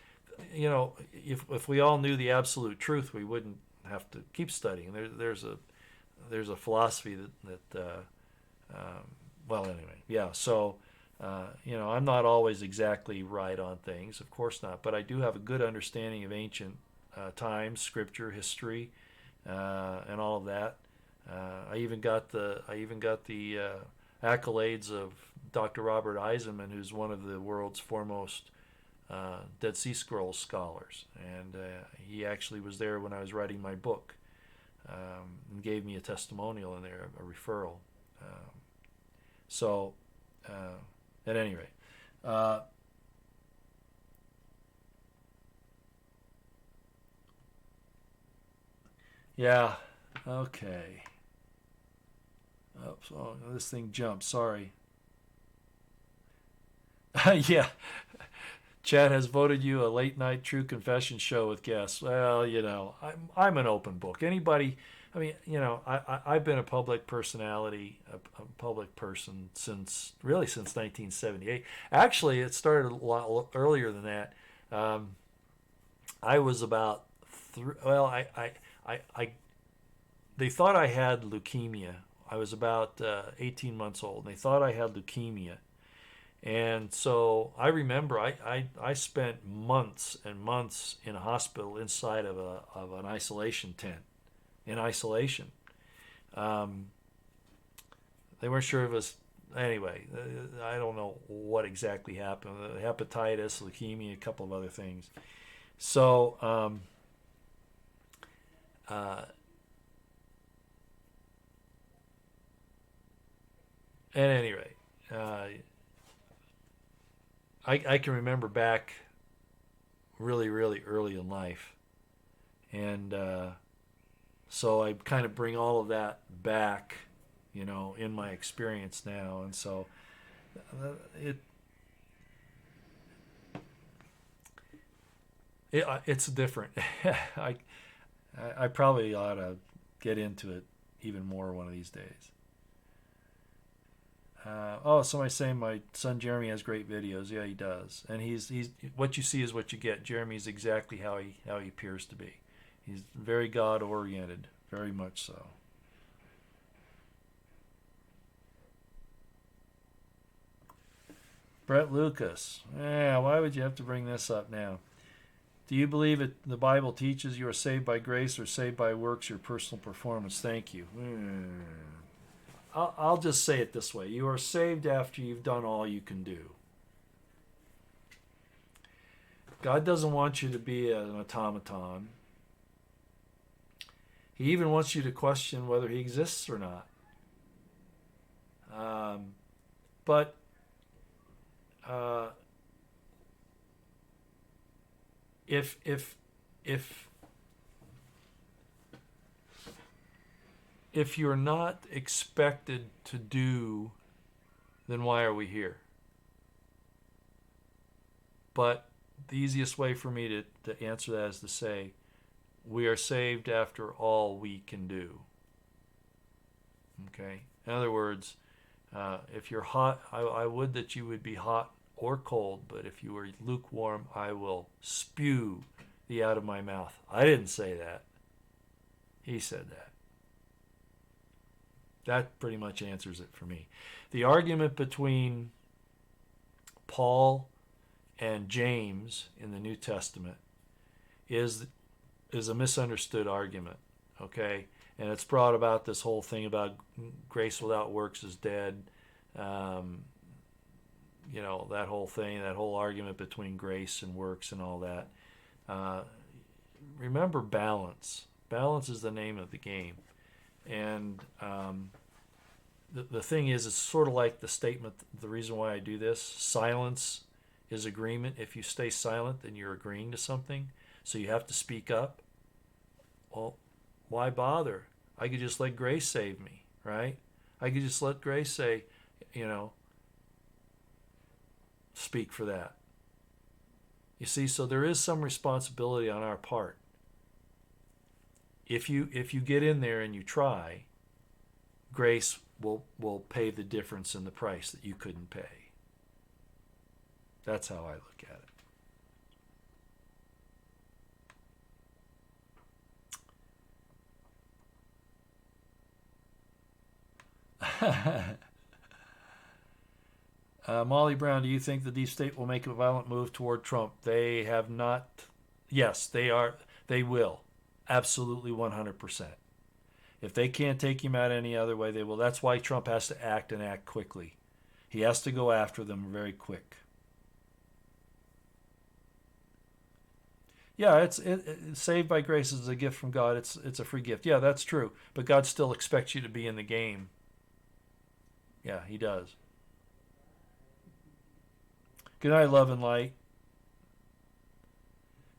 if we all knew the absolute truth, we wouldn't have to keep studying. There's a philosophy that well, anyway, yeah. So, I'm not always exactly right on things. Of course not. But I do have a good understanding of ancient times, scripture, history, and all of that. I even got the accolades of Dr. Robert Eisenman, who's one of the world's foremost Dead Sea Scrolls scholars, and he actually was there when I was writing my book, and gave me a testimonial in there, a referral. So, at any rate, yeah, okay. Oops, oh, this thing jumped. Sorry. Yeah. Chad has voted you a late night true confession show with guests. Well, I'm an open book. Anybody, I mean, I've been a public personality, a public person since 1978. Actually, it started a lot earlier than that. I was about they thought I had leukemia. I was about 18 months old. And they thought I had leukemia. And so I remember I spent months and months in a hospital inside of an isolation tent, in isolation. They weren't sure if it was, anyway, I don't know what exactly happened. Hepatitis, leukemia, a couple of other things. So, at any rate, I can remember back really, really early in life. And so I kind of bring all of that back, in my experience now. And so It's different. I I probably ought to get into it even more one of these days. Somebody's saying my son Jeremy has great videos. Yeah, he does, and he's what you see is what you get. Jeremy's exactly how he appears to be. He's very God oriented, very much so. Brett Lucas. Yeah, why would you have to bring this up now? Do you believe the Bible teaches you are saved by grace or saved by works, your personal performance? Thank you. I'll just say it this way. You are saved after you've done all you can do. God doesn't want you to be an automaton. He even wants you to question whether he exists or not. But if you're not expected to do, then why are we here? But the easiest way for me to answer that is to say, we are saved after all we can do. Okay? In other words, if you're hot, I would that you would be hot or cold, but if you were lukewarm, I will spew thee out of my mouth. I didn't say that. He said that. That pretty much answers it for me. The argument between Paul and James in the New Testament is a misunderstood argument, okay? And it's brought about this whole thing about grace without works is dead. That whole thing, that whole argument between grace and works and all that. Remember balance. Balance is the name of the game. And the thing is, it's sort of like the statement, the reason why I do this, silence is agreement. If you stay silent, then you're agreeing to something. So you have to speak up. Well, why bother? I could just let grace save me, right? I could just let grace say, speak for that. You see, so there is some responsibility on our part. If you get in there and you try, grace will pay the difference in the price that you couldn't pay. That's how I look at it. Molly Brown, do you think the deep state will make a violent move toward Trump? They have not. Yes, they are. They will. Absolutely 100%. If they can't take him out any other way, they will. That's why Trump has to act and act quickly. He has to go after them very quick. Yeah, it's saved by grace is a gift from God. It's a free gift. Yeah, that's true. But God still expects you to be in the game. Yeah, he does. Good night, love and light.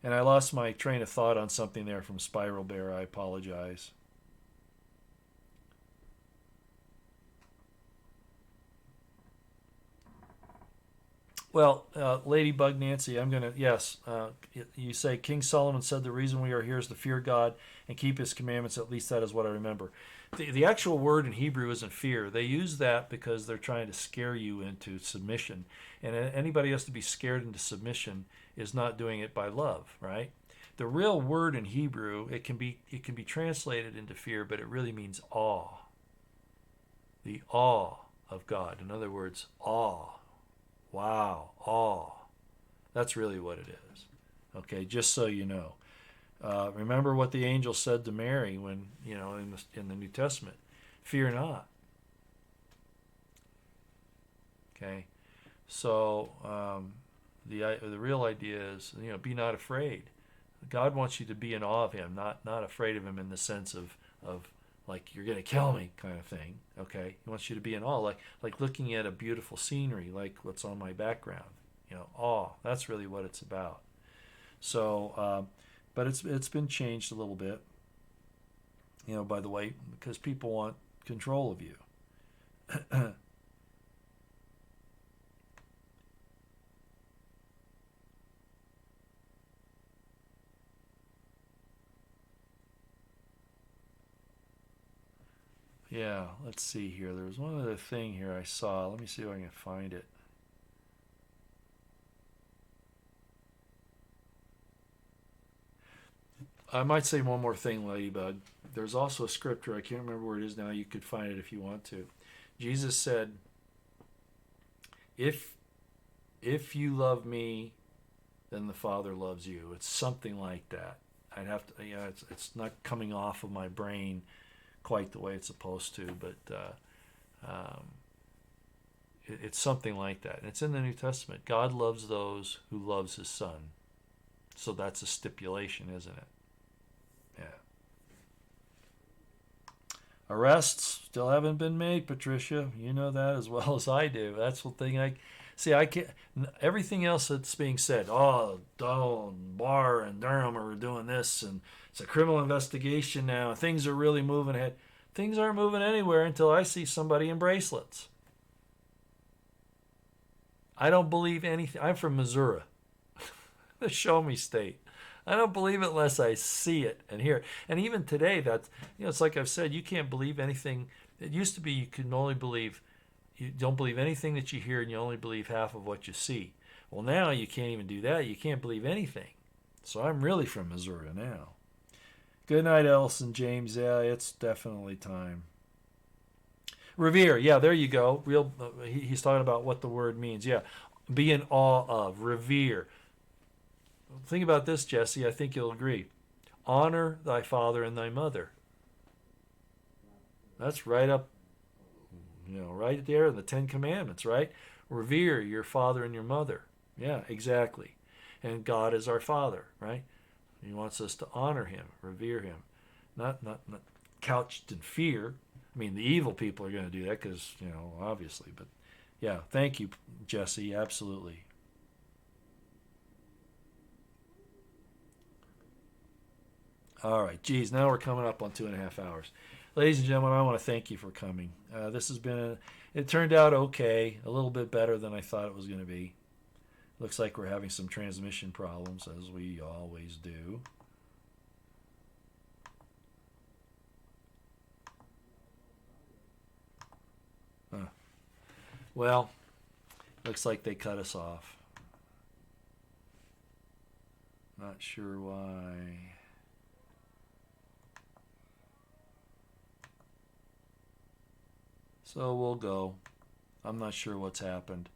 And I lost my train of thought on something there from Spiral Bear. I apologize. Well, Ladybug Nancy, yes, you say King Solomon said the reason we are here is to fear God and keep his commandments. At least that is what I remember. The actual word in Hebrew isn't fear. They use that because they're trying to scare you into submission. And anybody who has to be scared into submission is not doing it by love, right? The real word in Hebrew, it can be translated into fear, but it really means awe. The awe of God. In other words, awe. Wow, awe. That's really what it is. Okay, just so you know. Remember what the angel said to Mary when, in the New Testament. Fear not. Okay, so the real idea is, be not afraid. God wants you to be in awe of him, not afraid of him in the sense of like you're going to kill me kind of thing. Okay, he wants you to be in awe, like looking at a beautiful scenery, like what's on my background. Awe. That's really what it's about. So, but it's been changed a little bit. By the way, because people want control of you. Yeah, let's see here. There was one other thing here I saw. Let me see if I can find it. I might say one more thing, Ladybug. There's also a scripture. I can't remember where it is now. You could find it if you want to. Jesus said, if you love me, then the Father loves you. It's something like that. I'd have to, it's not coming off of my brain quite the way it's supposed to, but it's something like that. And it's in the New Testament. God loves those who loves his Son. So that's a stipulation, isn't it? Yeah. Arrests still haven't been made, Patricia. You know that as well as I do. That's the thing I see. I can't. Everything else that's being said. Oh, Dole and Barr and Durham are doing this, and it's a criminal investigation now. Things are really moving ahead. Things aren't moving anywhere until I see somebody in bracelets. I don't believe anything. I'm from Missouri, the show me state. I don't believe it unless I see it and hear it. And even today, that's, it's like I've said, you can't believe anything. It used to be you don't believe anything that you hear, and you only believe half of what you see. Well, now you can't even do that. You can't believe anything. So I'm really from Missouri now. Good night, Ellison James. Yeah, it's definitely time. Revere. Yeah, there you go. He's talking about what the word means. Yeah, be in awe of. Revere. Think about this, Jesse. I think you'll agree. Honor thy father and thy mother. That's right up, right there in the Ten Commandments, right? Revere your father and your mother. Yeah, exactly. And God is our Father, right? He wants us to honor him, revere him, not couched in fear. I mean, the evil people are going to do that because, obviously. But yeah, thank you, Jesse. Absolutely. All right, geez, now we're coming up on 2.5 hours. Ladies and gentlemen, I want to thank you for coming. This has been, it turned out okay, a little bit better than I thought it was going to be. Looks like we're having some transmission problems, as we always do. Well, looks like they cut us off. Not sure why. So we'll go. I'm not sure what's happened.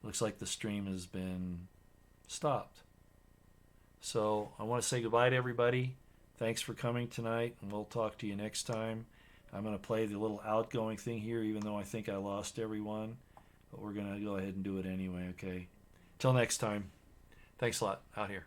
Looks like the stream has been stopped. So I want to say goodbye to everybody. Thanks for coming tonight, and we'll talk to you next time. I'm going to play the little outgoing thing here, even though I think I lost everyone. But we're going to go ahead and do it anyway, okay? Till next time. Thanks a lot. Out here.